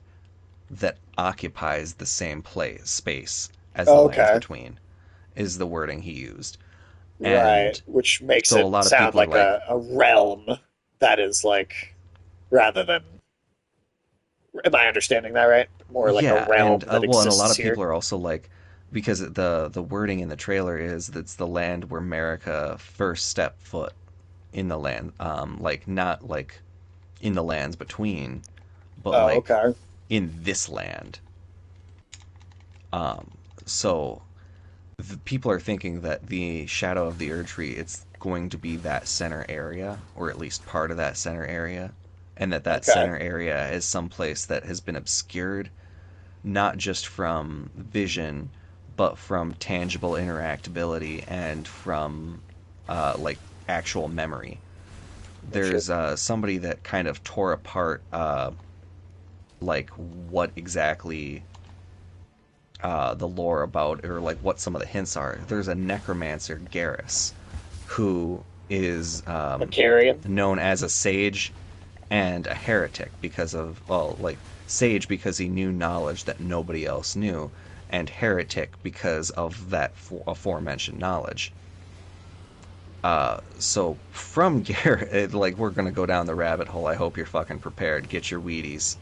that occupies the same place space as the lands Okay. between is the wording he used. Right, And which makes so a it lot of sound people are like like, a realm that is like, rather than, am I understanding that right? More like a yeah, and realm that well, and a lot exists of here. people are also like, because the wording in the trailer is that's the land where America first stepped foot in the land, like not like in the lands between, but Oh, like okay. in this land. Um, so the people are thinking that the shadow of the Erd Tree, it's going to be that center area, or at least part of that center area, and that Okay. center area is someplace that has been obscured, not just from vision, but from tangible interactability and from like actual memory. Oh, shit. There's somebody that kind of tore apart like what exactly the lore about, or like what some of the hints are. There's a necromancer, Garrus, who is A carrion? known as a sage and a heretic because of, well, like sage because he knew knowledge that nobody else knew, and heretic because of that aforementioned knowledge. So from Garrett, like we're gonna go down the rabbit hole. I hope you're fucking prepared. Get your Wheaties.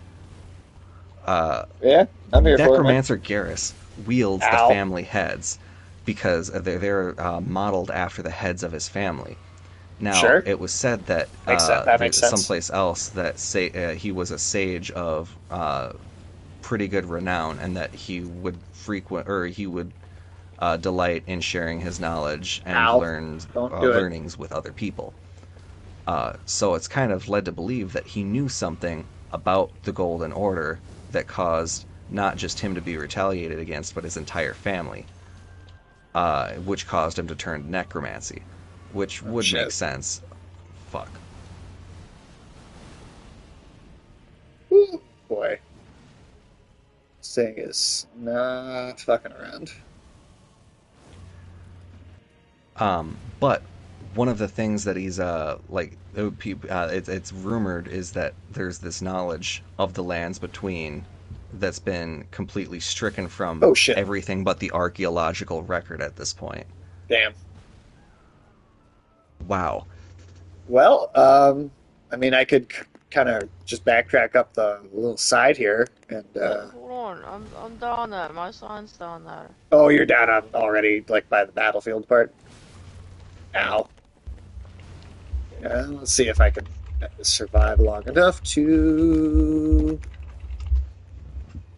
Yeah, I'm here for it, man. Necromancer Garrus wields the Ow. family heads because they're modeled after the heads of his family. Now, Sure. it was said that Makes sense. That makes there's sense. someplace else that say he was a sage of pretty good renown, and that he would frequent, or he would delight in sharing his knowledge and Ow. Don't do it. learnings with other people. So it's kind of led to believe that he knew something about the Golden Order that caused not just him to be retaliated against, but his entire family, which caused him to turn to necromancy, which Oh, would make shit. sense. Fuck. Ooh, boy. This thing is not fucking around. But one of the things that he's it's rumored is that there's this knowledge of the lands between that's been completely stricken from Oh, shit. everything but the archaeological record at this point. Damn. Wow. Well, I mean, I could kind of just backtrack up the little side here, and Hold on, I'm down there. My sign's down there. oh, you're down on already, like by the battlefield part. Ow. Yeah, let's see if I can survive long enough to.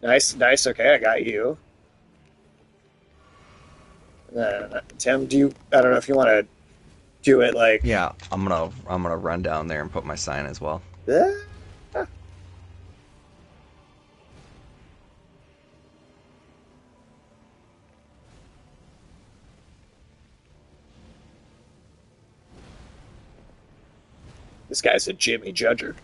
Nice, nice. Okay, I got you. Tim, do you? I don't know if you want to do it like. Yeah, I'm gonna run down there and put my sign as well. Ah, this guy's a Jimmy Judger.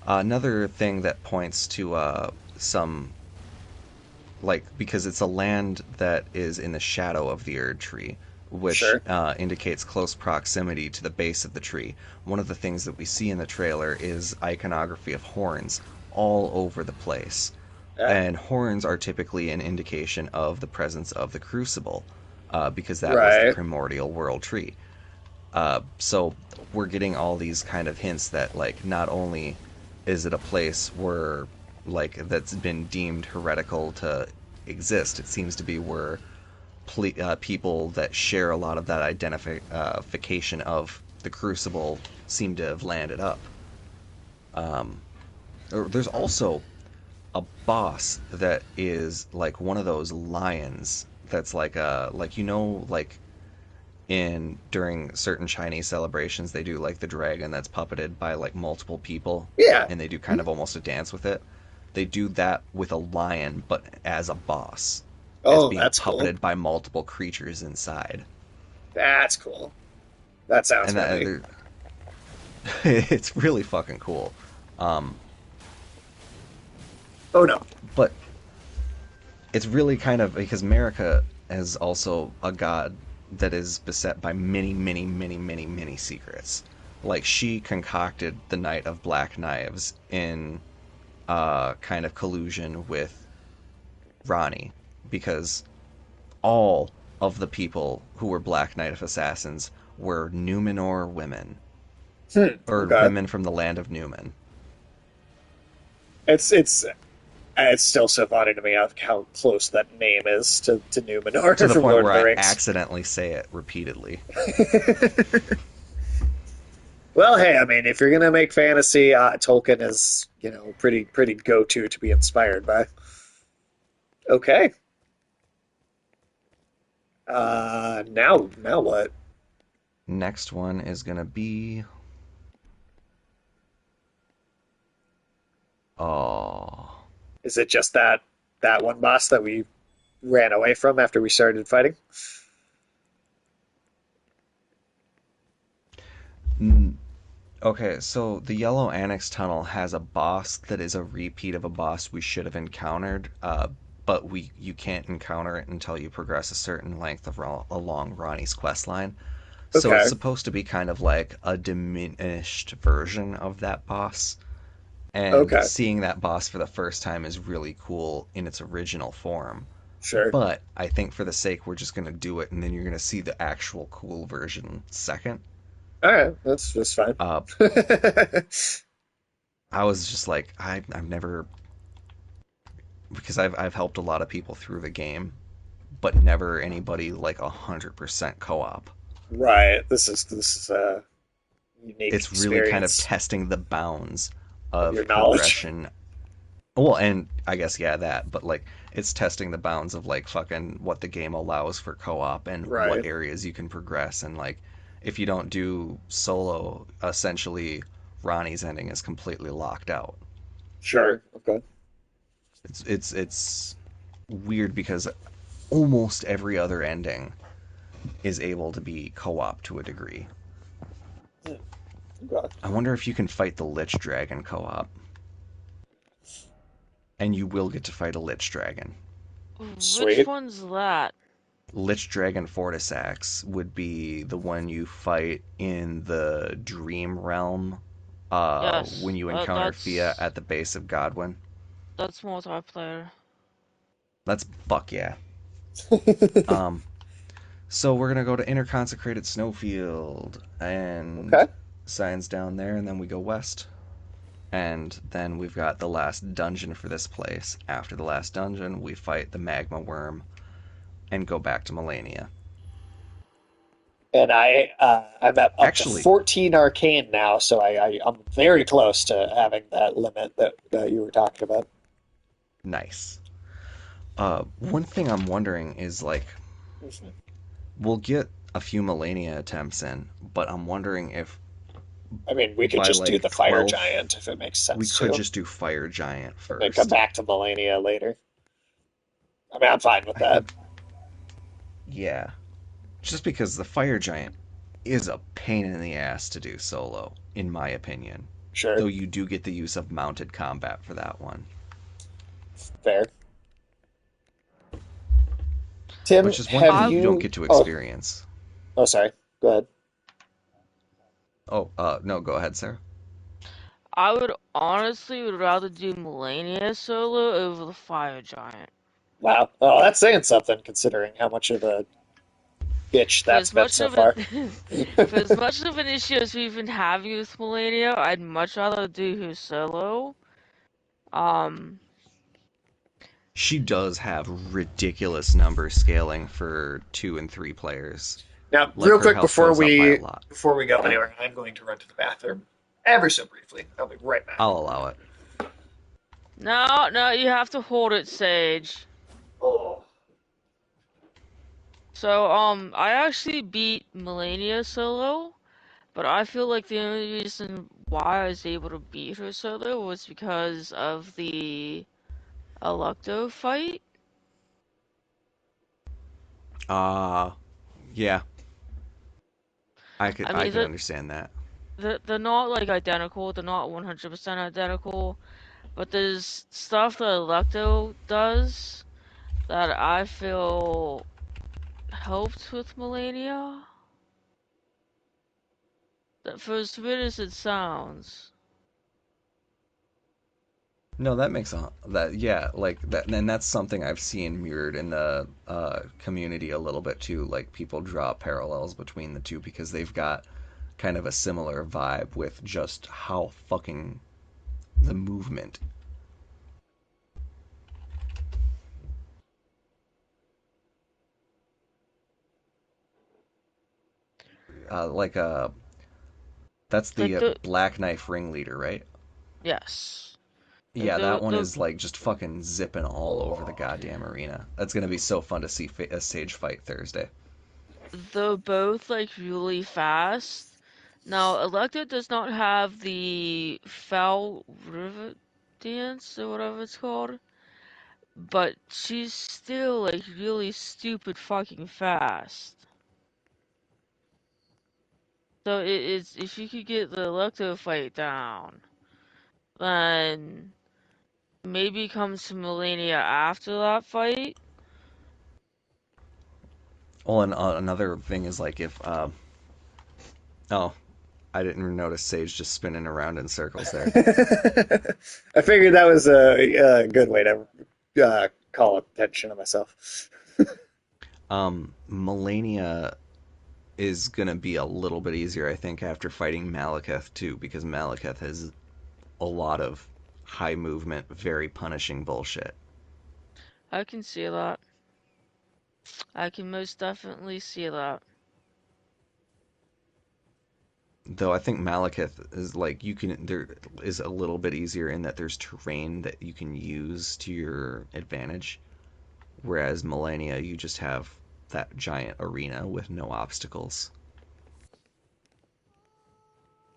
Another thing that points to some, like, because it's a land that is in the shadow of the Erd tree, which Sure. indicates close proximity to the base of the tree. One of the things that we see in the trailer is iconography of horns all over the place. Yeah. And horns are typically an indication of the presence of the crucible, because that was the Right. primordial world tree. So we're getting all these kind of hints that, like, not only is it a place where, like, that's been deemed heretical to exist, it seems to be where people that share a lot of that identification of the crucible seem to have landed up. There's also a boss that is like one of those lions that's like a, like, like in during certain Chinese celebrations they do like the dragon that's puppeted by like multiple people, Yeah. and they do kind of almost a dance with it. They do that with a lion, but as a boss, as Oh, being that's cool. puppeted by multiple creatures inside. That's cool. That sounds And heavy. it's really fucking cool. Um, Oh no. but it's really kind of because America is also a god that is beset by many, many, many, many, many secrets. Like she concocted the Night of Black Knives in kind of collusion with Ronnie. because all of the people who were Black Knight of Assassins were Numenor women, Hmm. or Okay. women from the land of Numen. It's still so funny to me how close that name is to To Numenor the from point Lord where of the I Rings. accidentally say it repeatedly. Well, hey, I mean, if you're gonna make fantasy, Tolkien is, pretty go-to to be inspired by. Okay. Now what? Next one is gonna be oh Is it just that one boss that we ran away from after we started fighting? okay, so the Yellow Annex Tunnel has a boss that is a repeat of a boss we should have encountered, but we you can't encounter it until you progress a certain length of along Ronnie's quest line. So it's Okay, supposed to be kind of like a diminished version of that boss. And okay, seeing that boss for the first time is really cool in its original form. sure. But I think for the sake, we're just going to do it, and then you're going to see the actual cool version second. All right, that's fine. Uh, I was just like, I've never, because I've helped a lot of people through the game, but never anybody like 100% co-op. Right. This is a unique It's really kind of experience testing the bounds of your of knowledge. progression. Well, and I guess yeah, that, but like it's testing the bounds of like fucking what the game allows for co-op and what Right. areas you can progress and like if you don't do solo, essentially Ronnie's ending is completely locked out. Sure. Okay. It's weird because almost every other ending is able to be co-op to a degree. Hmm, okay. I wonder if you can fight the Lich Dragon co-op, and you will get to fight a Lich Dragon. Which Sweet. one's that? Lich Dragon Fortisax would be the one you fight in the Dream Realm when Yes, you encounter Fia that's at the base of Godwyn. multiplayer. That's fuck yeah. Um, so we're gonna go to Interconsecrated Snowfield and Okay. signs down there, and then we go west. And then we've got the last dungeon for this place. After the last dungeon, we fight the Magma Worm and go back to Melania. And I'm at up to Actually, 14 arcane now, so I'm very close to having that limit that you were talking about. nice. One thing I'm wondering is like Mhm. we'll get a few Melania attempts in, but I'm wondering if I mean, we could by just do like the fire 12th giant if it makes we sense could too, just do Fire Giant and then come first. back to Melania later. I mean, I'm fine with I that. think yeah, just because the Fire Giant is a pain in the ass to do solo, in my opinion. Sure. Though you do get the use of mounted combat for that one, Fair. Tim, which is one have thing I you don't you? get to Oh, experience. oh, sorry. Go ahead. Oh, no, go ahead, Sarah. I would rather do Melania solo over the Fire Giant. Wow. Oh, that's saying something considering how much of a bitch For that's as been much so of it, far. for as much of an issue as we've been having with Melania, I'd much rather do her solo. Um, She does have ridiculous number scaling for 2 and 3 players. Now, Like real her quick health goes up by a lot. before we go anywhere, I'm going to run to the bathroom ever so briefly. I'll be right back. I'll allow it. no, no, you have to hold it, Sage. Oh. So, I actually beat Melania solo, but I feel like the only reason why I was able to beat her solo was because of the Electo fight. Uh yeah, I I mean, could understand that. they're not like identical, they're not 100% identical, but there's stuff that Electo does that I feel helped with Melania. That for as weird as it sounds. No, that makes a that yeah, like that, and that's something I've seen mirrored in the community a little bit too. Like people draw parallels between the two because they've got kind of a similar vibe with just how fucking the movement, like that's Like the Black Knife ringleader, right? yes. Like Yeah, that one is like just fucking zipping all over the goddamn arena. That's gonna be so fun to see a Sage fight Thursday. they're both like really fast. Now, Electa does not have the foul rivet dance or whatever it's called, but she's still like really stupid fucking fast. So it's if you could get the Electo fight down, then maybe come to Melania after that fight. Well, and another thing is like if oh, I didn't notice Sage just spinning around in circles there. I figured that was a good way to call attention to myself. Melania is gonna be a little bit easier, I think, after fighting Malekith too, because Malekith has a lot of high movement, very punishing bullshit. I can see that. I can most definitely see that. Though I think Malekith is like you can there is a little bit easier in that there's terrain that you can use to your advantage, whereas Melania you just have that giant arena with no obstacles.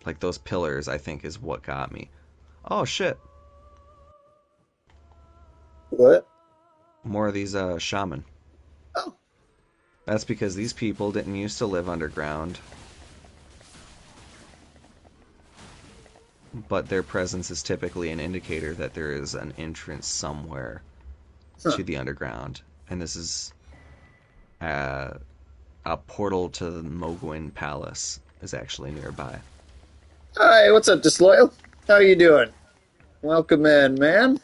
Like those pillars, I think, is what got me. Oh shit! What? More of these shaman. Oh, That's because these people didn't used to live underground, but their presence is typically an indicator that there is an entrance somewhere huh. to the underground. And this is uh, a portal to the Mogwin Palace is actually nearby. Hi, what's up, Disloyal? How you doing? Welcome in, man.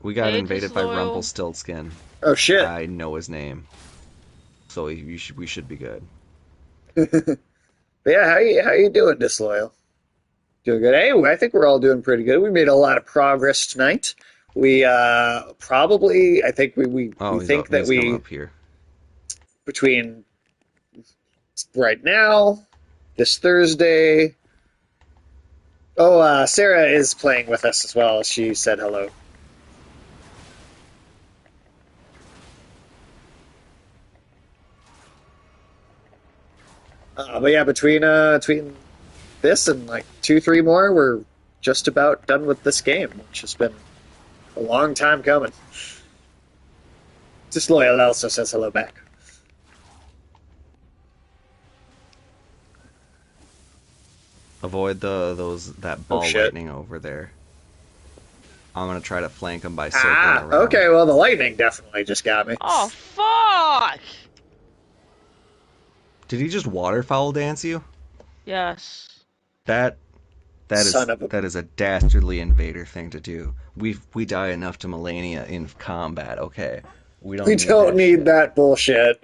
We got Hey, invaded by Disloyal. Rumpelstiltskin. Oh shit. I know his name, so we should be good. Yeah, how you doing, Disloyal? Doing good. Hey, I think we're all doing pretty good. We made a lot of progress tonight. We probably, I think we Oh, think that he's coming we up here. between right now, this Thursday. Oh, Sarah is playing with us as well. She said hello. But yeah, between this and like two, three more, we're just about done with this game, which has been a long time coming. Disloyal also says hello back. Avoid that Oh ball shit. lightning over there. I'm gonna try to flank him by circling Ah, around. okay. Well, the lightning definitely just got me. Oh fuck! Did he just waterfowl dance you? Yes. That Son of a. that is a dastardly invader thing to do. We die enough to Melania in combat. Okay, we We don't need don't that need shit. that bullshit.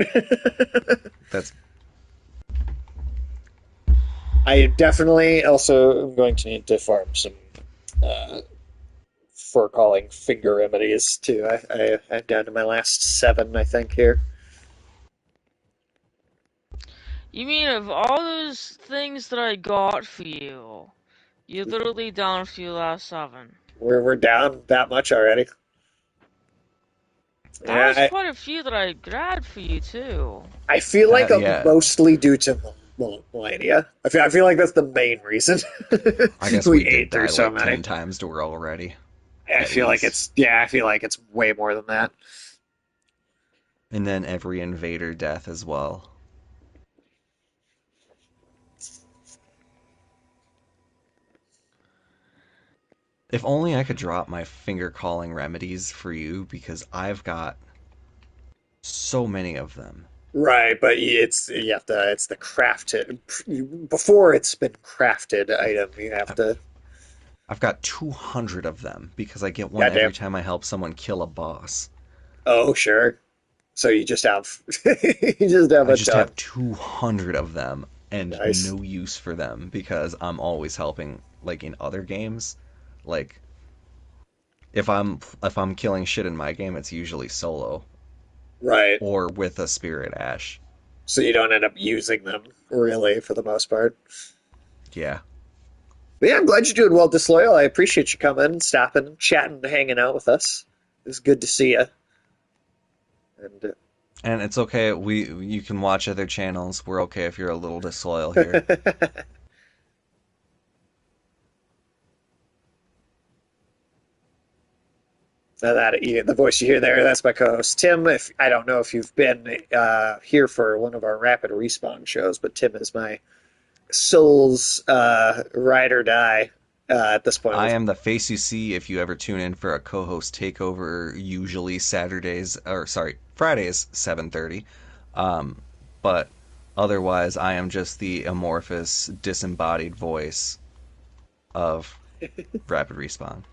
That's I definitely also am going to need to farm some uh, for calling finger remedies too. I'm down to my last seven, I think here. You mean of all those things that I got for you, you're literally down to your last seven. We're down that much already. That was Yeah, quite a few that I grabbed for you too. I feel like that. I'm Yeah, mostly due to Melania. I feel like that's the main reason I guess we we did ate through die so like many. 10 times to her already, I at feel like least. it's yeah. I feel like it's way more than that. And then every invader death as well. If only I could drop my finger calling remedies for you because I've got so many of them. Right, but it's you have to. It's the crafted before it's been crafted item. You have Uh, to. I've got 200 of them because I get one every Goddamn. time I help someone kill a boss. Oh, sure. So you just have you just have I a just ton. have 200 of them and Nice. no use for them because I'm always helping like in other games. Like if I'm killing shit in my game, it's usually solo Right. or with a spirit ash. So you don't end up using them really for the most part. Yeah. But yeah, I'm glad you're doing well, Disloyal. I appreciate you coming, stopping, chatting, hanging out with us. It's good to see you. And And it's okay. We you can watch other channels. We're okay if you're a little disloyal here. the voice you hear there, that's my co-host Tim. If I don't know if you've been here for one of our rapid respawn shows, but Tim is my soul's ride or die at this point. I With am the face you see if you ever tune in for a co-host takeover, usually Saturdays or sorry, Fridays 7:30. Um, but otherwise I am just the amorphous disembodied voice of Rapid Respawn.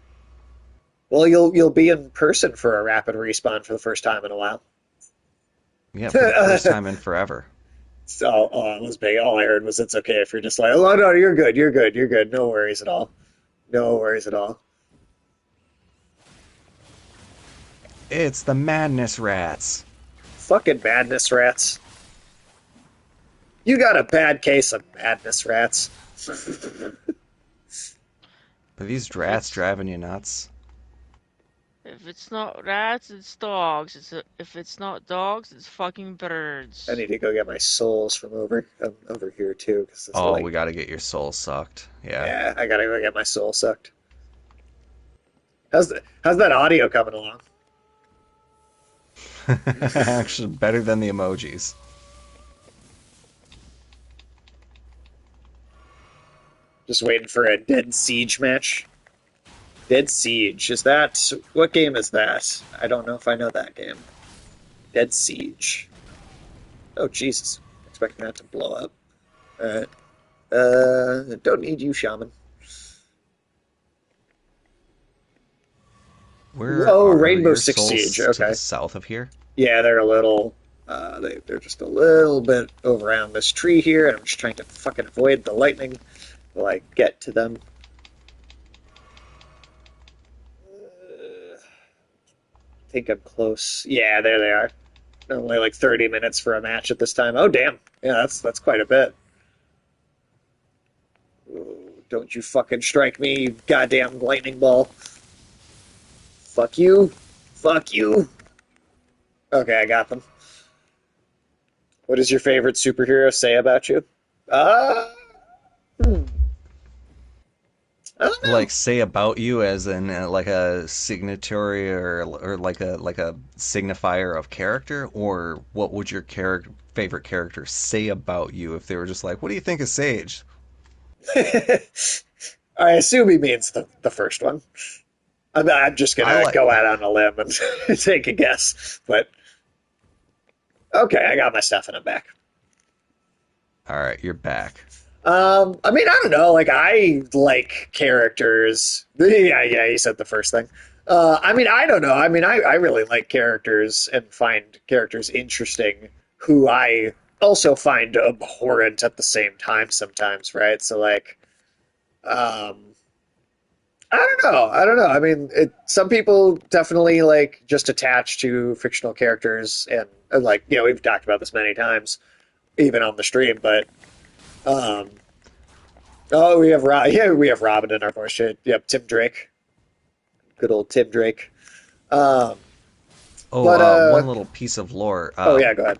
well, you'll be in person for a rapid respawn for the first time in a while. Yeah, for the first time in forever. So it was big. All I heard was it's okay if you're just like, oh no, you're good, you're good, you're good. No worries at all. No worries at all. It's the Madness Rats. Fucking madness rats. You got a bad case of madness rats. Are these If rats it's driving you nuts? if it's not rats, it's dogs. If it's not dogs, it's fucking I birds. need to go get my souls from over here too, because it's Oh, like, we gotta get your soul sucked. Yeah. yeah, I gotta go get my soul sucked. How's that audio coming along? Actually, better than the emojis. Just waiting for a Dead Siege match. Dead Siege, is that what game is that? I don't know if I know that game. Dead Siege. Oh Jesus, expecting that to blow up. All right. Don't need you, shaman. Where Whoa, are Rainbow your Six Siege. souls to the Okay. south of here? Yeah, they're a little. They're just a little bit over around this tree here, and I'm just trying to fucking avoid the lightning while I get to them. I think I'm close. Yeah, there they are. Only like 30 minutes for a match at this time. Oh damn. Yeah, that's quite a bit. Oh, don't you fucking strike me, you goddamn lightning ball. Fuck you. Fuck you. Okay, I got them. What does your favorite superhero say about you? Uh, hmm, I don't know. Like say about you as in like a signatory or like a signifier of character, or what would your favorite character say about you if they were just like, what do you think of Sage? I assume he means the first one. I'm just I gonna like. go out on a limb and take a guess, but okay, I got my stuff and I'm back. All right, you're back. I mean, I don't know. Like, I like characters. Yeah, yeah, you said the first thing. I mean, I don't know. I mean, I really like characters and find characters interesting who I also find abhorrent at the same time sometimes, right? So, like, um, I don't know. I don't know. I mean, some people definitely like just attach to fictional characters, and like, we've talked about this many times, even on the stream, but. Um, Oh, we have yeah, we have Robin in our voice chat. Yep, Tim Drake, good old Tim Drake. Um, Oh, but one little piece of lore. oh yeah, go ahead.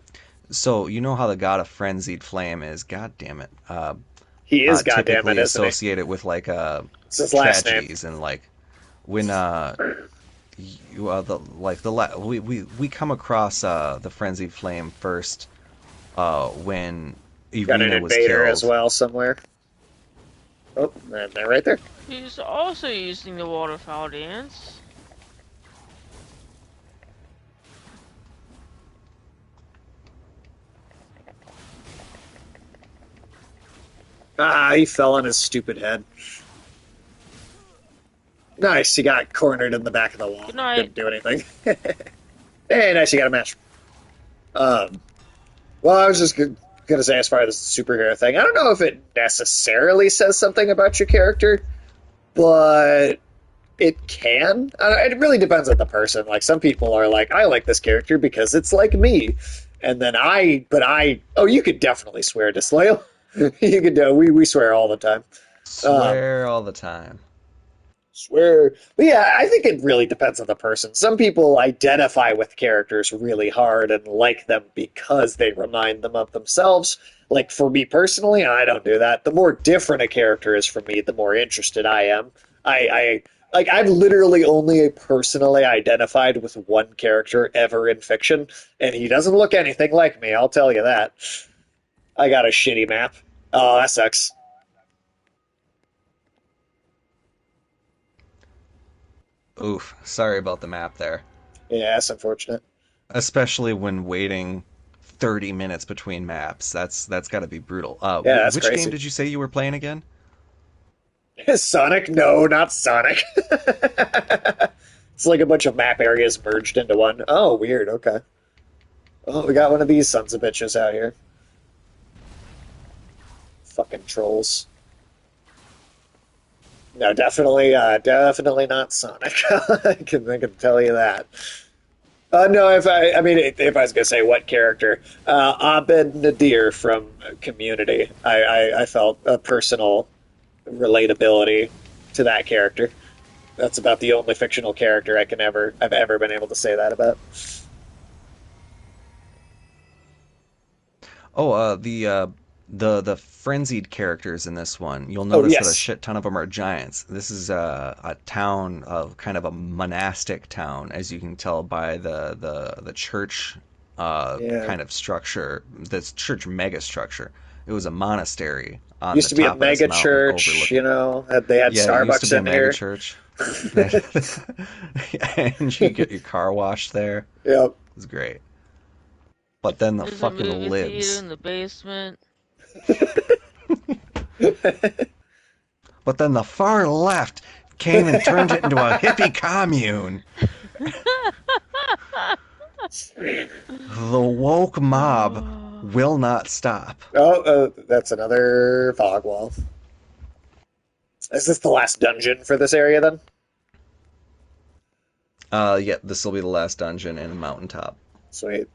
So you know how the god of frenzied flame is? God damn it. He is goddamn it, Typically isn't he? associated with like It's his last name. tragedies and like when you, the like the we come across the frenzied flame first when Got an Irina was invader as killed. well somewhere. Oh, and they're right there. He's also using the waterfowl dance. Ah, he fell on his stupid head. Nice. You got cornered in the back of the wall. Good night. Couldn't do anything. Hey, nice. You got a match. Um, well, I was just gonna say, as far as the superhero thing, I don't know if it necessarily says something about your character, but it can. It really depends on the person. Like some people are like, I like this character because it's like me, and then oh, you could definitely swear, Disloyal. You could. We swear all the time. Um, Swear all the time. Swear. But yeah, I think it really depends on the person. Some people identify with characters really hard and like them because they remind them of themselves. Like for me personally, I don't do that. The more different a character is from me, the more interested I am. I like I've literally only personally identified with one character ever in fiction, and he doesn't look anything like me, I'll tell you that. I got a shitty map. Oh, that sucks. Oof, sorry about the map there. Yeah, that's unfortunate. Especially when waiting 30 minutes between maps. That's got to be brutal. Yeah, that's Which game crazy. did you say you were playing again? Sonic? No, not Sonic. It's like a bunch of map areas merged into one. Oh, weird. Okay. Oh, we got one of these sons of bitches out here. Fucking trolls. No, definitely not Sonic. I can tell you that. No, I mean, if I was gonna say what character, Abed Nadir from Community, I felt a personal relatability to that character. That's about the only fictional character I've ever been able to say that about. Oh, the frenzied characters in this one. You'll Oh notice that a yes, shit ton of them are giants. This is a town of kind of a monastic town, as you can tell by the church yeah. kind of structure, this church mega structure. It was a monastery on Used the to be a top of this mega mountain church, overlooking. they had Yeah, it used to Starbucks be a in mega here. church. And you get your car washed there. It Yep. was great. But then the There's a fucking movie theater libs. in the basement. But then the far left came and turned it into a hippie commune. The woke mob will not stop. Oh, that's another fog wall. Is this the last dungeon for this area then? Yeah, this will be the last dungeon in a mountaintop. Sweet.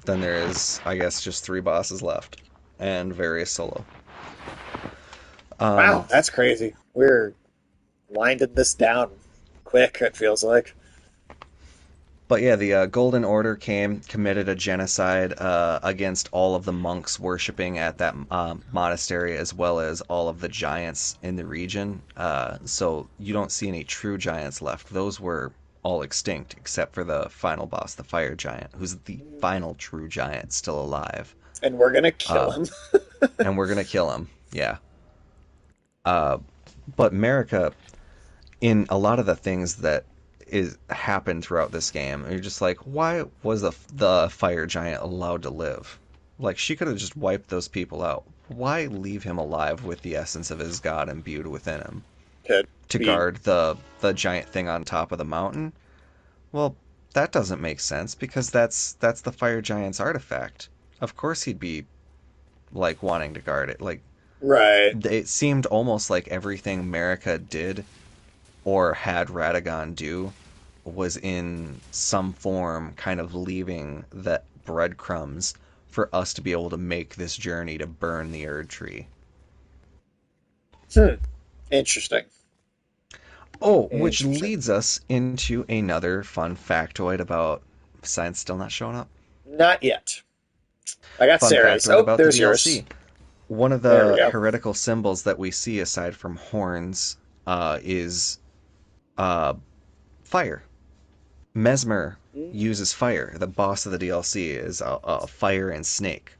Then there is, I guess, just three bosses left, and various solo. Wow, Um, that's crazy. We're winding this down quick, it feels like. But yeah, the Golden Order came, committed a genocide against all of the monks worshiping at that monastery, as well as all of the giants in the region. So you don't see any true giants left. Those were all extinct, except for the final boss, the fire giant, who's the final true giant still alive. And we're gonna kill Uh, him. and we're gonna kill him. Yeah. Uh, but America, in a lot of the things that is happened throughout this game, you're just like, why was the fire giant allowed to live? Like she could have just wiped those people out. Why leave him alive with the essence of his god imbued within him Could to be guard the giant thing on top of the mountain? Well, that doesn't make sense because that's the fire giant's artifact. Of course he'd be like wanting to guard it. Like right. it seemed almost like everything America did or had Radagon do was in some form kind of leaving that breadcrumbs for us to be able to make this journey to burn the Erd Tree. Hmm. Interesting. Oh, which Interesting. leads us into another fun factoid about science still not showing up. Not yet. I got Fun Sarah's. factoid Oh, about the there's yours. DLC. One of There we the go. heretical symbols that we see aside from horns is uh, fire. Mesmer uses fire. The boss of the DLC is a fire and snake.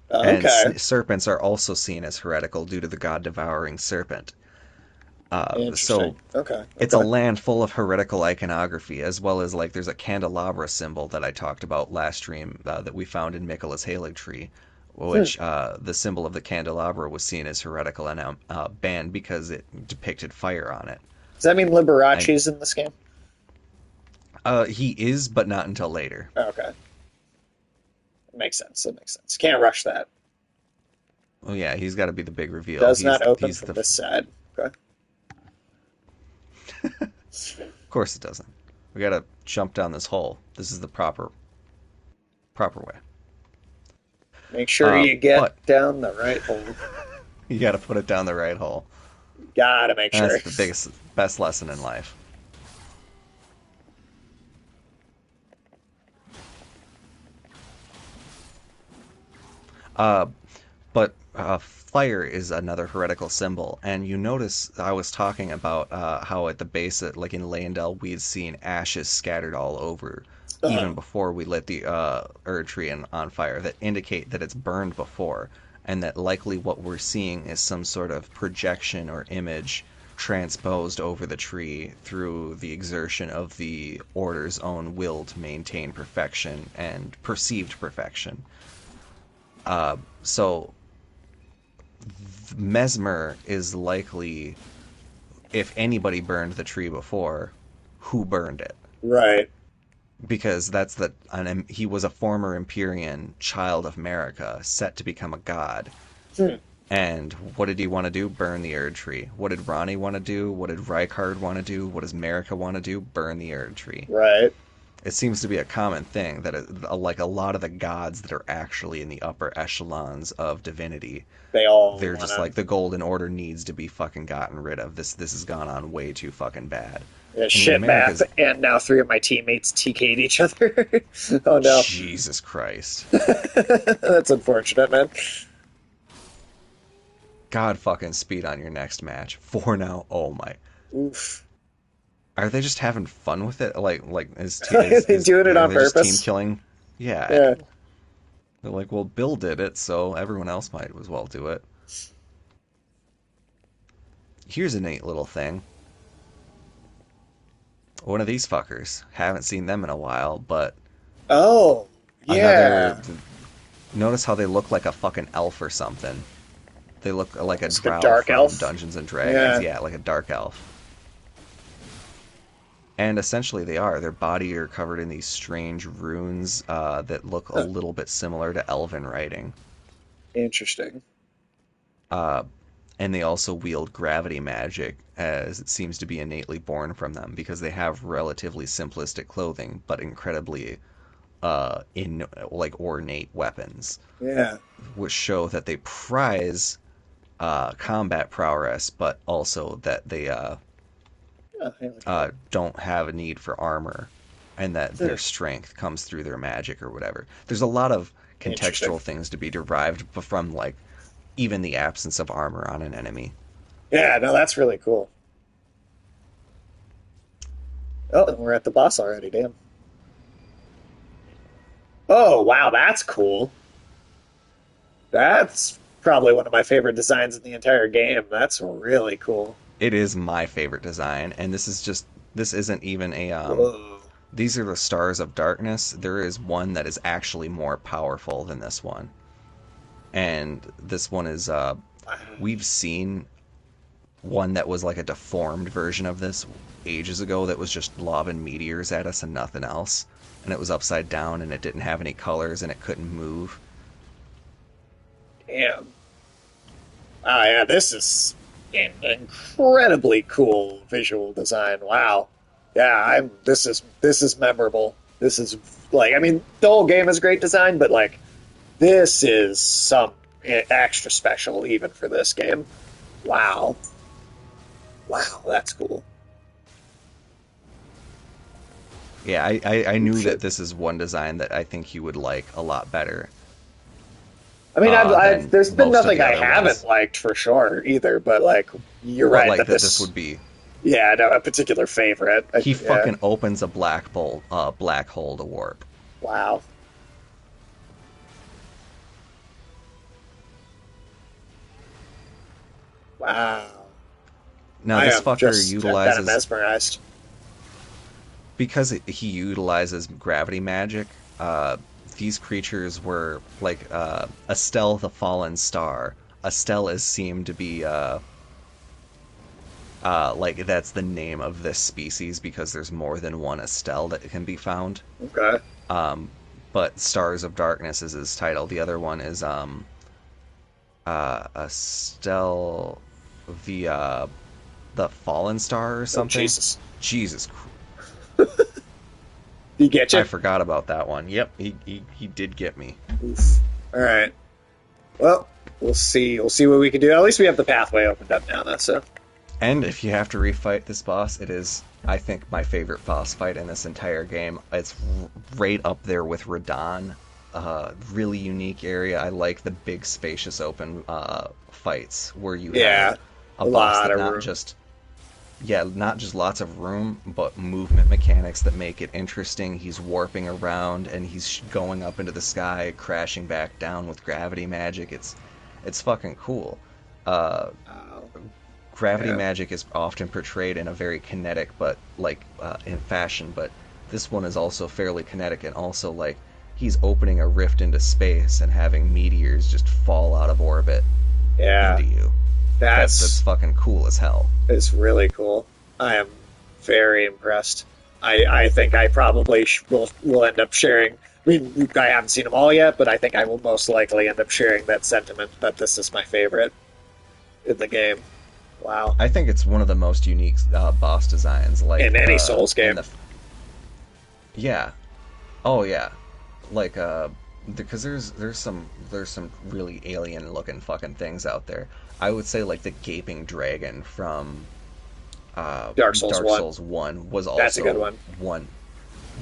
And Okay. serpents are also seen as heretical due to the god devouring serpent. So Interesting. Okay. it's a Okay. land full of heretical iconography, as well as like there's a candelabra symbol that I talked about last stream that we found in Michaela's Halig tree, Hmm. which the symbol of the candelabra was seen as heretical and banned because it depicted fire on it. Does that mean I Liberace's in this game? He is, but not until later. Okay, that makes sense. That makes sense. Can't rush that. Oh yeah, he's got to be the big reveal. Does not open He's from the. this side. Okay. Of course it doesn't. We got to jump down this hole. This is the proper way. Make sure you get But down the right hole. you got to put it down the right hole. Gotta make And sure. that's the best lesson in life. Uh, but fire is another heretical symbol, and you notice I was talking about how at the base, like in Leyendell, we'd seen ashes scattered all over, Uh-huh. even before we lit the Erd tree on fire, that indicate that it's burned before, and that likely what we're seeing is some sort of projection or image transposed over the tree through the exertion of the Order's own will to maintain perfection and perceived perfection. So Mesmer is likely, if anybody burned the tree before, who burned it? Right. Because he was a former Empyrean child of America, set to become a god. Hmm. And what did he want to do? Burn the Erd tree. What did Ronnie want to do? What did Rykard want to do? What does America want to do? Burn the Erd tree. Right. It seems to be a common thing that like a lot of the gods that are actually in the upper echelons of divinity, They all they're just wanna. like the golden order needs to be fucking gotten rid of. This has gone on way too fucking bad. Yeah, I mean, shit map, America's and now three of my teammates TK'd each other. Oh no. Jesus Christ. That's unfortunate, man. God fucking speed on your next match. For now, oh my. Oof. Are they just having fun with it? Like They doing it are on they just team purpose? killing? Yeah. Yeah. They're like, well, Bill did it, so everyone else might as well do it. Here's a neat little thing. One of these fuckers. Haven't seen them in a while, but Oh, another. yeah. Notice how they look like a fucking elf or something. They look like a It's a drow dark from elf. Dungeons and Dragons. Yeah. Yeah, like a dark elf. And essentially they are. Their body are covered in these strange runes that look a Huh. little bit similar to elven writing. Interesting. Uh, and they also wield gravity magic, as it seems to be innately born from them, because they have relatively simplistic clothing, but incredibly in like ornate weapons, Yeah. which show that they prize combat prowess, but also that they Oh, hey, look at that. don't have a need for armor, and that their Hmm. strength comes through their magic or whatever. There's a lot of Interesting. contextual things to be derived from like even the absence of armor on an enemy. Yeah, no, that's really cool. Oh, and we're at the boss already, damn. Oh, wow, that's cool. That's probably one of my favorite designs in the entire game. That's really cool. It is my favorite design, and this isn't even a Whoa. these are the stars of darkness. There is one that is actually more powerful than this one. And this one is we've seen one that was like a deformed version of this ages ago that was just lobbing meteors at us and nothing else. And it was upside down and it didn't have any colors and it couldn't move. Damn. Ah, yeah, this is an incredibly cool visual design. Wow. Yeah, I'm. This is memorable. This is like, I mean, the whole game is great design, but like, this is some extra special even for this game. Wow. Wow, that's cool. Yeah, I Oh, knew that shit. this is one design that I think you would like a lot better I mean, than there's been most of nothing the I other haven't ones. liked for sure either, but like, you're But right like that that this this, would be yeah, no, a particular favorite. he Yeah. fucking opens a black hole to warp. Wow. Wow. Now I this am fucker just kind of utilizes mesmerized. because he utilizes gravity magic. These creatures were like Estelle the Fallen Star. Estelle is seemed to be Like that's the name of this species because there's more than one Estelle that can be found. Okay. Um, but Stars of Darkness is his title. The other one is Estelle, the uh, the Fallen Star or Oh, something. Jesus. Jesus, Did he get I you? forgot about that one. Yep, he did get me. Oof. All right. Well, we'll see. We'll see what we can do. At least we have the pathway opened up now, though. So And if you have to refight this boss, it is, I think, my favorite boss fight in this entire game. It's right up there with Radon. Really unique area. I like the big, spacious, open fights where you have yeah, a a boss lot that of not room. just, yeah, not just lots of room, but movement mechanics that make it interesting. He's warping around and he's going up into the sky, crashing back down with gravity magic. It's fucking cool. Uh, Oh, Gravity yeah. magic is often portrayed in a very kinetic but in fashion, but this one is also fairly kinetic and also like he's opening a rift into space and having meteors just fall out of orbit Yeah. into you. That's That's fucking cool as hell. it's really cool. I am very impressed. I think I probably will end up sharing. I mean, I haven't seen them all yet, but I think I will most likely end up sharing that sentiment that this is my favorite in the game. Wow. I think it's one of the most unique boss designs, In any Souls and game. yeah, oh yeah, like because there's some really alien looking fucking things out there. I would say like the gaping dragon from Dark Souls Dark 1. Souls 1 was That's a good also one. one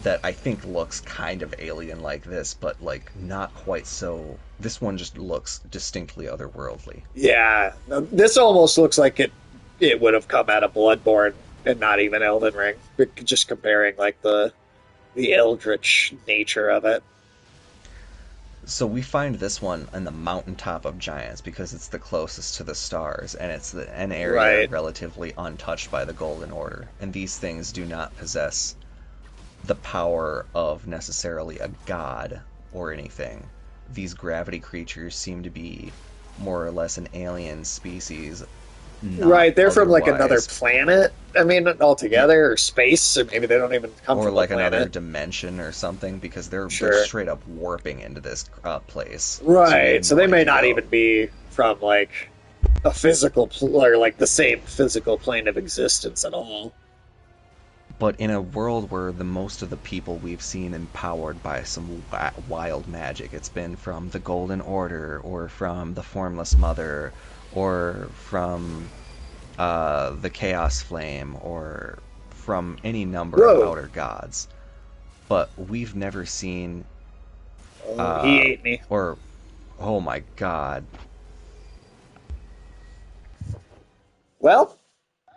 that I think looks kind of alien like this, but like not quite so. This one just looks distinctly otherworldly. Yeah. This almost looks like it would have come out of Bloodborne and not even Elden Ring. Just comparing like the eldritch nature of it. So we find this one on the mountaintop of giants because it's the closest to the stars and it's an area Right. relatively untouched by the Golden Order. And these things do not possess the power of necessarily a god or anything. These gravity creatures seem to be more or less an alien species, not Right, they're from like another otherwise, planet. I mean, yeah, altogether, or space, or maybe they don't even come or from the like another planet. dimension or something because they're Sure. straight up warping into this place. So we have Right, so no they may idea. not even be from like a or like the same physical plane of existence at all. But in a world where the most of the people we've seen empowered by some wild magic, it's been from the Golden Order or from the Formless Mother or from the Chaos Flame or from any number of Whoa! outer gods. But we've never seen, Oh, he uh, ate me. or, oh my god, Well,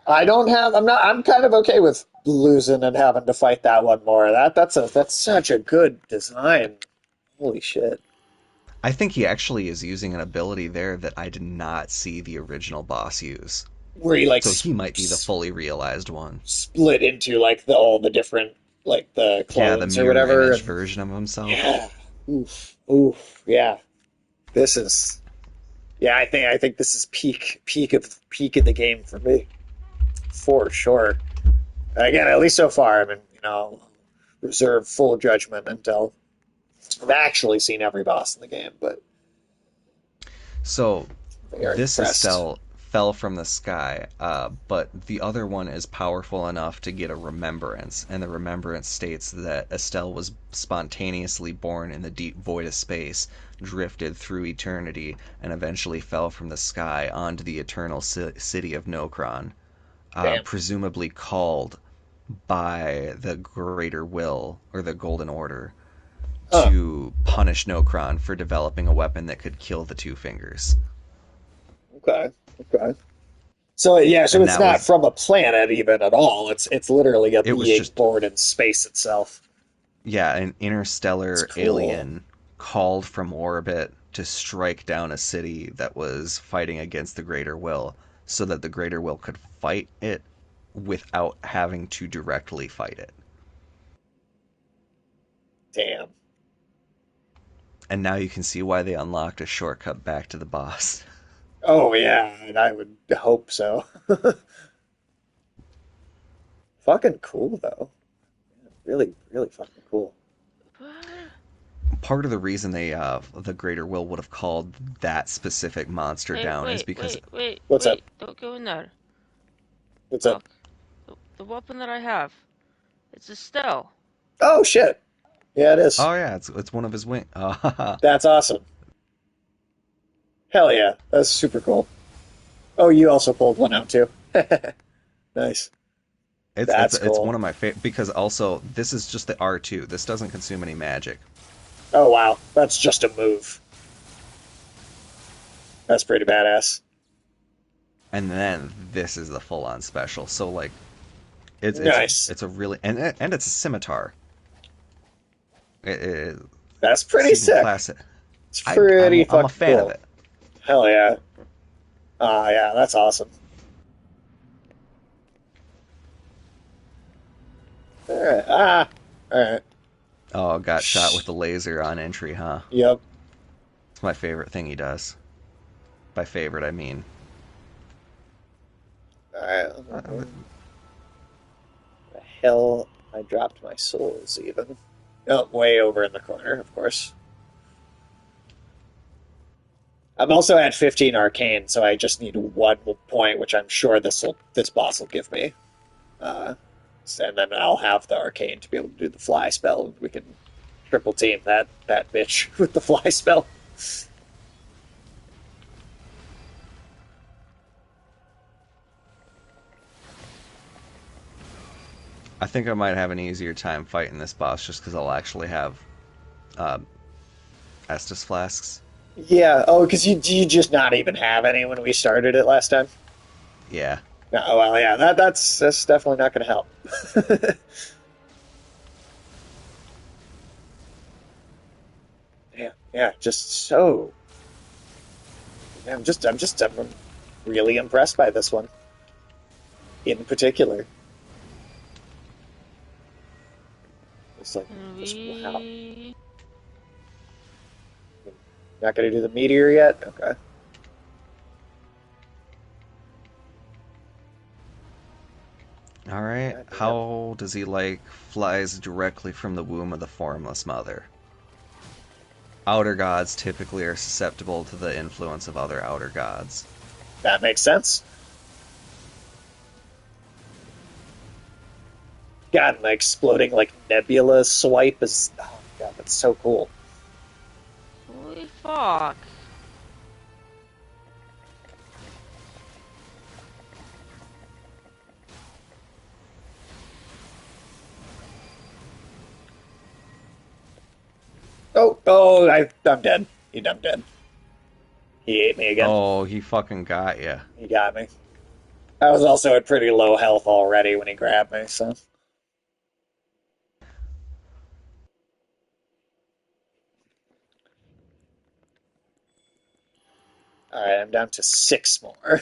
I don't have. I'm not. I'm kind of okay with losing and having to fight that one more. That's such a good design. Holy shit! I think he actually is using an ability there that I did not see the original boss use. Where he like So he might be the fully realized one. split into like all the different like the Yeah, the clones or mirror whatever, image and version of himself. yeah, oof, oof, yeah. This is yeah. I think this is peak of the game for me for sure. Again, at least so far. I mean, reserve full judgment until I've actually seen every boss in the game, but So very this impressed. Estelle fell from the sky, but the other one is powerful enough to get a remembrance, and the remembrance states that Estelle was spontaneously born in the deep void of space, drifted through eternity, and eventually fell from the sky onto the eternal city of Nokron, Damn. presumably called by the Greater Will or the Golden Order Huh. to punish Nokron for developing a weapon that could kill the Two Fingers. Okay. Okay. So yeah, so And it's that not was from a planet even at all. It's literally a it was being just born in space itself. yeah, an It's interstellar cool. alien called from orbit to strike down a city that was fighting against the Greater Will so that the Greater Will could fight it without having to directly fight it. Damn. And now you can see why they unlocked a shortcut back to the boss. Oh yeah, and I would hope so. fucking cool though. Really, really fucking cool. What? Part of the reason the Greater Will would have called that specific monster Hey, down is wait, because wait, wait, What's up? wait. Don't go in there. What's up? Look, the weapon that I have. It's a Stell. Oh shit. Yeah, it is. oh yeah, it's one of his wing. Oh, That's awesome. Hell yeah. That's super cool. Oh, you also pulled one out too. Nice. it's That's it's cool. one of my favorite because also this is just the R2. This doesn't consume any magic. Oh wow. That's just a move. That's pretty badass. And then this is the full on special. So like Nice. it's a really and it's a scimitar. It, That's so pretty you can sick. class it. It's pretty I'm a fucking fan of cool. it. Hell yeah. Ah, yeah, that's awesome. All right. Ah, all right. Oh, got shot with Shh. the laser on entry, huh? Yep. It's my favorite thing he does. By favorite, I mean. All right. Uh, The hell, I dropped my souls even. Oh, way over in the corner, of course. I'm also at 15 arcane, so I just need one point, which I'm sure this boss will give me. Uh, and then I'll have the arcane to be able to do the fly spell. We can triple team that bitch with the fly spell. I think I might have an easier time fighting this boss just because I'll actually have uh, Estus flasks. Yeah. Oh, because you just not even have any when we started it last time. Yeah. No, well, yeah, that's definitely not going to help. Yeah, yeah, just so. Yeah, I'm really impressed by this one in particular. It's like Can just wow. we? Not going to do the meteor yet. Okay. All right. God damn. How does he like flies directly from the womb of the formless mother? Outer gods typically are susceptible to the influence of other outer gods. That makes sense. God, and the exploding like nebula swipe is. Oh my God, that's so cool. Holy fuck. I'm dead. I'm dead. He ate me again. Oh, he fucking got you. He got me. I was also at pretty low health already when he grabbed me, so. Alright, I'm down to six more.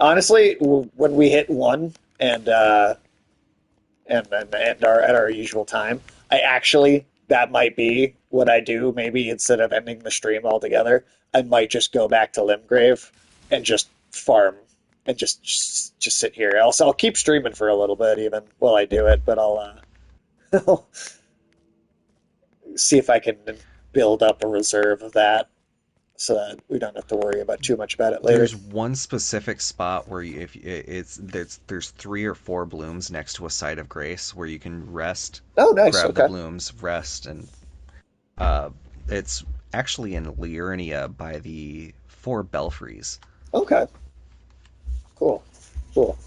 Honestly, when we hit one and are at our usual time, I actually that might be what I do. Maybe instead of ending the stream altogether, I might just go back to Limgrave and just farm and just sit here. I'll keep streaming for a little bit even while I do it, but I'll see if I can build up a reserve of that so that we don't have to worry about too much about it later. There's one specific spot where if it's there's three or four blooms next to a site of grace where you can rest, Oh, nice. grab the Okay. blooms, rest, and uh, it's actually in Liurnia by the four belfries. Okay. Cool. Cool.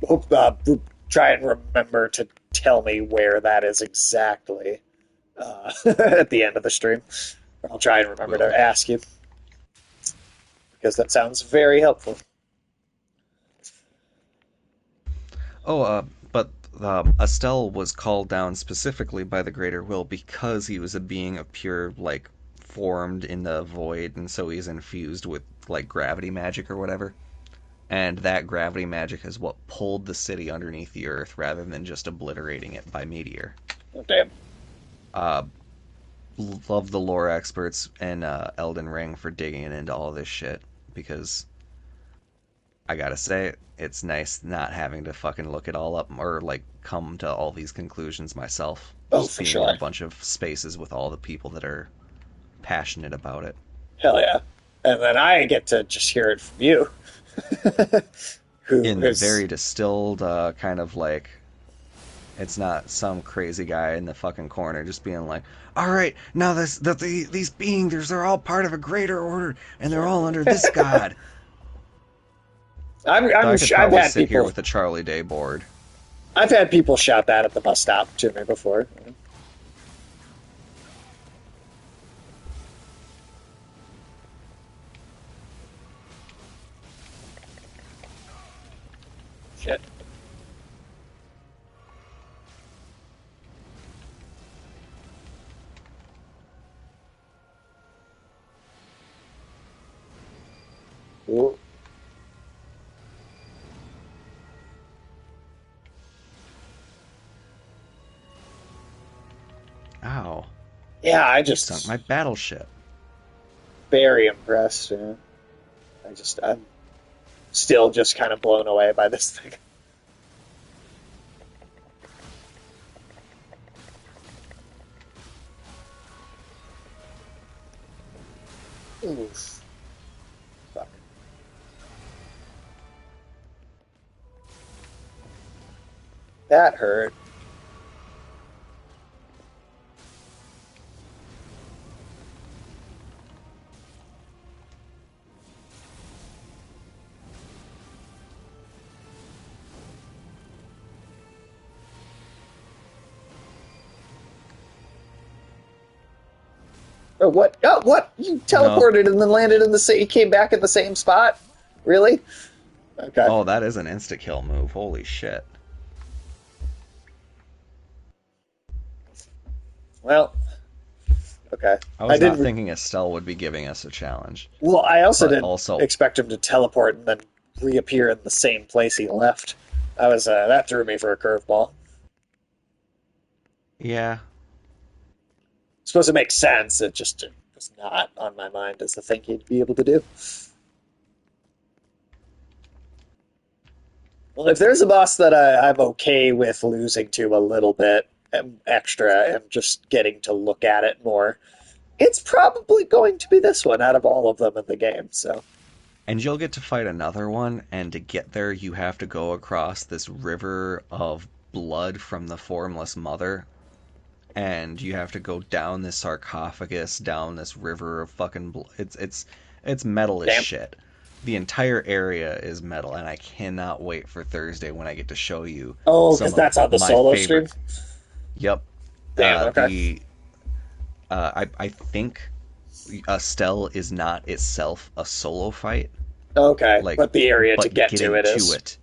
Hope try and remember to tell me where that is exactly at the end of the stream. I'll try and remember Will to do. ask you because that sounds very helpful. Oh, but Estelle was called down specifically by the Greater Will because he was a being of pure, like, formed in the void, and so he's infused with, like, gravity magic or whatever. And that gravity magic is what pulled the city underneath the earth rather than just obliterating it by meteor. Oh, damn. Uh, love the lore experts in Elden Ring for digging into all this shit because I gotta say it's nice not having to fucking look it all up or like come to all these conclusions myself. Oh, Just for being in a sure. bunch of spaces with all the people that are passionate about it. Hell yeah. And then I get to just hear it from you, who In the is. very distilled kind of like it's not some crazy guy in the fucking corner just being like, "All right, now these beings they're all part of a greater order and they're all under this god." So I could I've probably had sit here people with a Charlie Day board. I've had people shout that at the bus stop to me before. Shit. Ooh. Ow. Yeah, I You sunk just my battleship. very impressed. Yeah. I'm still just kind of blown away by this thing. Oof. Fuck. That hurt. Oh, what? Oh, what? You No. teleported and then landed in the same. You came back in the same spot? Really? Okay. Oh, that is an insta kill move. Holy shit. Well, okay. I I was not didn't. thinking Estelle would be giving us a challenge. Well, I also But didn't also, expect him to teleport and then reappear in the same place he left. That threw me for a curveball. yeah. It's supposed to make sense. It just was not on my mind as a thing he'd be able to do. Well, if there's a boss that I'm okay with losing to a little bit extra and just getting to look at it more, it's probably going to be this one out of all of them in the game. So, And you'll get to fight another one, and to get there, you have to go across this river of blood from the formless mother, and you have to go down this sarcophagus, down this river of fucking blood. It's metal as damn. shit. The entire area is metal, and I cannot wait for Thursday when I get to show you Oh, because some of that's on the my solo stream? favorite. Yep. Damn, okay. The I think Estelle is not itself a solo fight, Okay, like, but the area to but get to getting it to is. it,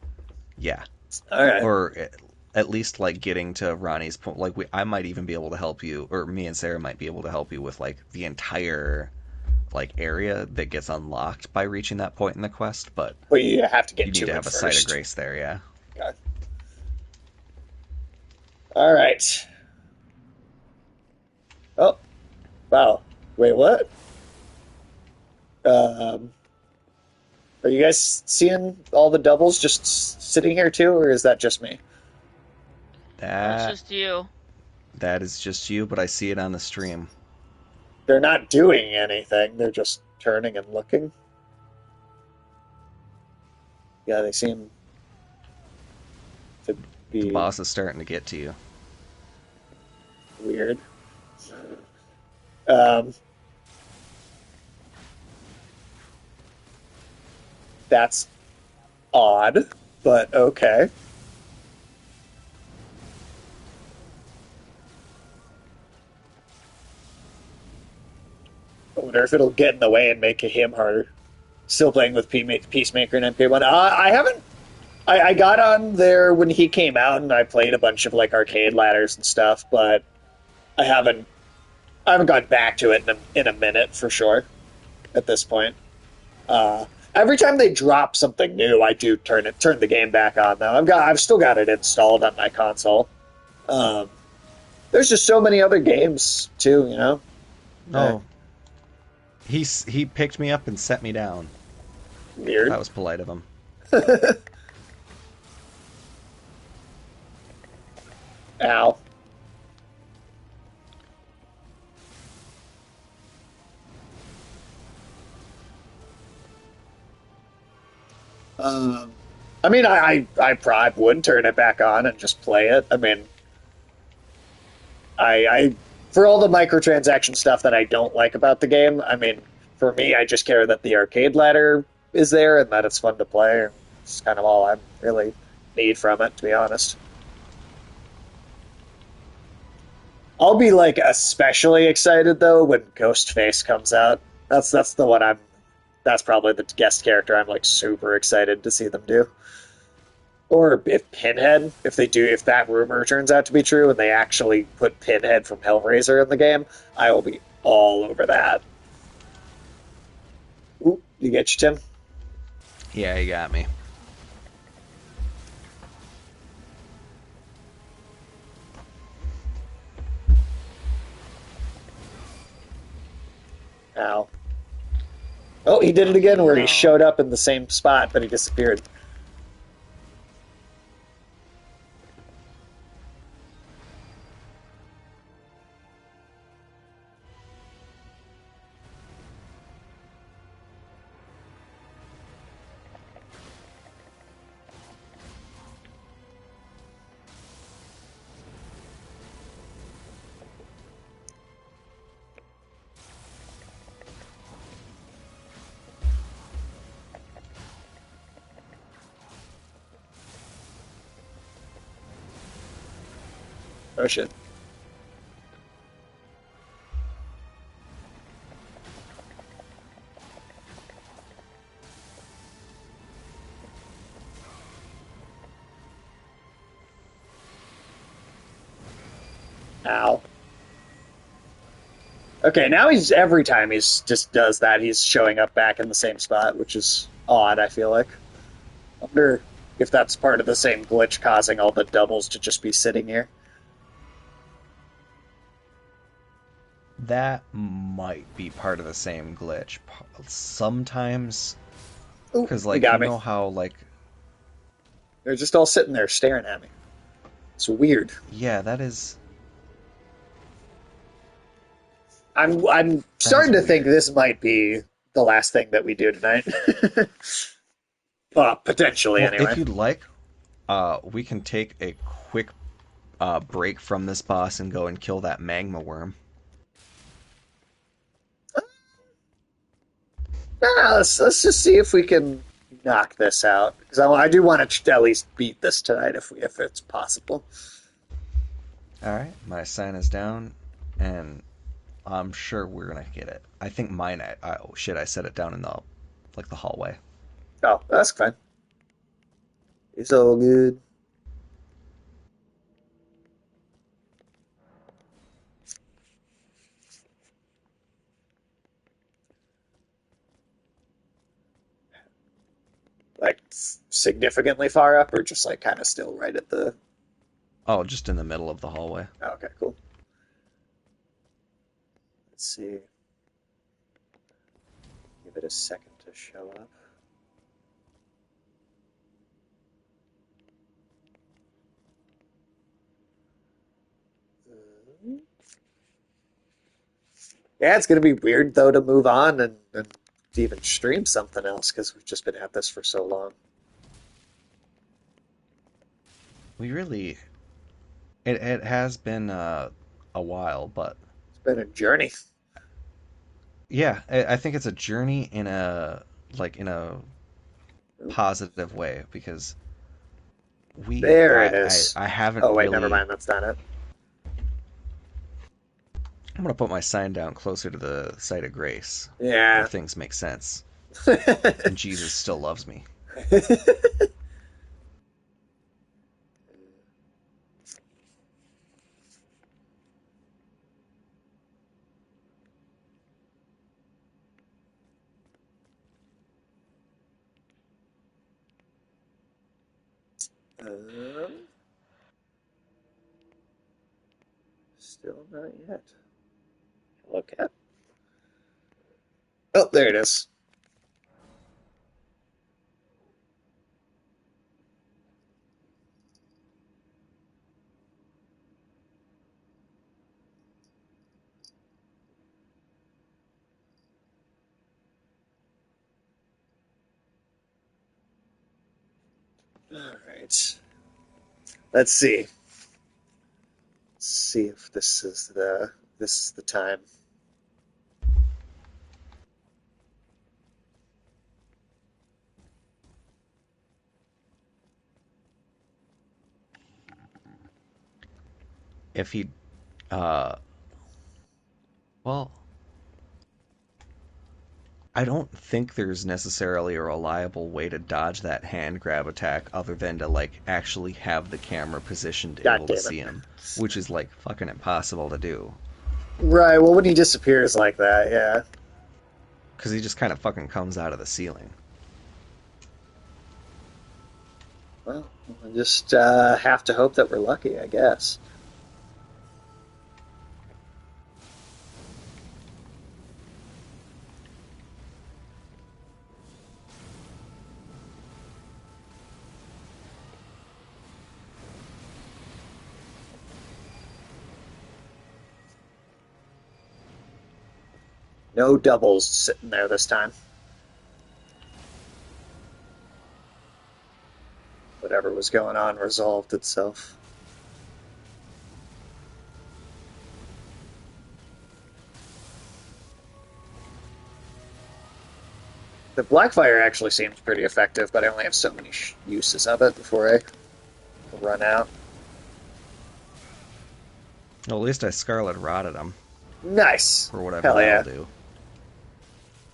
yeah, Okay. or at least like getting to Ronnie's point. Like I might even be able to help you, or me and Sarah might be able to help you with like the entire like area that gets unlocked by reaching that point in the quest. But But you have to you get need to to it have a site of first. grace there, yeah. Okay. All right. Oh, wow. Wait, what? Um, are you guys seeing all the doubles just sitting here too, or is that just me? That's That just you. that is just you, but I see it on the stream. They're not doing anything. They're just turning and looking. Yeah, they seem to The be boss is starting to get to you. weird. Um, that's odd, but okay. I wonder if it'll get in the way and make him harder. Still playing with Peacemaker and MK1. I haven't. I got on there when he came out, and I played a bunch of like arcade ladders and stuff, but I haven't. I haven't gone back to it in a minute for sure. At this point, every time they drop something new, I do turn the game back on. Though I've still got it installed on my console. Um, there's just so many other games too, you know. Eh, Oh, he picked me up and set me down. weird. That was polite of him. Ow. Um, I mean, I probably would turn it back on and just play it. I mean, I for all the microtransaction stuff that I don't like about the game, I mean, for me, I just care that the arcade ladder is there and that it's fun to play. It's kind of all I really need from it, to be honest. I'll be like especially excited though when Ghostface comes out. That's the one I'm. That's probably the guest character I'm like super excited to see them do. Or if Pinhead, if they do, if that rumor turns out to be true and they actually put Pinhead from Hellraiser in the game, I will be all over that. Ooh, you get you, Tim? Yeah, he got me. Ow. Oh, he did it Lucky again where he hell. showed up in the same spot, but he disappeared. Oh shit. Ow. Okay, now he's every time he's just does that, he's showing up back in the same spot, which is odd, I feel like. I wonder if that's part of the same glitch causing all the doubles to just be sitting here. That might be part of the same glitch. Sometimes, Oh, because you like you got me. know how like They're just all sitting there staring at me. It's weird. yeah, that is I'm that is starting to think weird. this might be the last thing that we do tonight. Well, potentially Well, anyway. if you'd like, we can take a quick break from this boss and go and kill that magma worm. Let's just see if we can knock this out because I do want to at least beat this tonight if it's possible. All right, my sign is down, and I'm sure we're gonna get it. I think mine. Oh shit! I set it down in the like the hallway. Oh, that's fine. It's all good. Like significantly far up, or just like kind of still right at the. Oh, just in the middle of the hallway. Oh, okay, cool. Let's see. Give it a second to show up. Yeah, it's gonna be weird though to move on and to even stream something else because we've just been at this for so long. We really it has been a while, but It's been a journey. yeah, I think it's a journey in a like in a positive way because we There it is. I haven't Oh wait, never really. mind. That's not it. I'm gonna put my sign down closer to the site of grace, where Yeah. things make sense, and Jesus still loves me. um, Still not yet. Look at. Oh, there it is. All right. Let's see. Let's see if this is the time. If he, uh, well, I don't think there's necessarily a reliable way to dodge that hand grab attack other than to like actually have the camera positioned God able to damn it. see him, which is like fucking impossible to do Right. Well, when he disappears like that, yeah. because he just kind of fucking comes out of the ceiling. Well, we'll just have to hope that we're lucky, I guess. No doubles sitting there this time. Whatever was going on resolved itself. The Blackfire actually seems pretty effective, but I only have so many uses of it before I run out. Well, at least I Scarlet Rotted him Nice. for whatever Hell that'll yeah. do.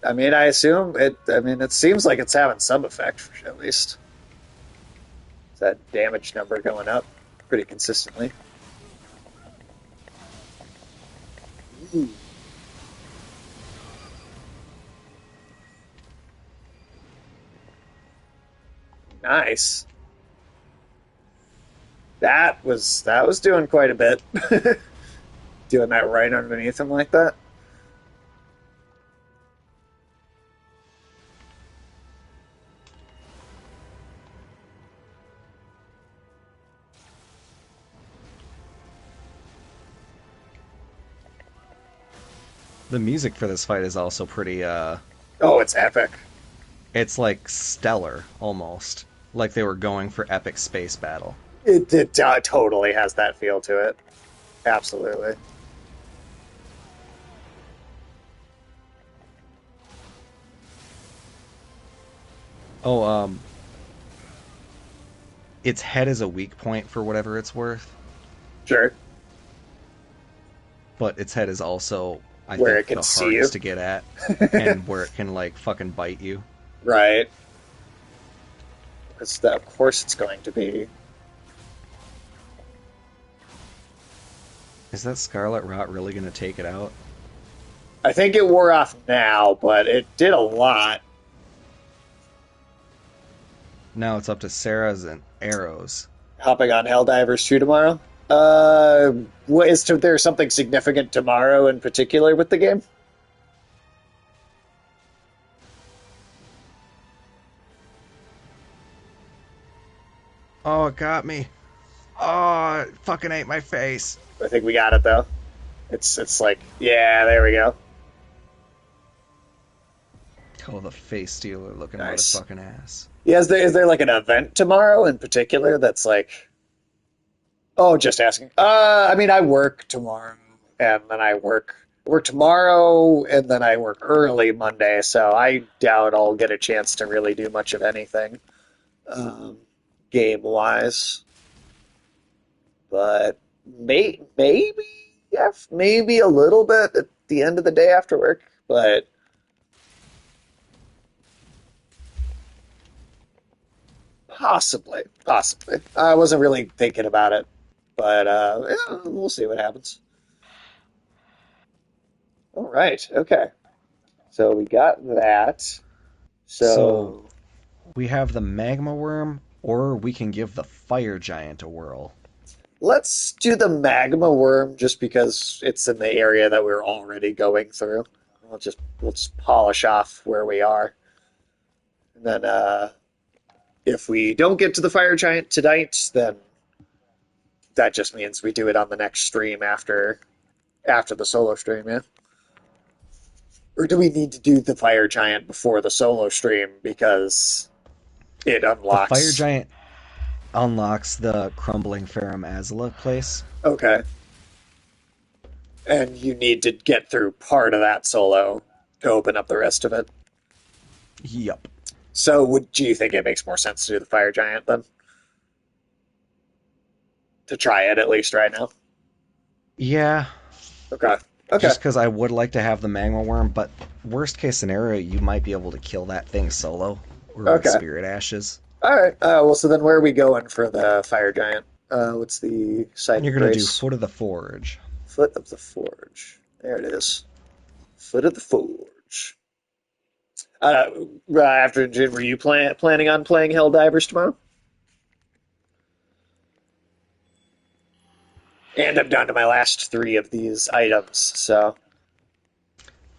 I mean, I assume it. I mean, it seems like it's having some effect, at least. Is that damage number going up pretty consistently? Ooh, nice. That was doing quite a bit. Doing that right underneath him like that. The music for this fight is also pretty, Oh, it's epic. it's like stellar almost. Like they were going for epic space battle. It totally has that feel to it. Absolutely. Oh, its head is a weak point for whatever it's worth, Sure. but its head is also, I Where think, it can the see you. hardest to get at, and where it can like fucking bite you. Right. Because of course it's going to be. Is that Scarlet Rot really gonna take it out? I think it wore off now, but it did a lot. Now it's up to Sarah's and arrows. Hopping on Helldivers 2 tomorrow. What there something significant tomorrow in particular with the game? Oh, it got me. Oh, it fucking ate my face. I think we got it though. It's like, yeah, there we go. Oh, the face stealer looking Nice. motherfucking ass. Yeah, is there like an event tomorrow in particular that's like, oh, just asking. I mean, I work tomorrow, and then I work tomorrow, and then I work early Monday, so I doubt I'll get a chance to really do much of anything, um, game wise. But maybe, yeah, maybe a little bit at the end of the day after work. But possibly. I wasn't really thinking about it, but yeah, we'll see what happens. All right, okay. So we got that. So So we have the magma worm, or we can give the fire giant a whirl. let's do the magma worm just because it's in the area that we're already going through. we'll just polish off where we are, and then if we don't get to the fire giant tonight, then that just means we do it on the next stream after the solo stream, yeah. Or do we need to do the fire giant before the solo stream because it The fire unlocks? giant unlocks the crumbling Ferrum Azula place. Okay, and you need to get through part of that solo to open up the rest of it. Yup. So, do you think it makes more sense to do the fire giant then? To try it at least right now. Yeah, Okay. Okay. just because I would like to have the magma worm, but worst case scenario, you might be able to kill that thing solo or with Okay. spirit ashes. All right. Well, so then where are we going for the fire giant? What's the site You're of gonna do grace? Foot of the Forge. Foot of the Forge. There it is. Foot of the Forge. Uh, after Jin, were you planning on playing Helldivers tomorrow? And I'm down to my last three of these items. So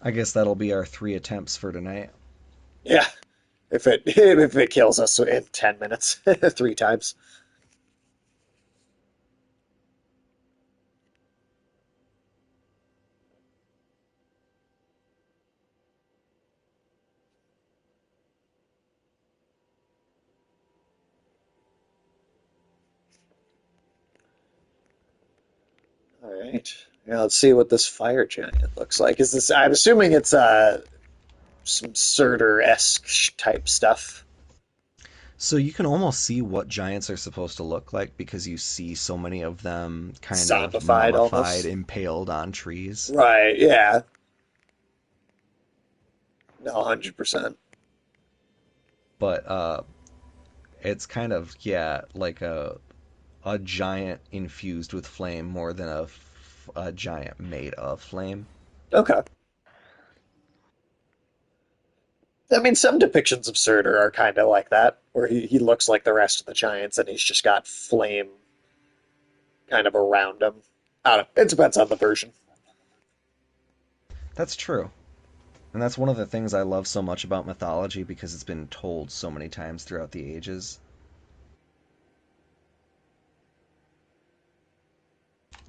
I guess that'll be our 3 attempts for tonight. yeah, if it kills us in 10 minutes, three times. All right. Yeah, let's see what this fire giant looks like. Is this? I'm assuming it's some Surtur-esque type stuff. So you can almost see what giants are supposed to look like because you see so many of them kind of Zombified mummified, almost. impaled on trees. Right, yeah. No, 100%. But it's kind of, yeah, like a giant infused with flame more than a giant made of flame. Okay. I mean, some depictions of Surtur are kind of like that, where he looks like the rest of the giants and he's just got flame kind of around him. I don't know. It depends on the version. That's true. And that's one of the things I love so much about mythology because it's been told so many times throughout the ages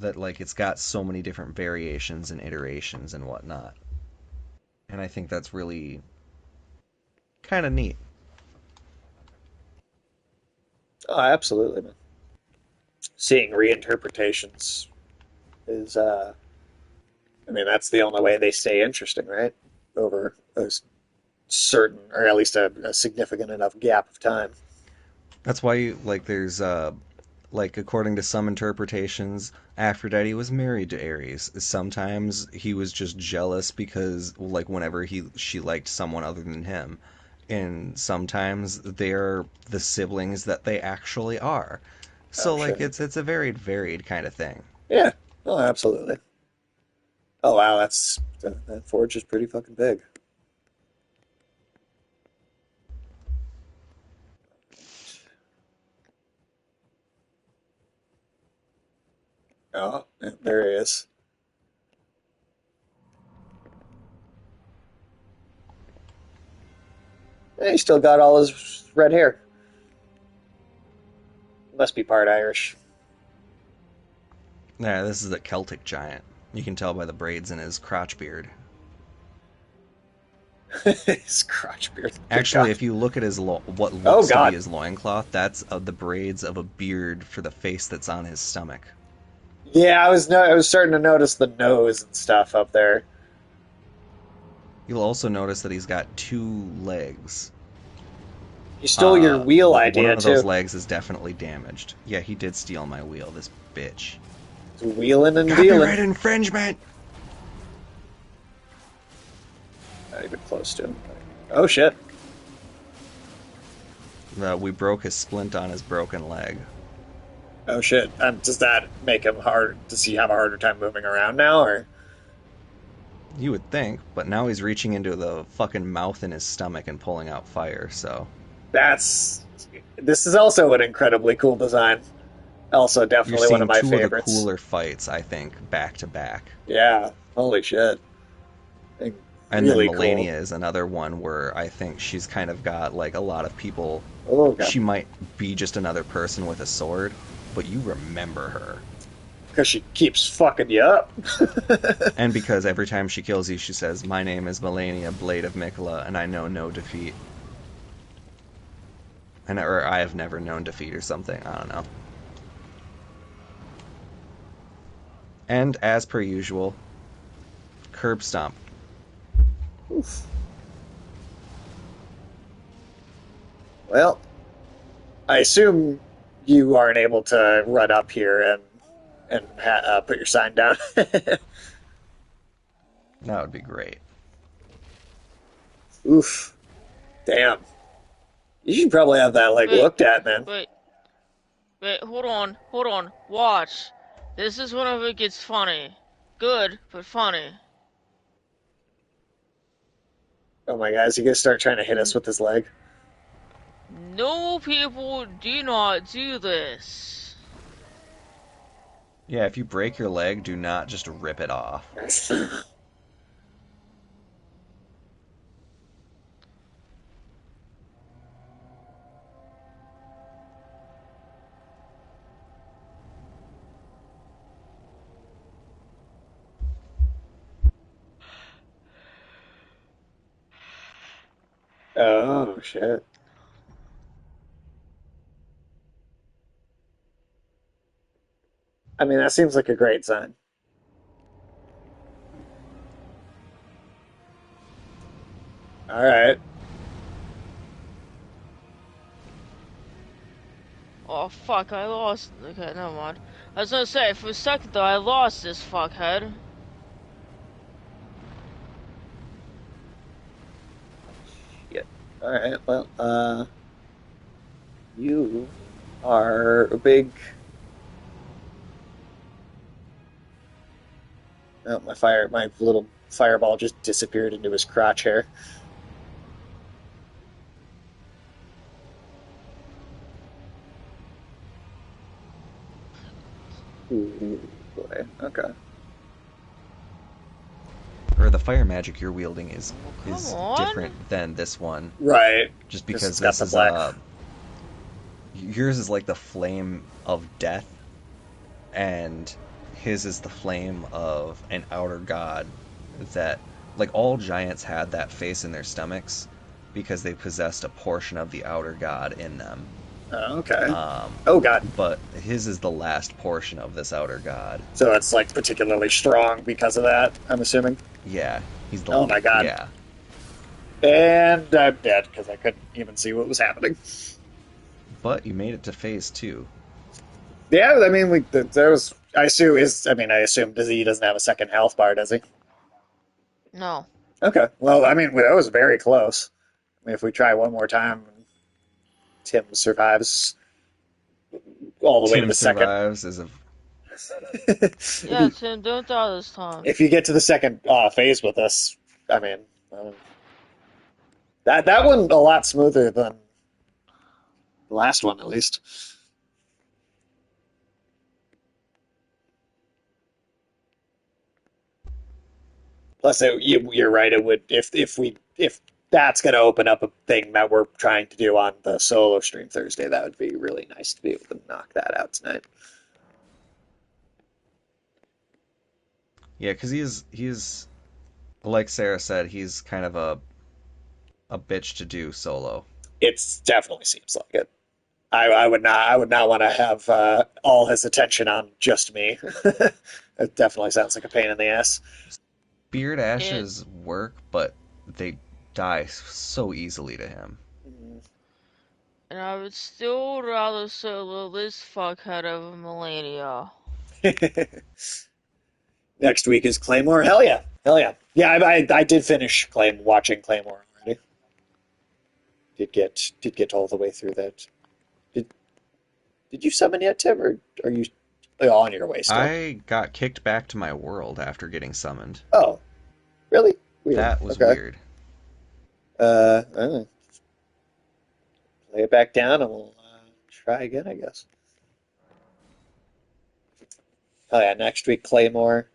that like it's got so many different variations and iterations and whatnot. And I think that's really kind of neat. Oh, absolutely, man. Seeing reinterpretations is, I mean, that's the only way they stay interesting, right? Over a certain, or at least a significant enough gap of time. That's why like there's like according to some interpretations, Aphrodite was married to Ares. Sometimes he was just jealous because like whenever he she liked someone other than him. And sometimes they're the siblings that they actually are. Oh, So like shit. it's a very varied kind of thing. Yeah. Oh, absolutely. Oh, wow. That forge is pretty fucking big. Oh, yeah, there he is. Yeah, he still got all his red hair. Must be part Irish. Yeah, this is a Celtic giant. You can tell by the braids in his crotch beard. His crotch beard. Good Actually, God. if you look at what Oh, looks to be God. his loincloth, that's the braids of a beard for the face that's on his stomach. Yeah, I was starting to notice the nose and stuff up there. You'll also notice that he's got 2 legs. He stole your wheel One idea of those too. legs is definitely damaged. Yeah, he did steal my wheel, this bitch. Wheeling and dealing. Copyright infringement! Not even close to him. Oh shit. We broke his splint on his broken leg. Oh shit. Does that make him hard? Does he have a harder time moving around now, or You would think, but now he's reaching into the fucking mouth in his stomach and pulling out fire, so. that's? This is also an incredibly cool design. Also, You're definitely one of seeing my two of the favorites. cooler fights, I think, back to back. Yeah. Holy shit. And then Really cool. Melania is another one where I think she's kind of got like a lot of people. Oh god, She might be just another person with a sword, but you remember her. because she keeps fucking you up. And because every time she kills you, she says, "My name is Melania, Blade of Mikola, and I know no defeat." And or I have never known defeat or something. I don't know. And as per usual, curb stomp. Oof. Well, I assume you aren't able to run up here and put your sign down. That would be great. Oof. Damn. You should probably have that like Wait, looked at, man. wait, wait, hold on, watch. This is whenever it gets funny. Good, but funny. Oh my god, is he gonna start trying to hit us N with his leg? Normal people do not do this. Yeah, if you break your leg, do not just rip it off. Oh shit. I mean, that seems like a great sign. All right. Oh fuck, I lost. Okay, never mind. I was gonna say, for a second though, I lost this fuckhead. Yeah. All right. Well, you are a big. Oh, my little fireball just disappeared into his crotch hair. Ooh, boy. Okay. Or the fire magic you're wielding Well, come is on. different than this one, Right. just Because because it's got this the is black. yours is like the flame of death, and his is the flame of an outer god that, like, all giants had that face in their stomachs because they possessed a portion of the outer god in them. Oh, okay. Um, Oh god. but his is the last portion of this outer god. So it's like particularly strong because of that. I'm assuming. Yeah, he's the Oh my god. yeah. And I'm dead because I couldn't even see what was happening. But you made it to phase two. Yeah, I mean, like there was. I assume is. I mean, I assume does he doesn't have a second health bar, does he? No. Okay. Well, I mean, that was very close. I mean, if we try one more time, Tim survives all the way to Tim the second. survives as a if Yeah, you Tim, don't die this time. if you get to the second phase with us, I mean, that one a lot smoother than the last one, at least. Plus, you're right. It would if that's going to open up a thing that we're trying to do on the solo stream Thursday. That would be really nice to be able to knock that out tonight. yeah, because he's like Sarah said, he's kind of a bitch to do solo. It definitely seems like it. I would not want to have all his attention on just me. It definitely sounds like a pain in the ass. Beard It ashes work, but they die so easily to him. and I would still rather solo this fuckhead over Melania. Next week is Claymore. Hell yeah, hell yeah, yeah. I did finish watching Claymore already. Did get all the way through that. Did did you summon yet, Tim, or are you on your way still? I got kicked back to my world after getting summoned. Oh, really? Weird. That was Okay. weird. I don't know. Lay it back down and we'll try again, I guess. Oh yeah, next week Claymore.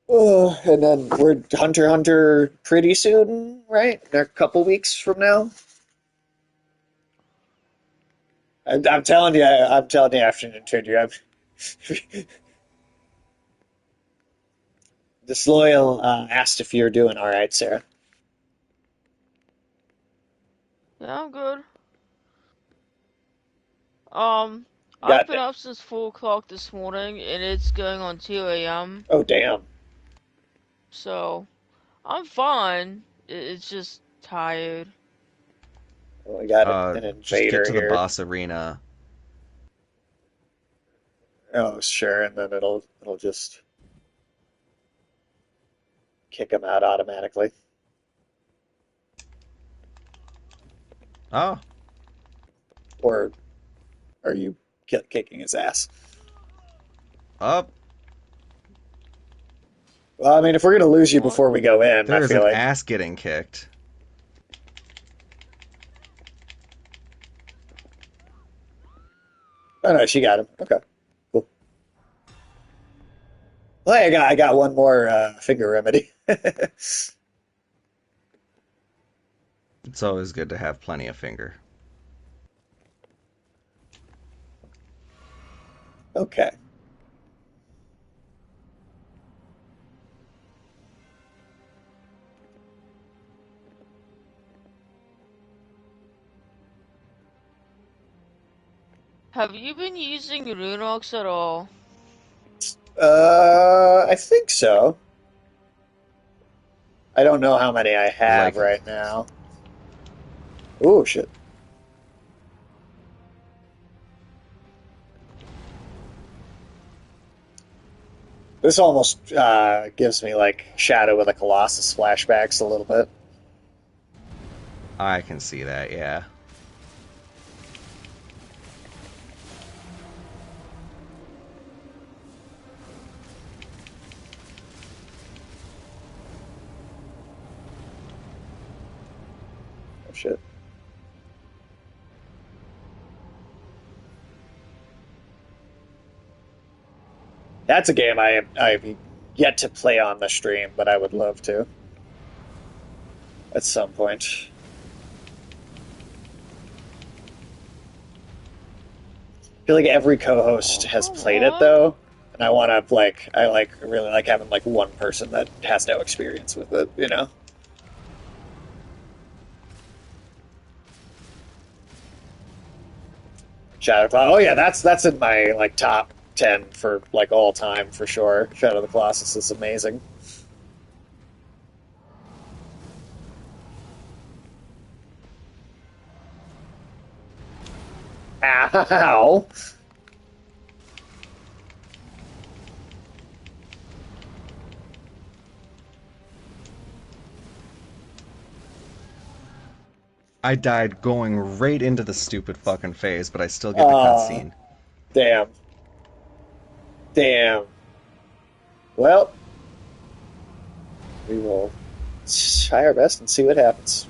And then we're Hunter x Hunter pretty soon, right? In a couple weeks from now. I'm telling you, afternoon trader, I'm disloyal. Asked if you're doing all right, Sarah. Yeah, I'm good. Um, I've Got been up since 4 o'clock this morning, and it's going on 2 a.m. oh damn. So, I'm fine. It's just tired. Well, we got an Just get invader to the here. boss arena. Oh sure, and then it'll just kick him out automatically. Oh, Or are you kicking his ass? up. Well, I mean, if we're gonna lose you What? before we go in, I There is feel an like. ass getting kicked. Oh no, she got him. Okay, cool. Well, hey, I got one more finger remedy. It's always good to have plenty of finger. Okay. Have you been using Runox at all? I think so. I don't know how many I have Like, right now. Oh shit. This almost gives me like Shadow of the Colossus flashbacks a little bit. I can see that, yeah. Oh shit. That's a game I've yet to play on the stream, but I would love to at some point. I feel like every co-host has played it What? though, and I really like having like one person that has no experience with it, you know? Shadow Cloud. Oh yeah, that's in my like top 10 for like all time for sure. Shadow of the Colossus is amazing. Ow. I died going right into the stupid fucking phase, but I still get the Uh, cutscene. damn. Damn. Well, we will try our best and see what happens.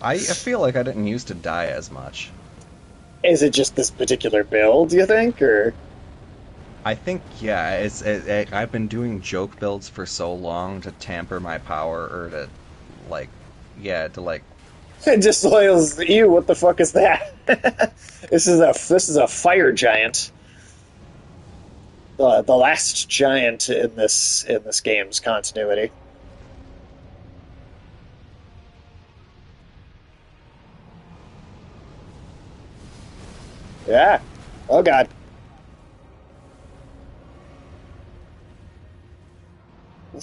I feel like I didn't used to die as much. Is it just this particular build, you think, or I think, yeah, I've been doing joke builds for so long to tamper my power or to, like, yeah, to, like, just loyals you? What the fuck is that? This is a fire giant. The last giant in this game's continuity. Yeah. Oh god.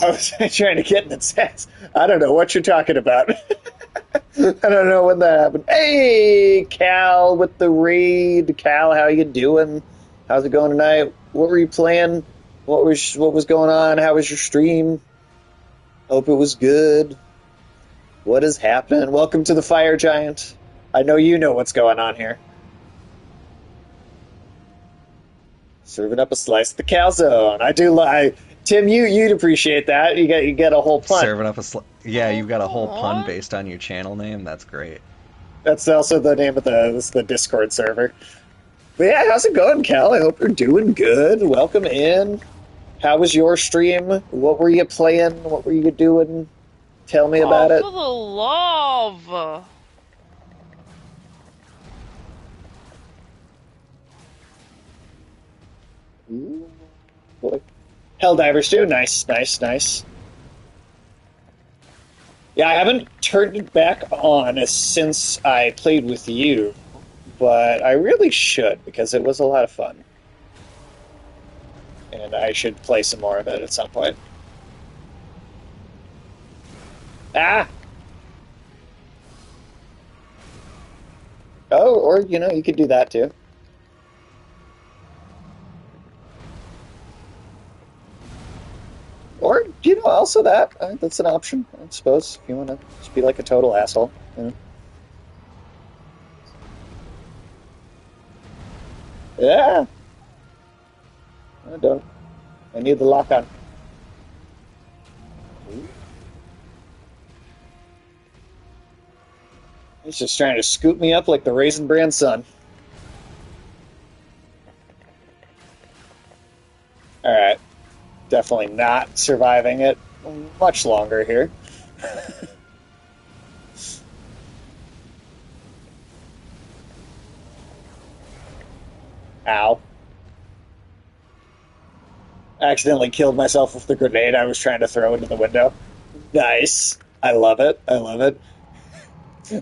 I was trying to get in its ass. I don't know what you're talking about. I don't know when that happened. Hey, Cal with the raid. Cal, how you doing? How's it going tonight? What were you playing? What was going on? How was your stream? Hope it was good. What is happening? Welcome to the Fire Giant. I know you know what's going on here. Serving up a slice of the calzone. I do. Tim, you'd appreciate that. You get a whole pun. serving up yeah, Oh, you've got a come whole pun on. based on your channel name. That's great. That's also the name of the Discord server. But yeah, how's it going, Cal? I hope you're doing good. Welcome in. How was your stream? What were you playing? What were you doing? Tell me Oh, about it. for the love! Ooh, boy. Helldivers too. Nice, nice, nice. Yeah, I haven't turned it back on since I played with you, but I really should because it was a lot of fun, and I should play some more of it at some point. Ah, oh, or you could do that too. Or, also that. That's an option, I suppose, if you want to just be like a total asshole. Yeah, I don't. I need the lock on. He's just trying to scoop me up like the Raisin Bran sun. Alright, definitely not surviving it much longer here. Ow. Accidentally killed myself with the grenade I was trying to throw into the window. Nice. I love it. I love it.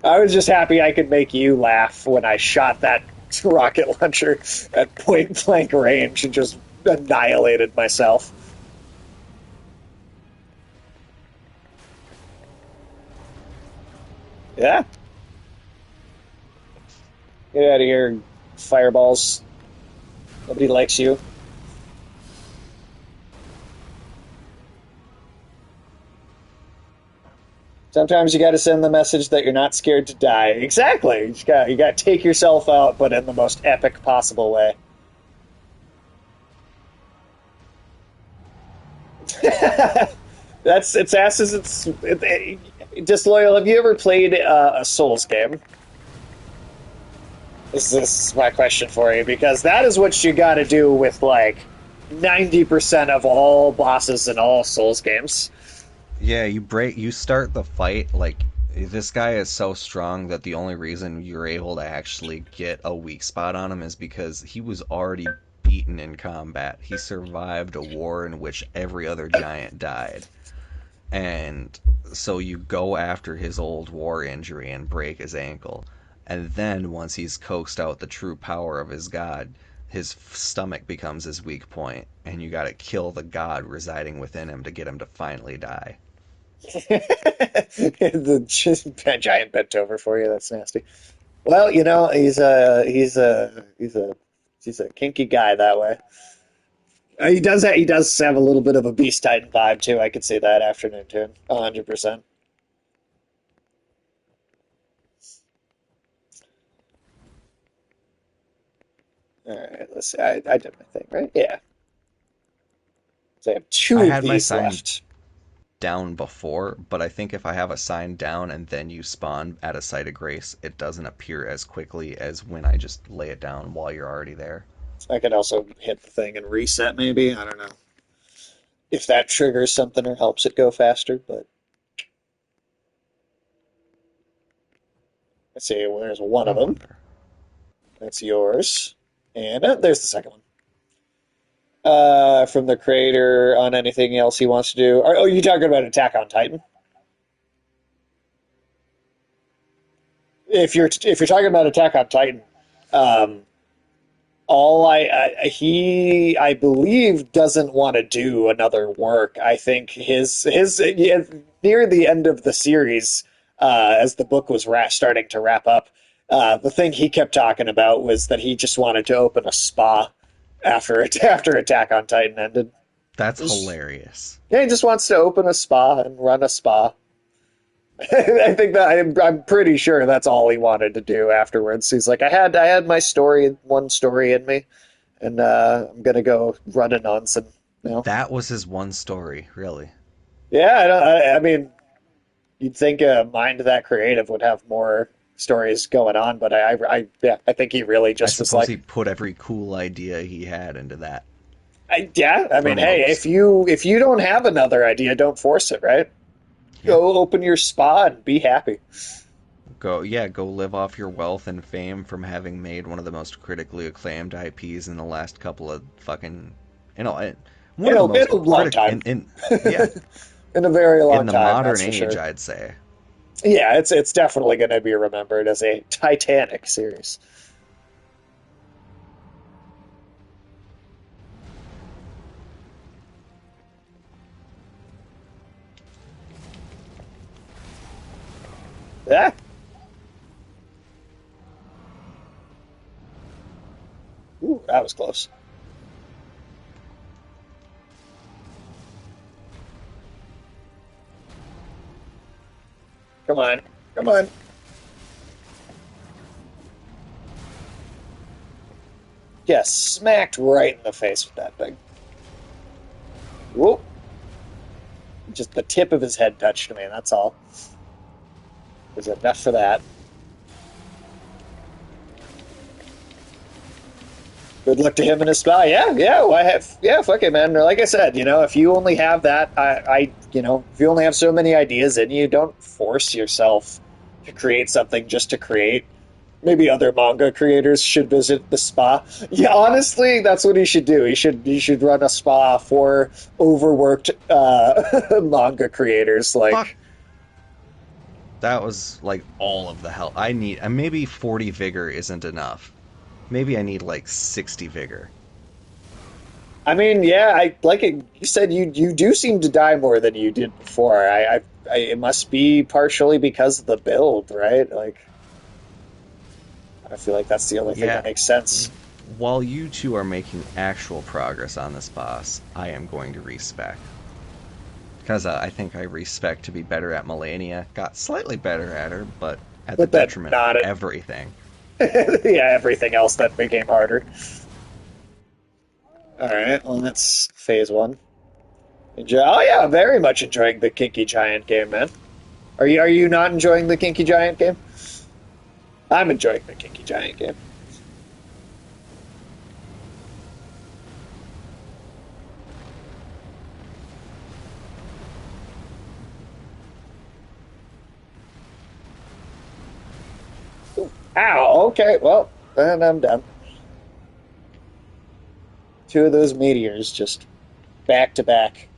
I was just happy I could make you laugh when I shot that rocket launcher at point blank range and just annihilated myself. Yeah, get out of here, fireballs. Nobody likes you. Sometimes you got to send the message that you're not scared to die. Exactly. You got to take yourself out, but in the most epic possible way. That's it's asses. Disloyal. Have you ever played a Souls game? This is my question for you because that is what you got to do with like 90% of all bosses in all Souls games. Yeah, you start the fight like this guy is so strong that the only reason you're able to actually get a weak spot on him is because he was already beaten in combat. He survived a war in which every other giant died. And so you go after his old war injury and break his ankle. And then once he's coaxed out the true power of his god, his stomach becomes his weak point, and you gotta kill the god residing within him to get him to finally die. The giant bent over for you. That's nasty. Well, he's a kinky guy that way. He does have a little bit of a Beast Titan vibe too. I could see that afternoon too. 100%. All right, let's see. I did my thing, right? Yeah. So I have I two of had my these sign left. down before, but I think if I have a sign down and then you spawn at a site of grace, it doesn't appear as quickly as when I just lay it down while you're already there. I could also hit the thing and reset maybe. I don't know if that triggers something or helps it go faster, but let's see. Well, there's one I of them. wonder. That's yours. And there's the second one. From the creator on anything else he wants to do. Oh, you talking about Attack on Titan? If you're talking about Attack on Titan, um, all I believe doesn't want to do another work. I think his yeah, near the end of the series, as the book was starting to wrap up, the thing he kept talking about was that he just wanted to open a spa after Attack on Titan ended. That's Just, hilarious. yeah, he just wants to open a spa and run a spa. I think that I'm pretty sure that's all he wanted to do afterwards. He's like, I had my story, one story in me, and I'm gonna go run a nonsense now. That was his one story, really. Yeah, I mean, you'd think a mind that creative would have more stories going on, but yeah, I think he really I just was suppose like, he put every cool idea he had into that. Yeah, I for mean, hey, most. if you don't have another idea, don't force it, right? Yeah. Go open your spa and be happy. Go live off your wealth and fame from having made one of the most critically acclaimed IPs in the last couple of fucking, you know, one of the In most a long critic time. yeah, In a very in long the time, modern that's for age, sure. I'd say. Yeah, it's definitely going to be remembered as a Titanic series. Yeah. Ooh, that was close. Come on. Come on. Yeah, smacked right in the face with that thing. Whoop. Just the tip of his head touched me, that's all. Was enough for that. Good luck to him and his spy. Yeah, yeah. Well, I have, yeah. Fuck it, man. Like I said, if you only have that, if you only have so many ideas in you, don't force yourself to create something just to create. Maybe other manga creators should visit the spa. Yeah, honestly, that's what he should do. He should run a spa for overworked manga creators. Fuck, Like, that was like all of the hell I need. And maybe 40 vigor isn't enough. Maybe I need like 60 vigor. I mean, yeah, I like it. You said you do seem to die more than you did before. It must be partially because of the build, right? Like, I feel like that's the only thing that Yeah, makes sense. while you two are making actual progress on this boss, I am going to respec. Because I think I respec to be better at Melania. Got slightly better at her, but at the But then detriment of not it. everything. Yeah, everything else that became harder. All right, well, that's phase one. Oh yeah, very much enjoying the Kinky Giant game, man. Are you not enjoying the Kinky Giant game? I'm enjoying the Kinky Giant game. Ow. Okay, well, then I'm done. Two of those meteors just back to back.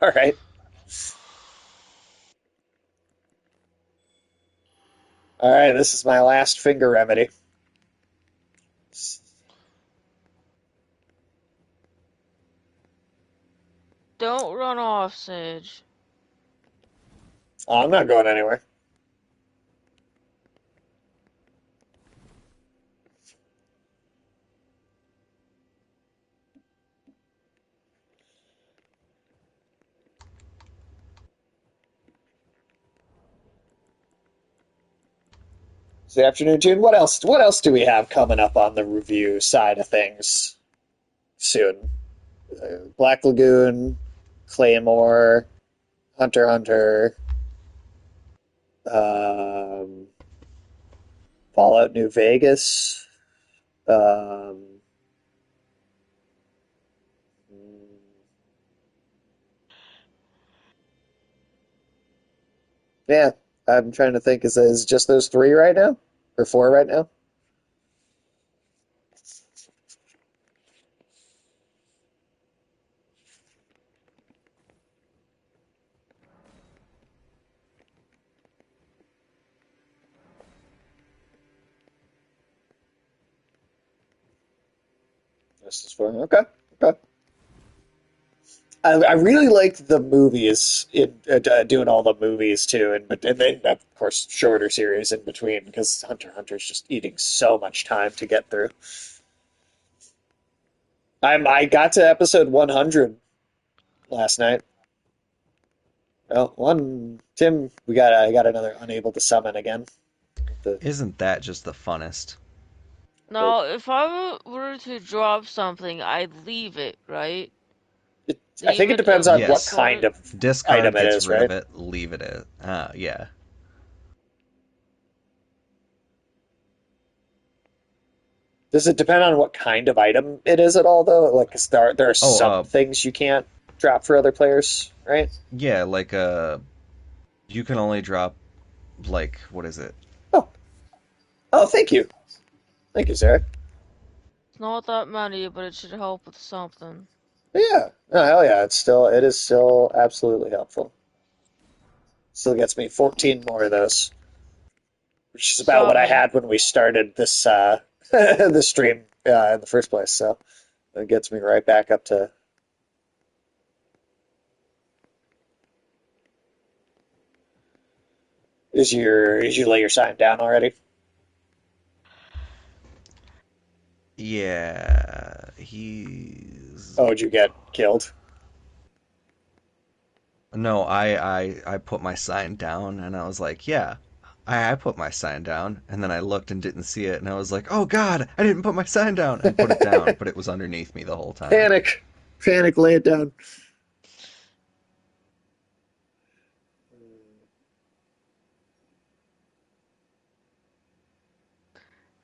All right. All right, this is my last finger remedy. Don't run off, Sage. Oh, I'm not going anywhere. It's the afternoon tune. What else? What else do we have coming up on the review side of things soon? Black Lagoon, Claymore, Hunter x Hunter, um, Fallout New Vegas. Um, yeah, I'm trying to think. Is just those three right now, or four right now? This is four. Okay. Okay. I really liked the movies doing all the movies too, and then of course shorter series in between because Hunter x Hunter's just eating so much time to get through. I got to episode 100 last night. Well, one Tim, I got another unable to summon again. The, Isn't that just the funnest? the Now, if I were to drop something, I'd leave it, right? I Leave think it it depends on and what Yes. discard kind it. of Discard item it gets is, rid of right? it, leave it at. Yeah. Does it depend on what kind of item it is at all, though? Like, 'cause there are Oh, some things you can't drop for other players, right? yeah, like you can only drop like what is it? Oh, oh, thank you, Sarah. It's not that many, but it should help with something. Yeah, oh, hell yeah, it is still absolutely helpful. Still gets me 14 more of those, which is about what I Seven. had when we started this this stream in the first place. So it gets me right back up to. Is you lay your sign down already? Yeah, he's Oh, did you get killed? no, I put my sign down and I was like, yeah, I put my sign down, and then I looked and didn't see it, and I was like, oh God, I didn't put my sign down, and put it down, but it was underneath me the whole time. Panic, panic, lay it down.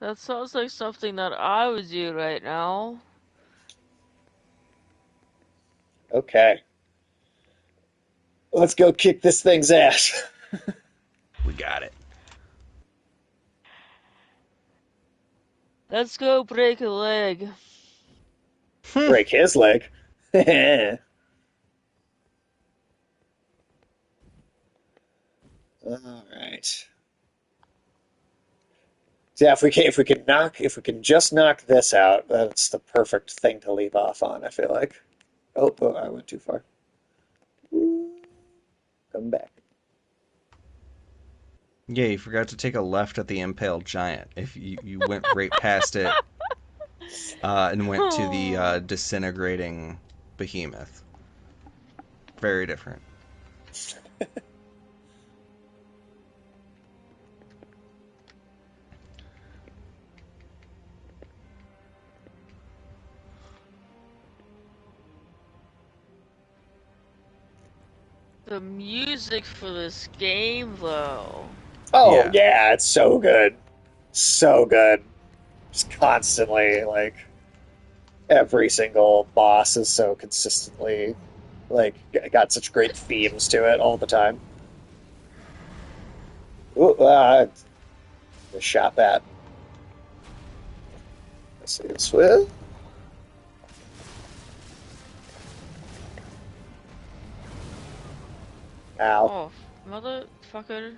That sounds like something that I would do right now. Okay, let's go kick this thing's ass. We got it. Let's go break a leg. Break his leg. All right. So yeah, if we can just knock this out, that's the perfect thing to leave off on, I feel like. Oh, I went too far. Come back. Yeah, you forgot to take a left at the impaled giant. If you went right past it and went to the Oh, disintegrating behemoth. Very different. the music for this game, though. Oh Yeah. yeah, it's so good. So good. Just constantly, like, every single boss is so consistently, like, got such great themes to it all the time. Ooh, the shot that. Let's see this with. Ow. Oh, motherfucker.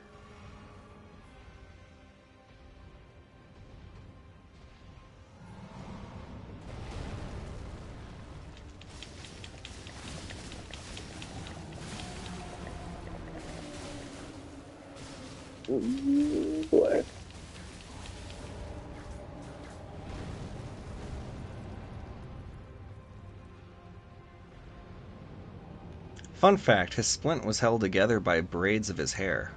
Ooh, boy. Fun fact, his splint was held together by braids of his hair.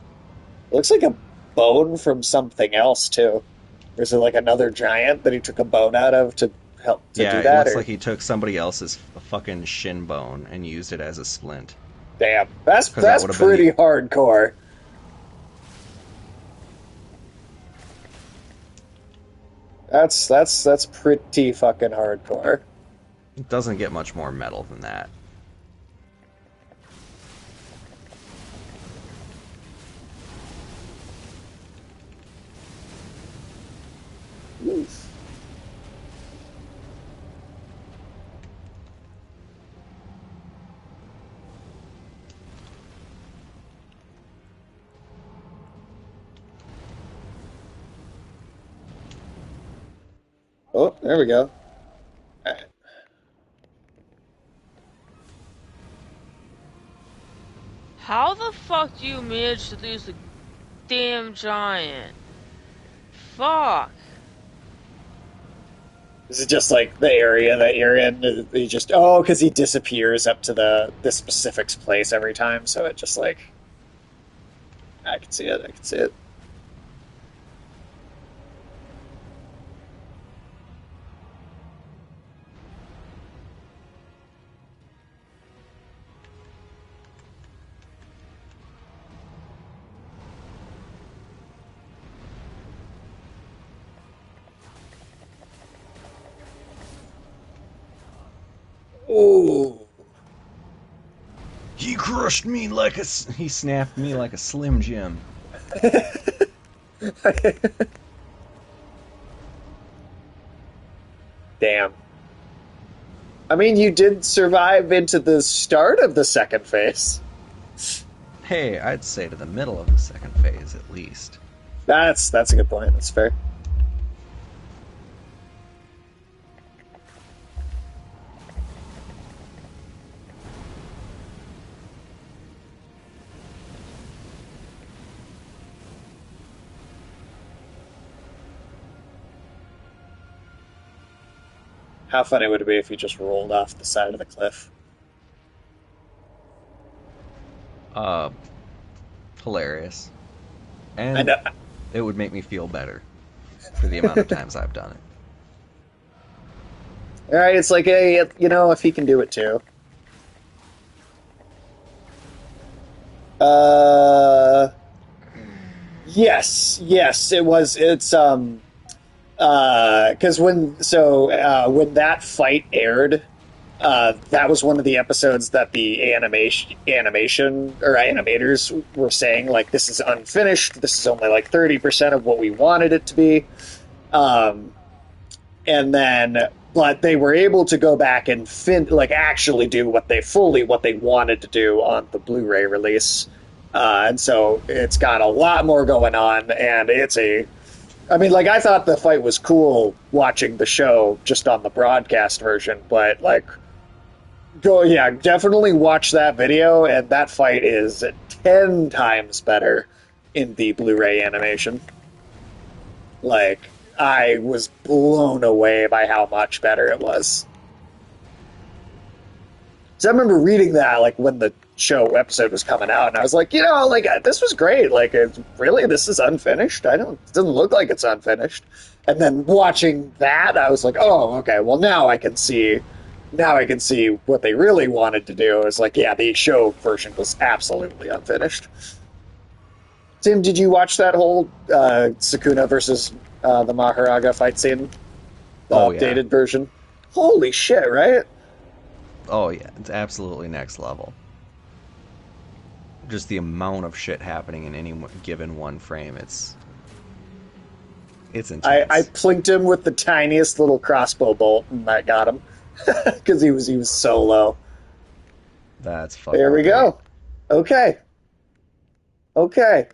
Looks like a bone from something else too. Or is it like another giant that he took a bone out of to help to Yeah, do it that? looks Or like he took somebody else's fucking shin bone and used it as a splint. damn, Because that that's would have been pretty hardcore. That's pretty fucking hardcore. it doesn't get much more metal than that. Oof. Oh, there we go. All right. How the fuck do you manage to lose the damn giant? Fuck. This is just like the area that you're in. He just because he disappears up to the this specific place every time, so it just like I can see it. I can see it. Ooh. He snapped me like a Slim Jim. Damn. I mean, you did survive into the start of the second phase. Hey, I'd say to the middle of the second phase at least. That's a good point. That's fair. How funny would it be if you just rolled off the side of the cliff? Uh, Hilarious. I And know. it would make me feel better for the amount of times I've done it. All right, it's like, hey, if he can do it too. Uh, yes, yes, it was. Because when that fight aired, that was one of the episodes that the animation or animators were saying like this is unfinished. This is only like 30% of what we wanted it to be. Um, and then but they were able to go back and actually do what they wanted to do on the Blu-ray release. And so it's got a lot more going on, and I mean, like, I thought the fight was cool watching the show just on the broadcast version, but like, yeah, definitely watch that video, and that fight is 10 times better in the Blu-ray animation. Like, I was blown away by how much better it was. So I remember reading that, like, when the show episode was coming out, and I was like, like, this was great. Like, really, this is unfinished? It doesn't look like it's unfinished. And then watching that, I was like, oh, okay, well, now I can see what they really wanted to do. Is like, yeah, the show version was absolutely unfinished. Tim, did you watch that whole Sukuna versus the Maharaga fight scene? The Oh yeah. updated version? Holy shit, right? Oh yeah. It's absolutely next level. Just the amount of shit happening in any given one frame. It's I intense. plinked him with the tiniest little crossbow bolt, and that got him because he was so low. That's There fucking we great. go. Okay, okay,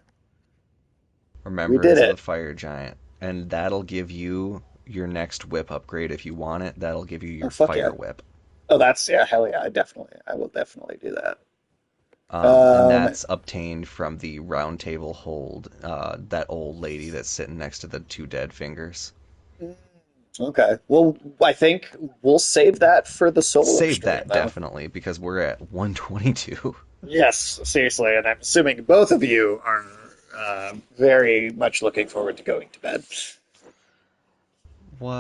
we did Remembrance of the it. Fire Giant. And that'll give you your next whip upgrade if you want it. That'll give you Oh your fuck fire yeah! whip. Oh, that's yeah, hell yeah! I will definitely do that. And Um, that's obtained from the round table hold, that old lady that's sitting next to the two dead fingers. okay. Well, I think we'll save that for the solo Save stream, that though. definitely because we're at 122. Yes, seriously, and I'm assuming both of you are very much looking forward to going to bed.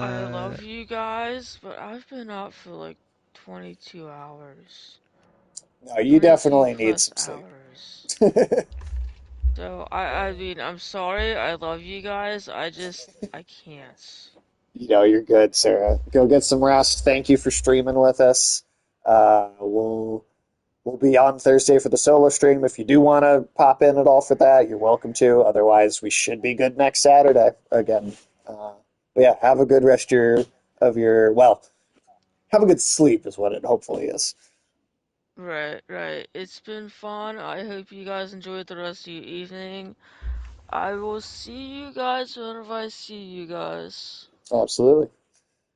I love What? you guys, but I've been up for like 22 hours. No, you 22 definitely need plus some sleep. hours. So, I mean, I'm sorry, I love you guys, I can't. You're good, Sarah. Go get some rest. Thank you for streaming with us. We'll be on Thursday for the solo stream. If you do want to pop in at all for that, you're welcome to. Otherwise, we should be good next Saturday again. But yeah, have a good rest well, have a good sleep is what it hopefully is. Right, right. It's been fun. I hope you guys enjoyed the rest of your evening. I will see you guys whenever I see you guys. Absolutely.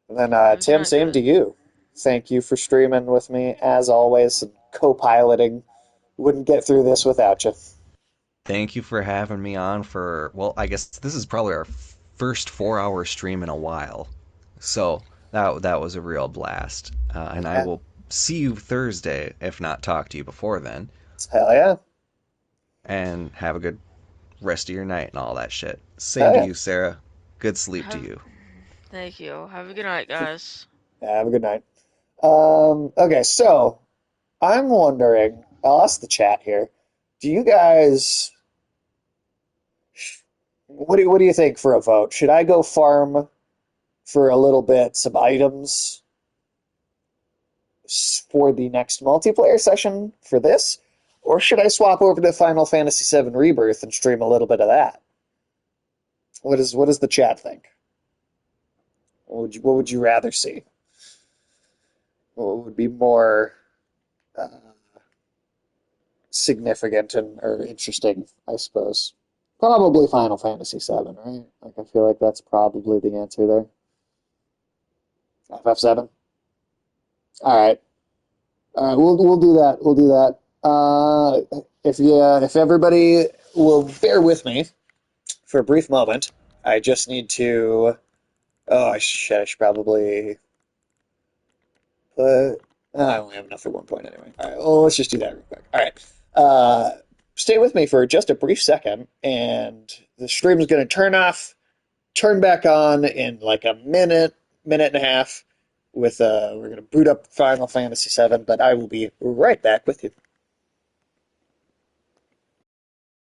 And then Have a good Tim, night, same to guys. you. Thank you for streaming with me as always and co-piloting. Wouldn't get through this without you. Thank you for having me on for, well, I guess this is probably our first 4 hour stream in a while. So that was a real blast. And I Yeah, will see you Thursday, if not talk to you before then. hell yeah, And have a good rest of your night and all that shit. Same hell to yeah. you, Sarah. Good sleep to Have, you. thank you. Have a good night, guys. Yeah, have a good night. Okay, so I'm wondering. I'll ask the chat here. Do you guys? What do you think for a vote? Should I go farm for a little bit some items for the next multiplayer session for this, or should I swap over to Final Fantasy VII Rebirth and stream a little bit of that? What does the chat think? What would you rather see? What would be more uh, significant and or interesting, I suppose? Probably Final Fantasy VII, right? Like I feel like that's probably the answer there. FF7. All right. All right, we'll do that. We'll do that. If everybody will bear with me for a brief moment, I just need to. Oh, I should probably put. I only have enough for 1 point anyway. All right, well, let's just do that real quick. All right. Uh, Stay with me for just a brief second, and the stream is going to turn back on in like a minute, minute and a half. We're going to boot up Final Fantasy VII, but I will be right back with you.